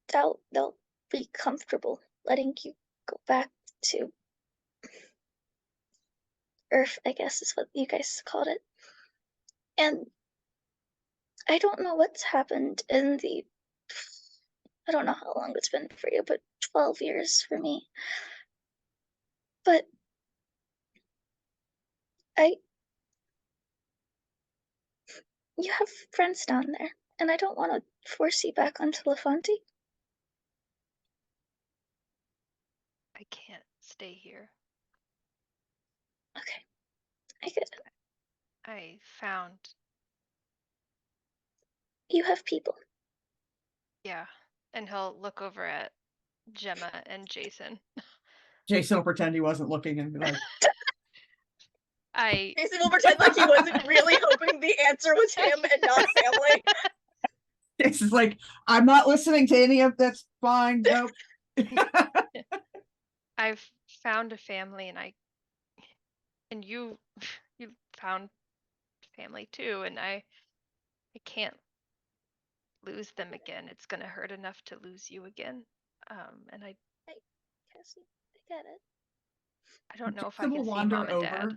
doubt they'll be comfortable letting you go back to Earth, I guess is what you guys called it. And I don't know what's happened in the, I don't know how long it's been for you, but 12 years for me. But you have friends down there, and I don't want to force you back onto LaFonte. I can't stay here. Okay, I get it. I found, You have people. yeah. And he'll look over at Gemma and Jason. Jason will pretend he wasn't looking and be like, Jason will pretend like he wasn't really hoping the answer was him and not family. Jason's like, I'm not listening to any of that's fine. Nope. I've found a family, and you found family too, and I can't lose them again. It's gonna hurt enough to lose you again. And Hey, Cassie, I get it. I don't know if I Jason can will see wander Mom and Dad. over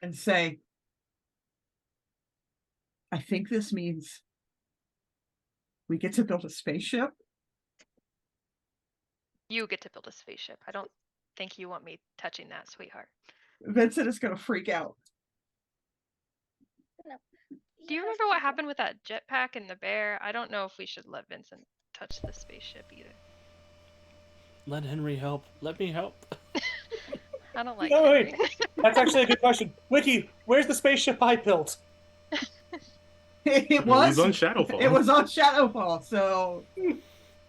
and say, I think this means we get to build a spaceship. You get to build a spaceship. I don't think you want me touching that, sweetheart. Vincent is going to freak out. No. Do you remember what happened with that jetpack and the bear? I don't know if we should let Vincent touch the spaceship either. Let Henry help. Let me help. I don't like No, Henry. wait. That's actually a good question. Wiki, where's the spaceship I built? It was on Shadowfall. It was on Shadowfall, so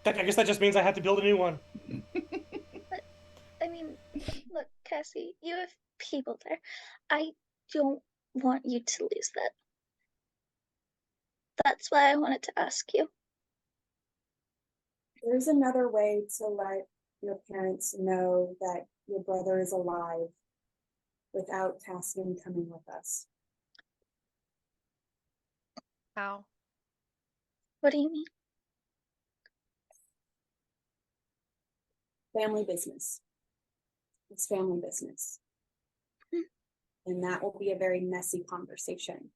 I guess that just means I have to build a new one. But, I mean, look, Cassie, you have people there. I don't want you to lose that. That's why I wanted to ask you. There's another way to let your parents know that your brother is alive without Cassian coming with us. How? What do you mean? Family business. It's family business. And that will be a very messy conversation.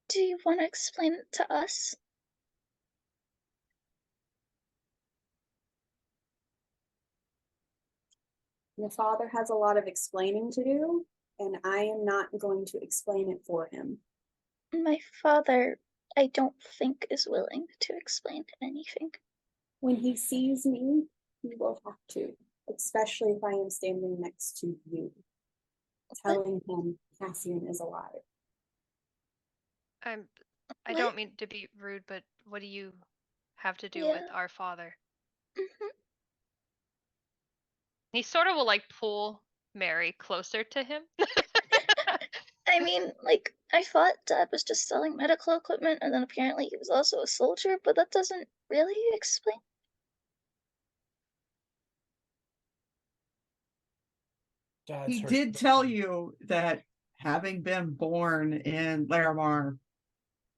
Do you want to explain it to us? Your father has a lot of explaining to do, and I am not going to explain it for him. My father, I don't think, is willing to explain anything. When he sees me, he will have to, especially if I am standing next to you, telling him Cassian is alive. I don't mean to be rude, but what do you have to do with our father? He sort of will like pull Mary closer to him. I mean, like, I thought Dad was just selling medical equipment, and then apparently he was also a soldier, but that doesn't really explain. he did tell you that having been born in Laramar,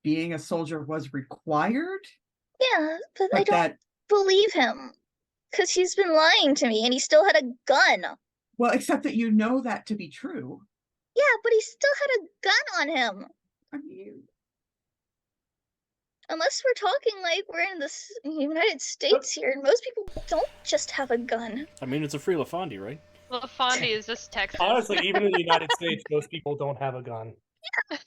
being a soldier was required. Yeah, but I don't believe him. Because he's been lying to me, and he still had a gun. Well, except that you know that to be true. Yeah, but he still had a gun on him. I mean, unless we're talking like we're in the United States here, and most people don't just have a gun. I mean, it's a free LaFonde, right? LaFonde is just Texas. Honestly, even in the United States, most people don't have a gun. Yeah.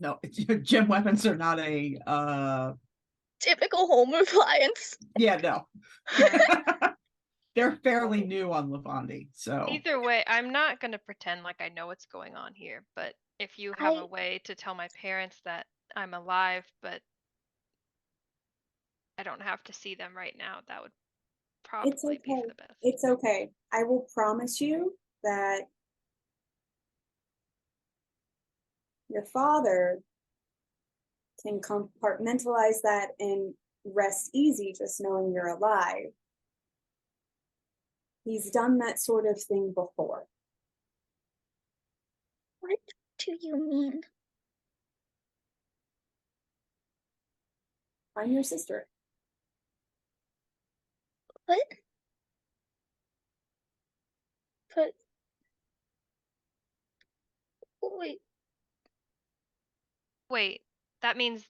No, gem weapons are not a typical home appliance. Yeah, no. They're fairly new on LaFonde, so either way, I'm not gonna pretend like I know what's going on here, but if you have a way to tell my parents that I'm alive, but I don't have to see them right now. That would probably It's be okay. for the best. It's okay. I will promise you that your father can compartmentalize that and rest easy just knowing you're alive. He's done that sort of thing before. What do you mean? I'm your sister. What? But wait, Wait, that means.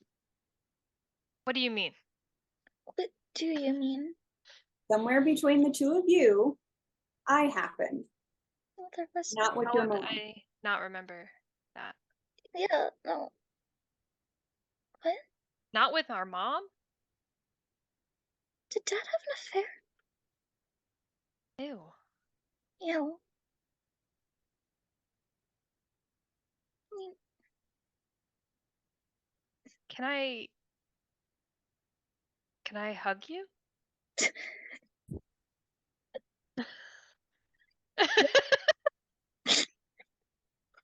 What do you mean? what do you mean? Somewhere between the two of you, I happened. Oh, there was Not with How your would mom. I not remember that? Yeah, no. What? Not with our mom? Did Dad have an affair? Ew. You know. I mean, Can I hug you?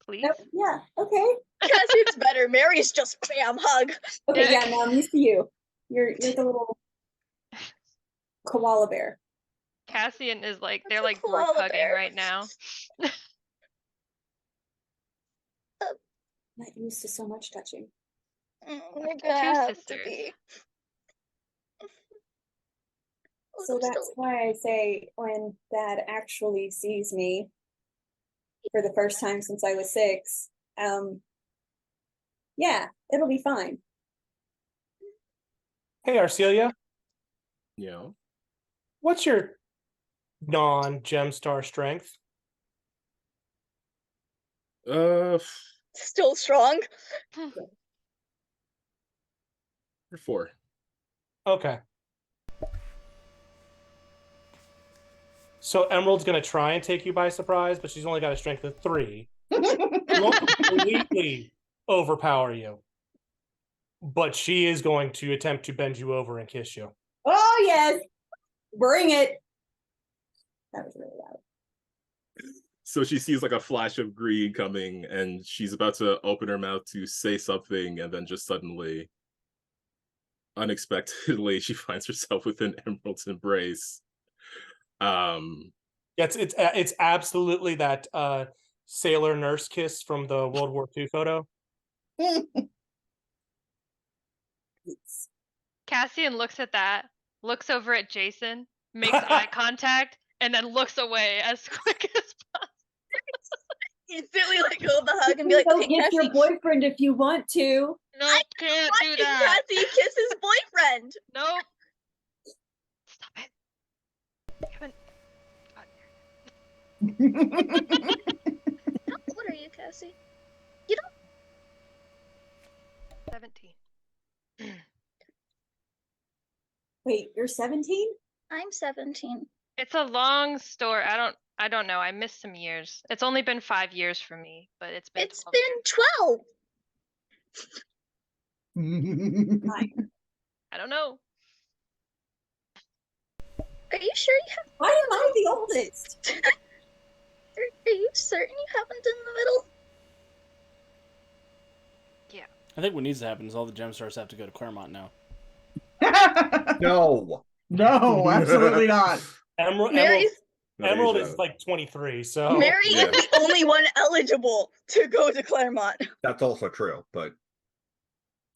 Please? Yeah, okay. Cassie's better. Mary's just bam hug. Okay, Yeah. yeah, no, I'm used to you. You're the little koala bear. Cassian is like, That's they're a like group koala hugging bear. right now. Not used to so much touching. We're Two gonna have to sisters. be. So I'm that's still- why I say when Dad actually sees me for the first time since I was 6, yeah, it'll be fine. Hey, Arcelia, Yeah. what's your non-Gemstar strength? Still strong. 4. Okay. So Emerald's gonna try and take you by surprise, but she's only got a strength of 3. She won't completely overpower you, but she is going to attempt to bend you over and kiss you. Oh yes, bring it. That was really loud. So she sees like a flash of green coming, and she's about to open her mouth to say something, and then just suddenly, unexpectedly, she finds herself within Emerald's embrace. It's absolutely that sailor nurse kiss from the World War II photo. Cassian looks at that, looks over at Jason, makes eye contact, and then looks away as quick as possible. Instantly let go of the hug and be like, Go okay, get Cassie, your boyfriend if you want to. Nope, can't do watching that. Cassie kiss his boyfriend. Nope. Stop it. Kevin. How old are you, Cassie? You don't. 17. Wait, you're 17? I'm 17. It's a long story. I don't know. I missed some years. It's only been 5 years for me, but it's been It's 12 been 12. I don't know. Are you sure you have? Why am I the oldest? Are you certain you haven't in the middle? I think what needs to happen is all the Gemstars have to go to Claremont now. No. No, absolutely not. Mary's Emerald is like 23, so Mary Yeah. is the only one eligible to go to Claremont. That's also true, but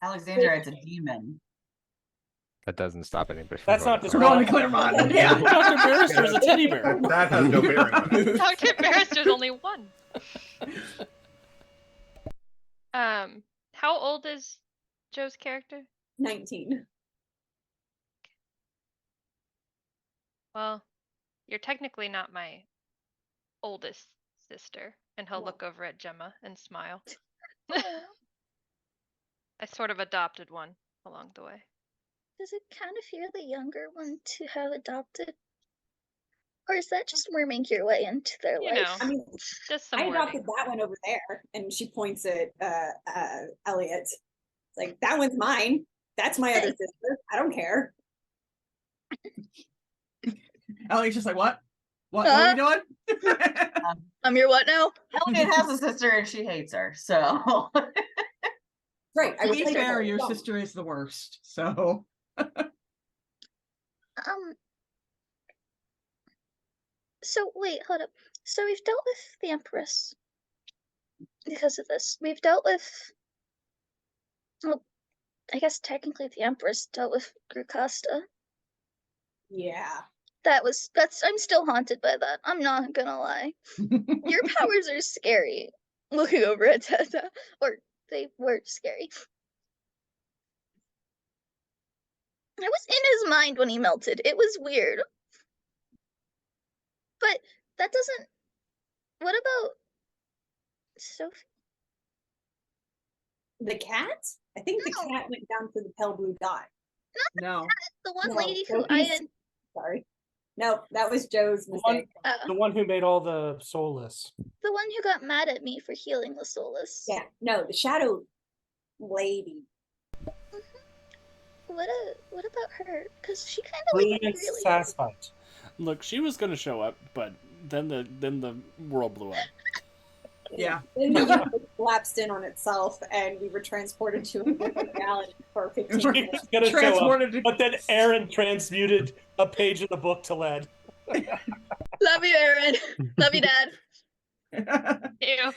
Alexandra, it's a demon. That doesn't stop anybody from that's going not to We're going to disqualifying. Claremont. Yeah. Dr. Barrister's a teddy bear. that has no bearing on it. Dr. Barrister's only one. How old is Joe's character? 19. Well, you're technically not my oldest sister. And he'll Yeah. look over at Gemma and smile. I sort of adopted one along the way. Does it count if you're the younger one to have adopted? Or is that just worming your way into their You life? know, I mean, just some I adopted wording. that one over there, and she points at Elliot. It's like, that one's mine. That's my other sister. I don't care. Ellie's just like, what? What are we doing? I'm your what now? Elliot has a sister and she hates her, so. Right. To be fair, your sister is the worst. So. So wait, hold up. So we've dealt with the Empress because of this. We've dealt with, well, I guess technically the Empress dealt with Grucosta. Yeah. I'm still haunted by that. I'm not gonna lie. Your powers are scary. Looking over at Tata, or they were scary. I was in his mind when he melted. It was weird. But that doesn't. What about Sophie? The cat? I think the cat went down for the pale blue dot. No. The one lady who I had. Sorry. No, that was Joe's mistake. The one who made all the soulless. The one who got mad at me for healing the soulless. Yeah, no, the shadow lady. What about her? Because she kind of Brilliant sass fight. Look, she was gonna show up, but then the world blew up. Yeah. Then the universe collapsed in on itself, and we were transported to a different reality for 15 minutes. Gonna show up, but then Aaron transmuted a page of the book to lead. Love you, Aaron. Love you, Dad. Ew.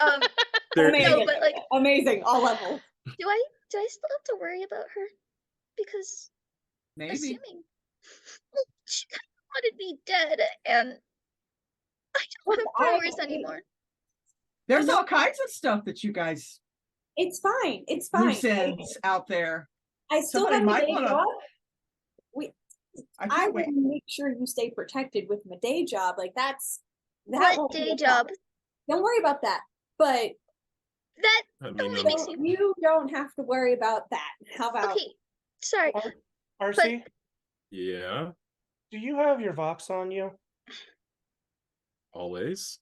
Amazing. No, but like, amazing, all levels. do I still have to worry about her? Because Maybe. assuming, well, she kind of wanted me dead, and I don't have powers anymore. There's all kinds of stuff that you guys. It's fine. It's fine. Loose ends out there. I still Somebody have a might day wanna- job. I I can't want wait. to make sure you stay protected with my day job. Like that What won't be day a job? problem. Don't worry about that. But That only makes you don't have to worry about that. How about? Okay, sorry. RC, Yeah, do you have your Vox on you? always.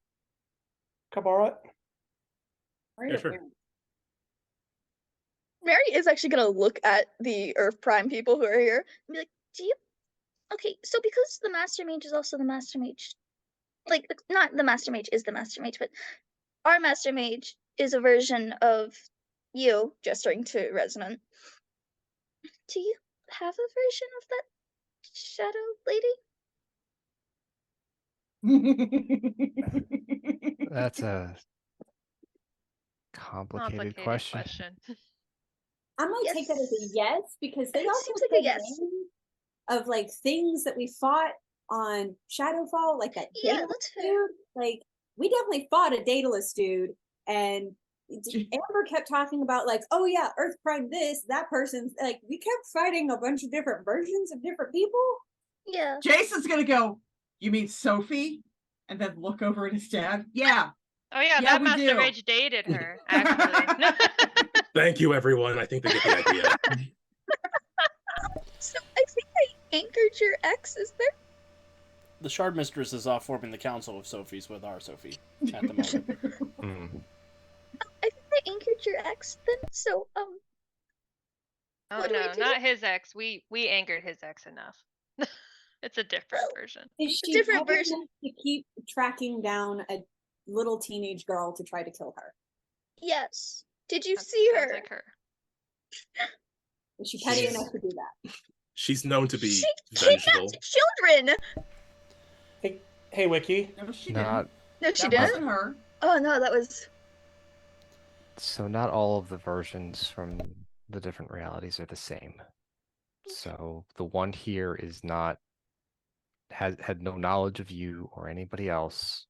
Kabara? Yeah, sure. Mary is actually gonna look at the Earth Prime people who are here and be like, "Do you?" Okay, so because the Master Mage is also the Master Mage, like not the Master Mage is the Master Mage, but our Master Mage is a version of you, gesturing to Resonant. Do you have a version of that shadow lady? That's a complicated question. I might take that as a yes because they It also seems like a said yes. names of like things that we fought on Shadowfall, like that Yeah, Daedalus that's fair. dude. Like we definitely fought a Daedalus dude, and Amber kept talking about like, oh yeah, Earth Prime this, that person's like we kept fighting a bunch of different versions of different people. Yeah. Jason's gonna go, you mean Sophie? And then look over at his dad. Yeah. Oh yeah, Yeah, that we Master do. Mage dated her, actually. Thank you, everyone. I think they get the idea. So I think I anchored your ex, is there? The Shard Mistress is off forming the council of Sophies with our Sophie at the moment. I think I anchored your ex then. So Oh What do we no, do? not his ex. We angered his ex enough. It's a different version. Is she different clever version. enough to keep tracking down a little teenage girl to try to kill her? yes. Did you see Sounds her? like her. Is she petty She's- enough to do that? She's known to be She vengeful. kidnapped children. Hey, Wiki. No, she Not No, she That didn't. wasn't her. Oh no, that was. so not all of the versions from the different realities are the same. So the one here is not had no knowledge of you or anybody else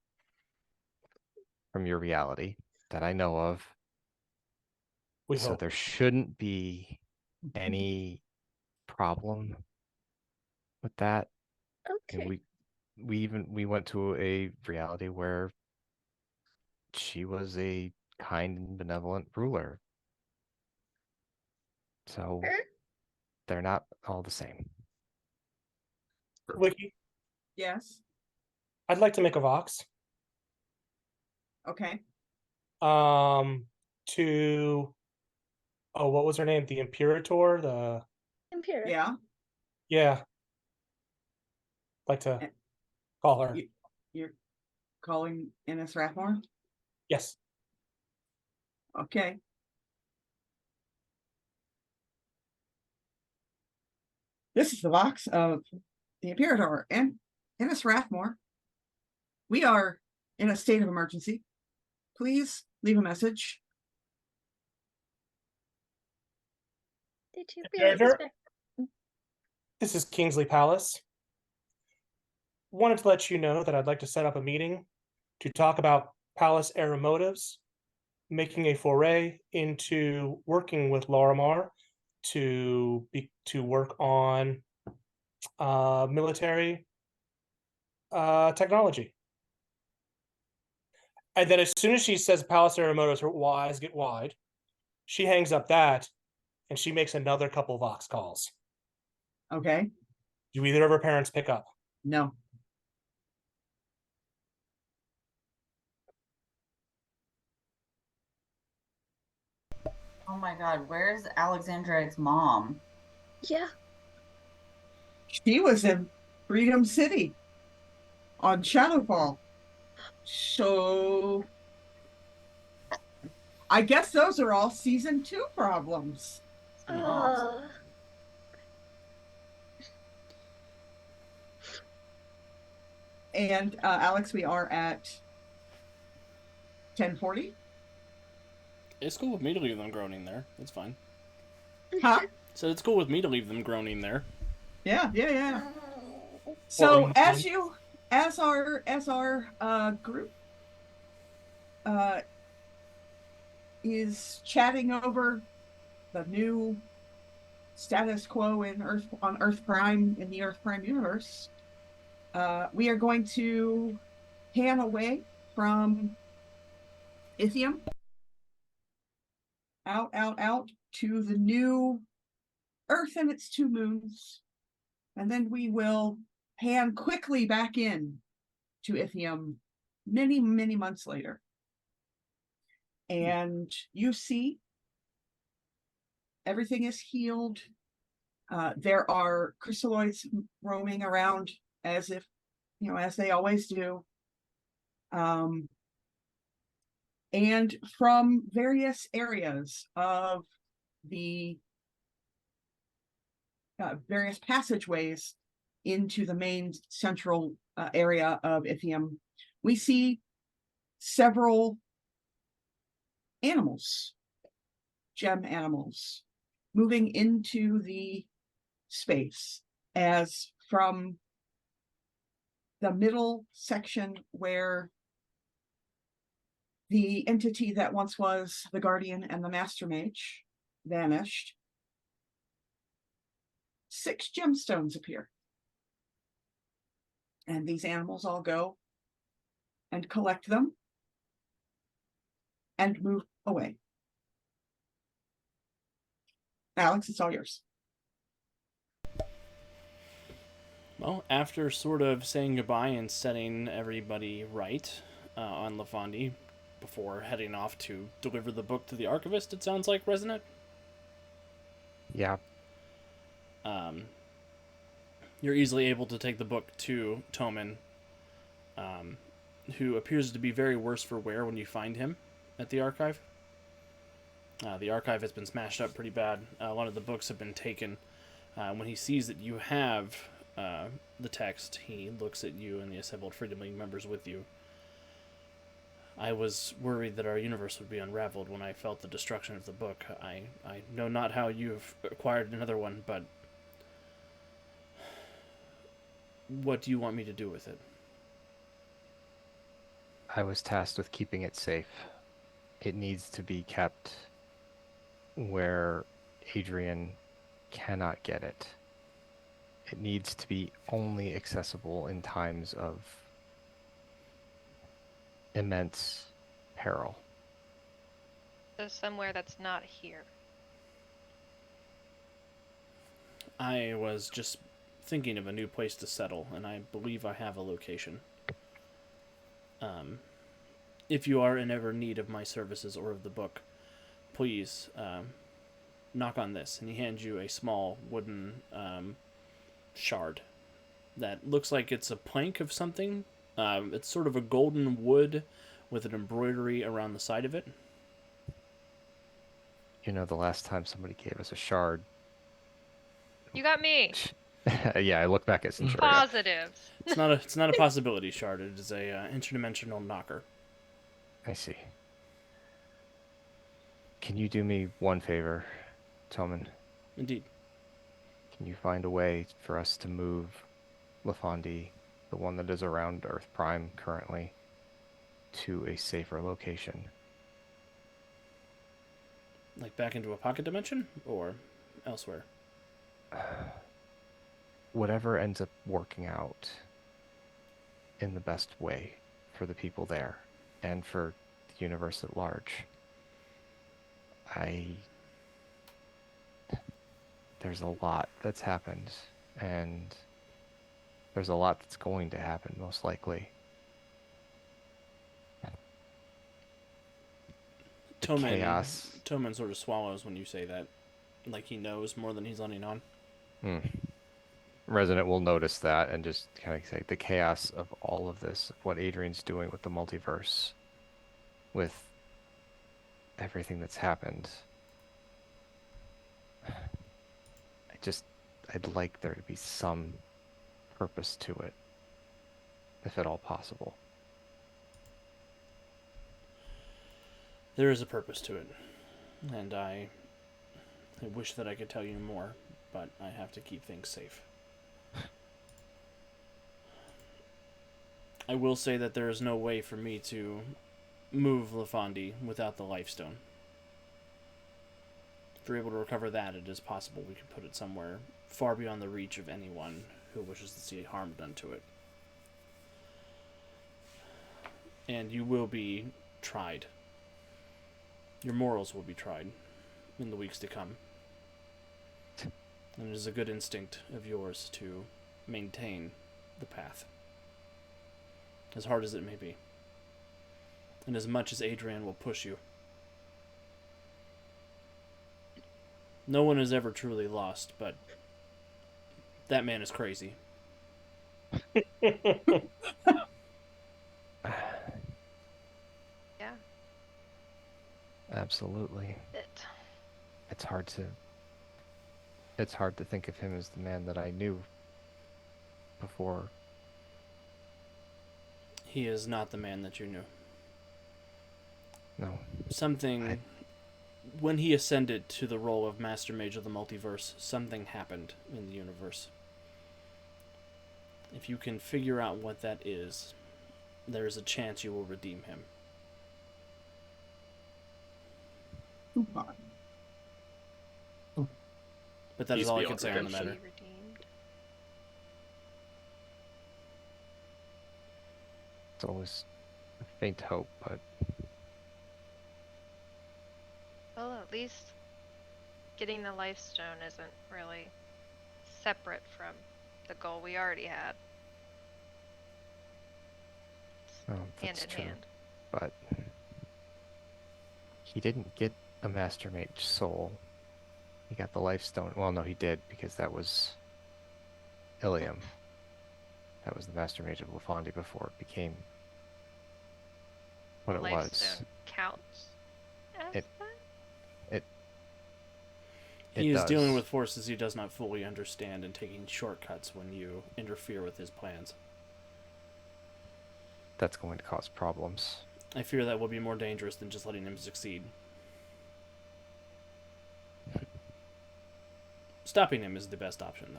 from your reality that I know of. We So hope. there shouldn't be any problem with that. And Okay. we went to a reality where she was a kind and benevolent ruler. So Her? they're not all the same. Wiki, Yes. I'd like to make a Vox. Okay. To Oh, what was her name? The Imperator? The Imperator. Yeah. Yeah. Like to call her. You're calling Ennis Rathmore? Yes. Okay. This is the box of the Imperator and Ennis Rathmore. We are in a state of emergency. Please leave a message. Did you really Imperator? expect? This is Kingsley Palace. Wanted to let you know that I'd like to set up a meeting to talk about Palace era motives, making a foray into working with Lorimar to work on military technology. And then as soon as she says Palace era motives, her eyes get wide. She hangs up that, and she makes another couple Vox calls. Okay. Do either of her parents pick up? No. Oh my God, where's Alexandra's mom? Yeah. She was in Freedom City on Shadowfall. So I guess those are all season 2 problems. And Alex, we are at 10:40. It's cool with me to leave them groaning there. That's fine. Huh? So it's cool with me to leave them groaning there. Yeah. So as our group is chatting over the new status quo in Earth Prime in the Earth Prime universe, we are going to pan away from Ithium out to the new Earth and its 2 moons, and then we will pan quickly back in to Ithium many months later. And you see everything is healed. There are crystalloids roaming around as if, as they always do. And from various areas of the various passageways into the main central area of Ithium, we see several animals, gem animals, moving into the space, as from the middle section where the entity that once was the Guardian and the Master Mage vanished, 6 gemstones appear. And these animals all go and collect them and move away. Alex, it's all yours. Well, after sort of saying goodbye and setting everybody right on LaFondi before heading off to deliver the book to the archivist, it sounds like, Resonant? Yeah. You're easily able to take the book to Toman, who appears to be very worse for wear when you find him at the archive. The archive has been smashed up pretty bad. A lot of the books have been taken. When he sees that you have the text, he looks at you and the assembled Freedom League members with you. I was worried that our universe would be unraveled when I felt the destruction of the book. I know not how you have acquired another one, but what do you want me to do with it? I was tasked with keeping it safe. It needs to be kept where Adrian cannot get it. It needs to be only accessible in times of immense peril. So somewhere that's not here. I was just thinking of a new place to settle, and I believe I have a location. If you are in ever need of my services or of the book, please knock on this, and he hands you a small wooden shard that looks like it's a plank of something. It's sort of a golden wood with an embroidery around the side of it. You know, the last time somebody gave us a shard. You got me. Yeah, I look back at Centuria. Positives. It's not a possibility shard. It is a interdimensional knocker. I see. Can you do me one favor, Toman? Indeed. Can you find a way for us to move Lafandi, the one that is around Earth Prime currently, to a safer location? Like back into a pocket dimension or elsewhere? Whatever ends up working out in the best way for the people there and for the universe at large. There's a lot that's happened, and there's a lot that's going to happen, most likely. Toman sort of swallows when you say that, like he knows more than he's letting on. Resident will notice that and just kind of say the chaos of all of this, of what Adrian's doing with the multiverse, with everything that's happened. I'd like there to be some purpose to it, if at all possible. There is a purpose to it, and I wish that I could tell you more, but I have to keep things safe. I will say that there is no way for me to move Lafandi without the Lifestone. If we're able to recover that, it is possible we can put it somewhere far beyond the reach of anyone who wishes to see harm done to it. And you will be tried. Your morals will be tried in the weeks to come. And it is a good instinct of yours to maintain the path, as hard as it may be, and as much as Adrian will push you. No one is ever truly lost, but that man is crazy. Yeah. Absolutely. It's hard to think of him as the man that I knew before. He is not the man that you knew. No. When he ascended to the role of Master Mage of the Multiverse, something happened in the universe. If you can figure out what that is, there is a chance you will redeem him. But that is all I can say on the matter. It's always a faint hope, but... Well, at least getting the life stone isn't really separate from the goal we already had. Oh, Hand that's in true. hand. But he didn't get a Master Mage soul. He got the life stone. Well, no, he did, because that was Ilium. That was the Master Mage of Lafandi before it became what it Life was. stone counts as It- that? He is does. dealing with forces he does not fully understand and taking shortcuts when you interfere with his plans. That's going to cause problems. I fear that will be more dangerous than just letting him succeed. Stopping him is the best option,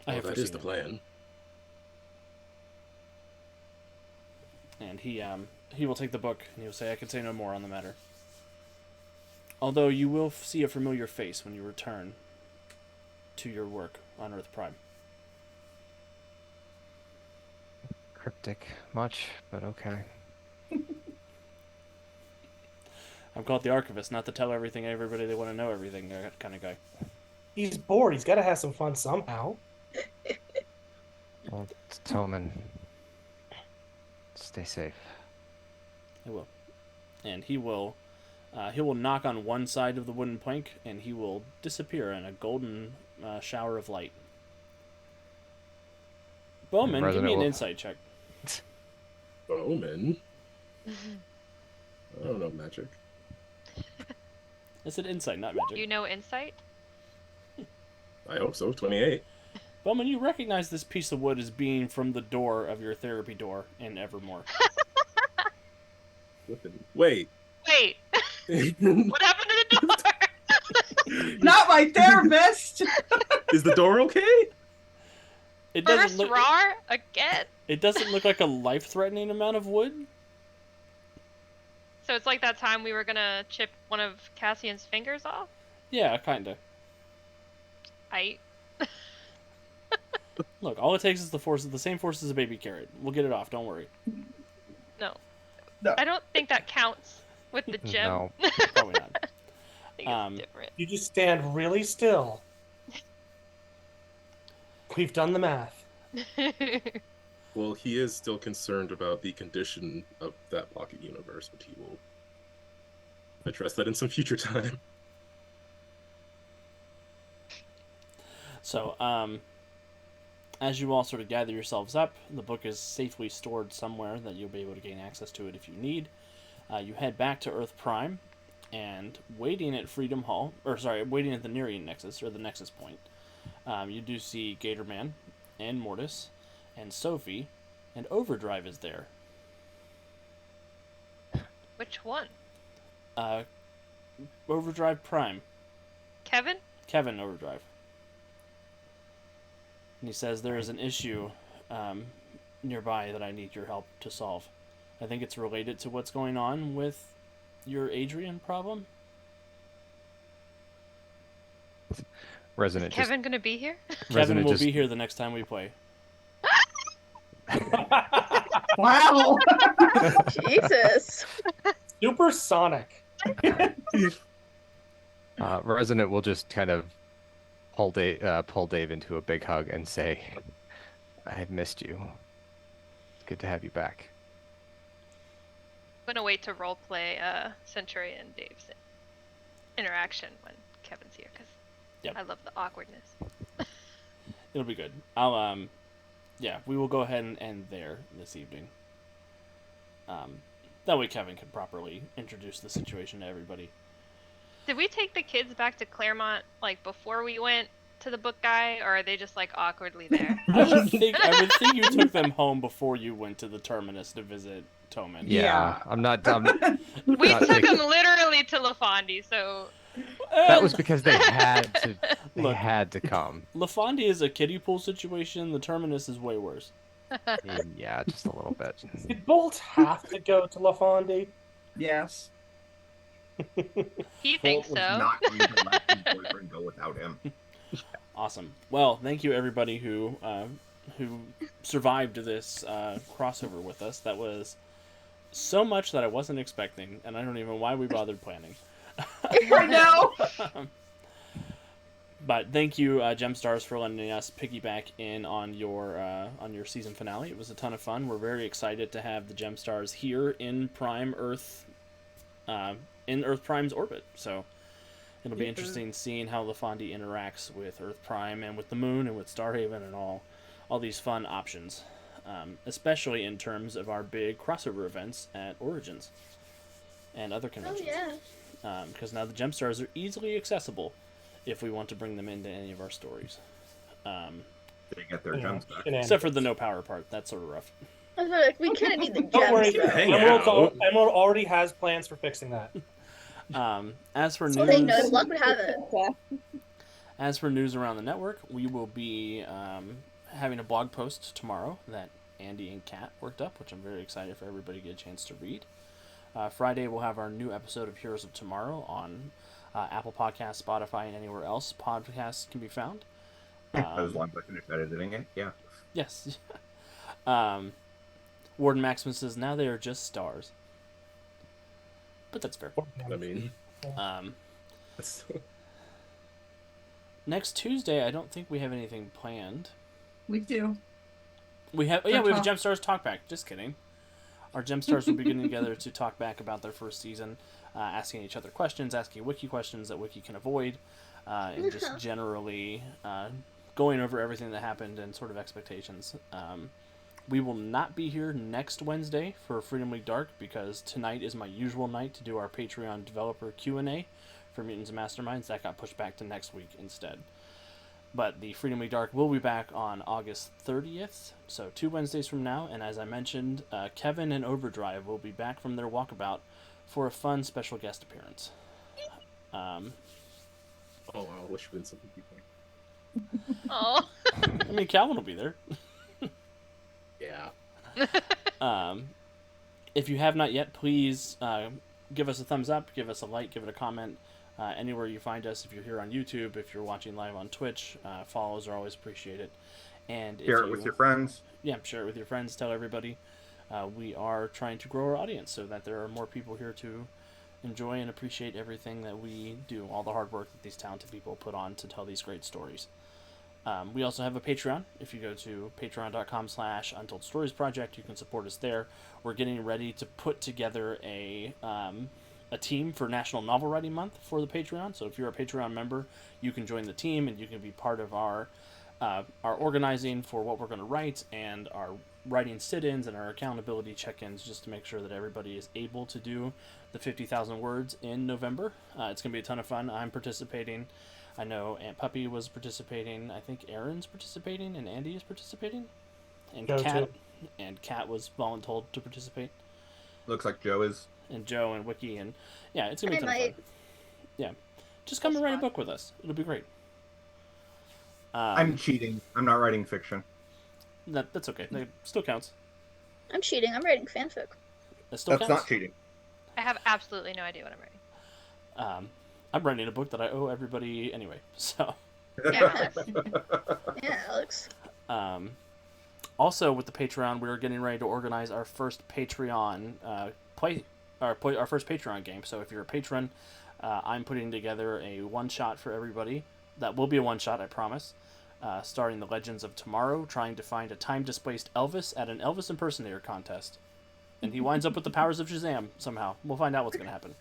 though. Well, that is the plan. And he will take the book and he will say, "I can say no more on the matter." Although you will see a familiar face when you return to your work on Earth Prime. Cryptic much, but okay. I'm called the Archivist, not to tell everything everybody they want to know everything kind of guy. He's bored. He's got to have some fun somehow. Well, Toman, stay safe. I will. And he will He will knock on one side of the wooden plank, and he will disappear in a golden shower of light. Bowman, give me an insight check. Bowman? I don't know magic. It's an insight, not magic. You know insight? I hope so. 28. Bowman, you recognize this piece of wood as being from the door of your therapy door in Evermore. Wait. Wait. What happened to the door? Not my therapist. Is the door okay? It First roar again. It doesn't look like a life-threatening amount of wood. So it's like that time we were gonna chip one of Cassian's fingers off? Yeah, kinda. I. Look, all it takes is the same force as a baby carrot. We'll get it off, don't worry. No. No. I don't think that counts with the gem. No, probably not. I think it's different. You just stand really still. We've done the math. Well, he is still concerned about the condition of that pocket universe, but he will address that in some future time. So, as you all sort of gather yourselves up, the book is safely stored somewhere that you'll be able to gain access to it if you need. You head back to Earth Prime, and waiting at Freedom Hall, waiting at the Nerean Nexus, or the Nexus Point, you do see Gatorman, and Mortis, and Sophie, and Overdrive is there. Which one? Overdrive Prime. Kevin? Kevin Overdrive. And he says there is an issue nearby that I need your help to solve. I think it's related to what's going on with your Adrian problem. Resident. Is Kevin gonna be here? Kevin will be here the next time we play. Wow. Jesus. Supersonic. Resident will just kind of pull Dave into a big hug and say, "I've missed you. It's good to have you back." I'm gonna wait to roleplay Centuria and Dave's interaction when Kevin's here, because I love the awkwardness. It'll be good. I'll yeah, we will go ahead and end there this evening. That way Kevin can properly introduce the situation to everybody. Did we take the kids back to Claremont like before we went to the book guy, or are they just like awkwardly there? I would think you took them home before you went to the terminus to visit Toman. Yeah. I'm not dumb. We took them literally to LaFondi, so That was because they had to. They had to come. LaFondi is a kiddie pool situation. The terminus is way worse. Yeah, just a little bit. Did Bolt have to go to LaFondi? Yes. He thinks so. Not going to let his boyfriend go without him. Awesome. Well, thank you everybody who survived this crossover with us. That was so much that I wasn't expecting, and I don't even know why we bothered planning. I know. But thank you, Gemstars, for letting us piggyback in on your season finale. It was a ton of fun. We're very excited to have the Gemstars here in Prime Earth, in Earth Prime's orbit. So it'll be interesting seeing how LaFondi interacts with Earth Prime and with the Moon and with Starhaven and all these fun options, especially in terms of our big crossover events at Origins and other conventions. Oh yeah. Because now the Gemstars are easily accessible if we want to bring them into any of our stories. They get their gems back. Except for the no power part. That's sort of rough. I was like, we kind of need the Don't worry, gems. Emerald already has plans for fixing that. As for So news, they know luck would have it. as for news around the network, we will be having a blog post tomorrow that Andy and Kat worked up, which I'm very excited for everybody to get a chance to read. Friday, we'll have our new episode of Heroes of Tomorrow on Apple Podcasts, Spotify, and anywhere else podcasts can be found. As long as I finish editing it, yeah. Yes. Warden Maximus says, now they are just stars. But that's fair. I mean, next Tuesday, I don't think we have anything planned. We do. We have, we have a Gemstars talk back. Just kidding. Our Gemstars will be getting together to talk back about their first season. asking each other questions, asking Wiki questions that Wiki can avoid, and just generally going over everything that happened and sort of expectations. We will not be here next Wednesday for Freedom League Dark because tonight is my usual night to do our Patreon developer Q&A for Mutants and Masterminds. That got pushed back to next week instead. But the Freedom League Dark will be back on August 30th, so 2 Wednesdays from now. And as I mentioned, Kevin and Overdrive will be back from their walkabout for a fun special guest appearance. Oh, I wish we had some people. Oh. I mean, Calvin will be there. Yeah. If you have not yet, please give us a thumbs up, give us a like, give it a comment. Anywhere you find us, if you're here on YouTube, if you're watching live on Twitch, follows are always appreciated. And Share it with your friends. Yeah, share it with your friends. Tell everybody. We are trying to grow our audience so that there are more people here to enjoy and appreciate everything that we do, all the hard work that these talented people put on to tell these great stories. We also have a Patreon. If you go to patreon.com/Untold Stories Project, you can support us there. We're getting ready to put together a team for National Novel Writing Month for the Patreon. So if you're a Patreon member, you can join the team and you can be part of our organizing for what we're going to write and our writing sit-ins and our accountability check-ins just to make sure that everybody is able to do the 50,000 words in November. It's going to be a ton of fun. I'm participating. I know Aunt Puppy was participating. I think Aaron's participating and Andy is participating. And Kat was voluntold to participate. Looks like Joe is. And Joe and Wiki and yeah, it's gonna be a ton of fun. Yeah, just come and write a book with us. It'll be great. I'm cheating. I'm not writing fiction. That's okay. It still counts. I'm cheating. I'm writing fanfic. It still That's counts. not cheating. I have absolutely no idea what I'm writing. I'm writing a book that I owe everybody anyway. So. Yeah. Yeah, Alex. Also, with the Patreon, we're getting ready to organize our first Patreon our first Patreon game. So if you're a patron, I'm putting together a one-shot for everybody. That will be a one-shot, I promise. Starring the Legends of Tomorrow, trying to find a time-displaced Elvis at an Elvis impersonator contest. And he winds up with the powers of Shazam somehow. We'll find out what's going to happen.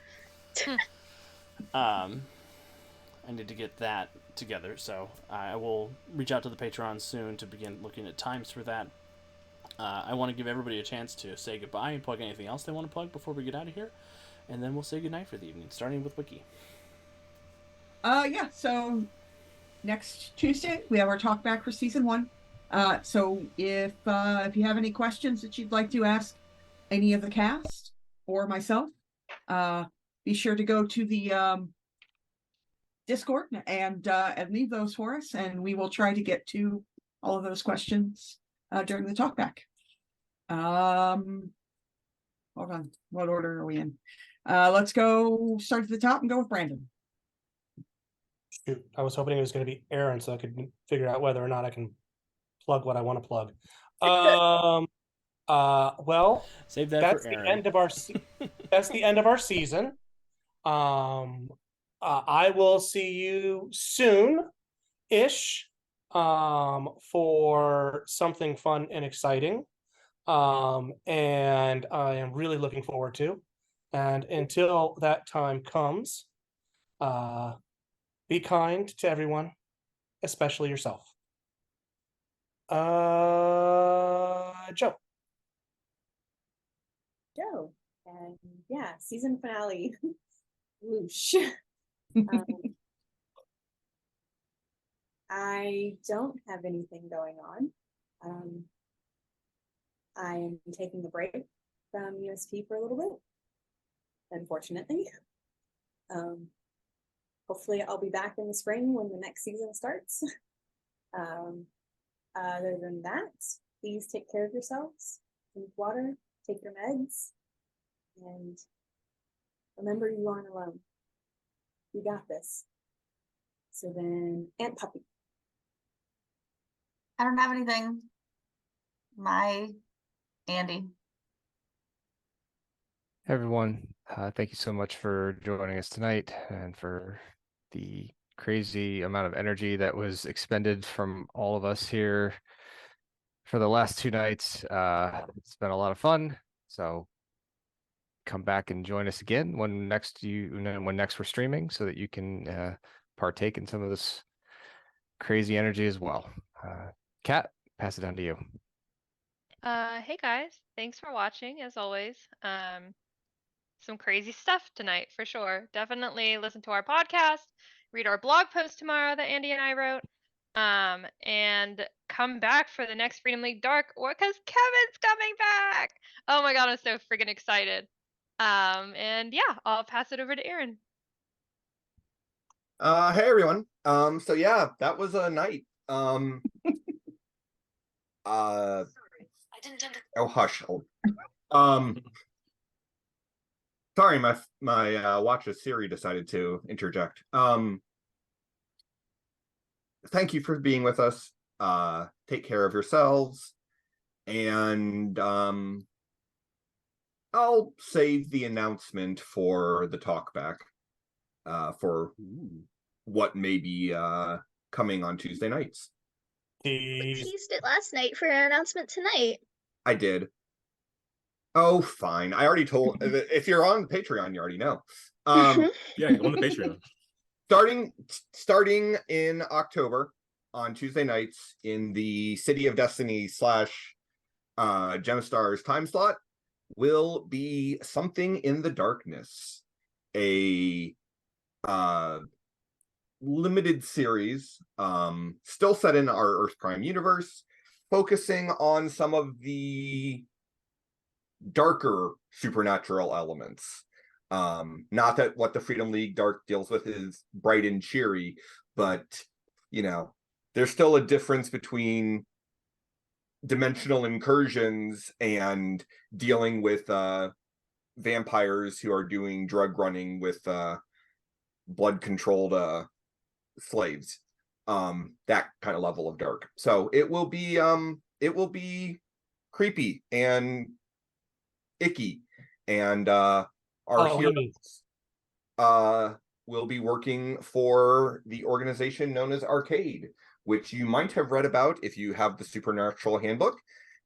I need to get that together, so I will reach out to the Patreon soon to begin looking at times for that. I want to give everybody a chance to say goodbye and plug anything else they want to plug before we get out of here, and then we'll say goodnight for the evening, starting with Wiki. Yeah, so next Tuesday we have our talk back for season 1. So if you have any questions that you'd like to ask any of the cast or myself, be sure to go to the Discord and leave those for us, and we will try to get to all of those questions during the talkback. Hold on, what order are we in? Let's go start at the top and go with Brandon. Shoot, I was hoping it was going to be Aaron so I could figure out whether or not I can plug what I want to plug. Well, save that that's for the Aaron. end of our that's the end of our season. I will see you soon-ish for something fun and exciting. And I am really looking forward to. And until that time comes, be kind to everyone, especially yourself. Joe. Joe. And yeah, season finale. Whoosh. I don't have anything going on. I am taking a break from USP for a little bit, unfortunately. Hopefully I'll be back in the spring when the next season starts. Other than that, please take care of yourselves, drink water, take your meds, and remember you aren't alone. You got this. So then, Aunt Puppy. I don't have anything. My Andy. Hey everyone, thank you so much for joining us tonight and for the crazy amount of energy that was expended from all of us here for the last 2 nights. It's been a lot of fun. So come back and join us again when next we're streaming, so that you can partake in some of this crazy energy as well. Kat, pass it down to you. Hey guys, thanks for watching as always. Some crazy stuff tonight for sure. Definitely listen to our podcast, read our blog post tomorrow that Andy and I wrote, and come back for the next Freedom League Dark, or because Kevin's coming back. Oh my god, I'm so freaking excited. And yeah, I'll pass it over to Aaron. Hey everyone. So yeah, that was a night. Oh hush. Sorry, my watch's Siri decided to interject. Thank you for being with us. Take care of yourselves, and I'll save the announcement for the talkback for what may be coming on Tuesday nights. You teased it last night for an announcement tonight. I did. Oh, fine. I already told. If you're on Patreon, you already know. Yeah, go on the Patreon. Starting in October on Tuesday nights in the City of Destiny / Gemstars time slot will be Something in the Darkness, a limited series, still set in our Earth Prime universe, focusing on some of the darker supernatural elements. Not that what the Freedom League Dark deals with is bright and cheery, but there's still a difference between dimensional incursions and dealing with vampires who are doing drug running with blood controlled slaves. That kind of level of dark. So it will be creepy and icky, and our heroes will be working for the organization known as Arcade, which you might have read about if you have the Supernatural Handbook,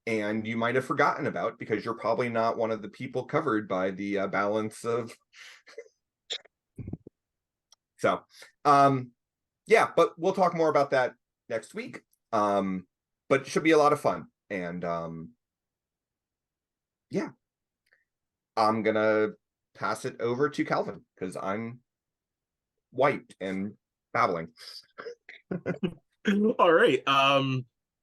and you might have forgotten about because you're probably not one of the people covered by the balance of. So, yeah, but we'll talk more about that next week. But it should be a lot of fun, and yeah. I'm gonna pass it over to Calvin because I'm wiped and babbling. All right.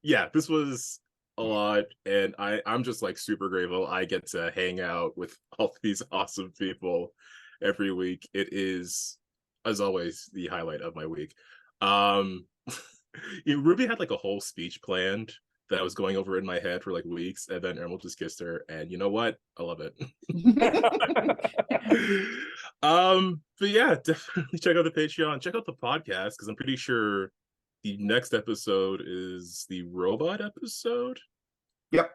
Yeah, this was a lot, and I'm just like super grateful I get to hang out with all these awesome people every week. It is, as always, the highlight of my week. Ruby had like a whole speech planned that I was going over in my head for like weeks, and then Emerald just kissed her, and you know what? I love it. But yeah, definitely check out the Patreon, check out the podcast, because I'm pretty sure the next episode is the robot episode. Yep.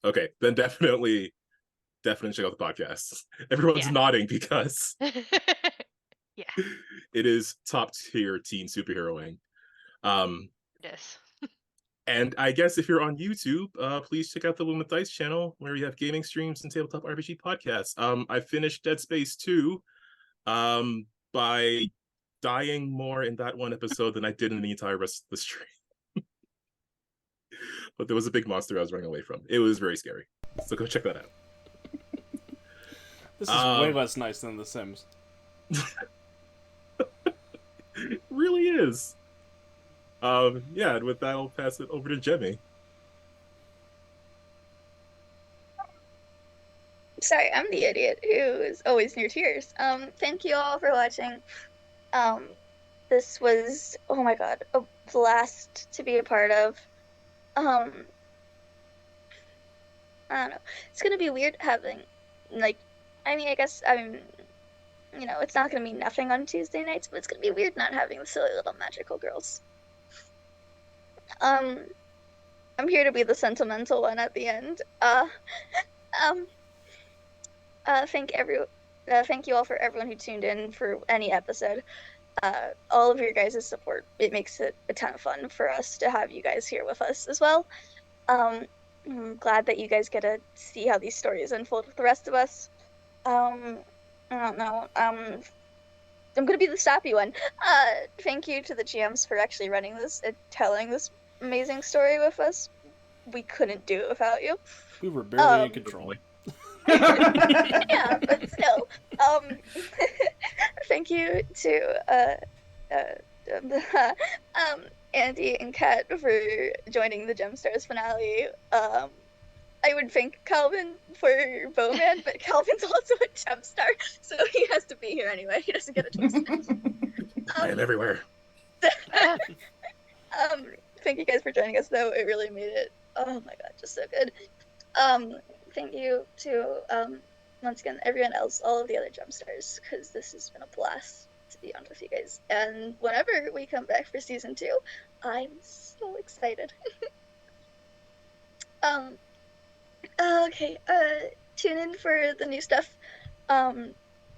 Okay, then definitely check out the podcast. Everyone's nodding because it is top tier teen superheroing. Yes. And I guess if you're on YouTube, please check out the Lumen Dice channel where we have gaming streams and tabletop RPG podcasts. I finished Dead Space 2 by dying more in that one episode than I did in the entire rest of the stream. But there was a big monster I was running away from. It was very scary. So go check that out. This is way less nice than The Sims. It really is. Yeah, and with that, I'll pass it over to Jemmy. Sorry, I'm the idiot who is always near tears. Thank you all for watching. This was, oh my god, a blast to be a part of. I don't know. It's gonna be weird having, I guess, it's not gonna be nothing on Tuesday nights, but it's gonna be weird not having the silly little magical girls. I'm here to be the sentimental one at the end. Thank you all for everyone who tuned in for any episode. All of your guys' support, it makes it a ton of fun for us to have you guys here with us as well. I'm glad that you guys get to see how these stories unfold with the rest of us. I don't know. I'm gonna be the sappy one. Thank you to the GMs for actually running this and telling this amazing story with us. We couldn't do it without you. We were barely in control. Yeah, but still. Thank you to Andy and Kat for joining the Gemstars finale. I would thank Calvin for Bowman, but Calvin's also a Gemstar, so he has to be here anyway. He doesn't get a choice. I am everywhere. Thank you guys for joining us, though. It really made it, oh my god, just so good. Thank you to, once again, everyone else, all of the other Gemstars, because this has been a blast to be on with you guys. And whenever we come back for season 2, I'm so excited. Okay, tune in for the new stuff,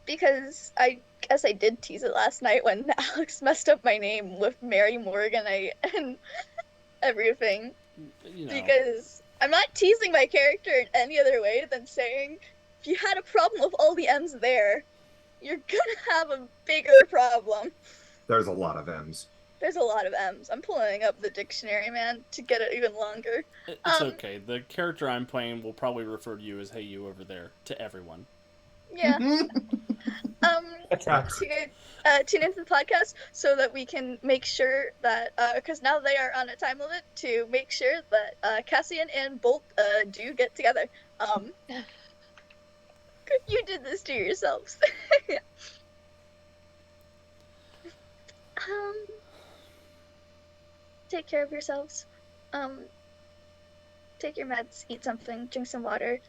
because I guess I did tease it last night when Alex messed up my name with Mary Morgan and everything, You know. because I'm not teasing my character in any other way than saying, if you had a problem with all the M's there, you're gonna have a bigger problem. There's a lot of M's. There's a lot of M's. I'm pulling up the dictionary, man, to get it even longer. It's okay. The character I'm playing will probably refer to you as "Hey, you over there" to everyone. Yeah. Tune into the podcast so that we can make sure that, because now they are on a time limit, to make sure that Cassian and Bolt do get together. You did this to yourselves. Take care of yourselves. Take your meds, eat something, drink some water.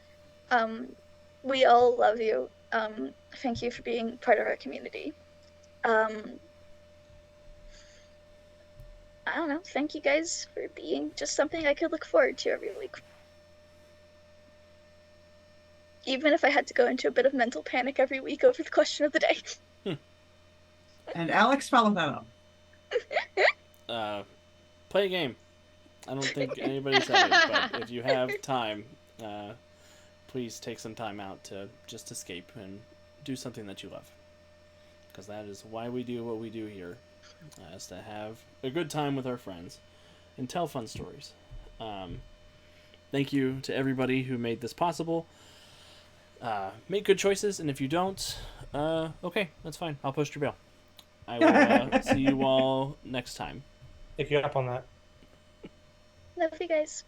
We all love you. Thank you for being part of our community. I don't know. Thank you guys for being just something I could look forward to every week. Even if I had to go into a bit of mental panic every week over the question of the day. And Alex followed that up. Play a game. I don't think anybody said it, but if you have time, please take some time out to just escape and do something that you love. Because that is why we do what we do here, is to have a good time with our friends and tell fun stories. Thank you to everybody who made this possible. Make good choices, and if you don't, okay, that's fine. I'll post your bail. I will see you all next time. Pick you up on that. Love you guys.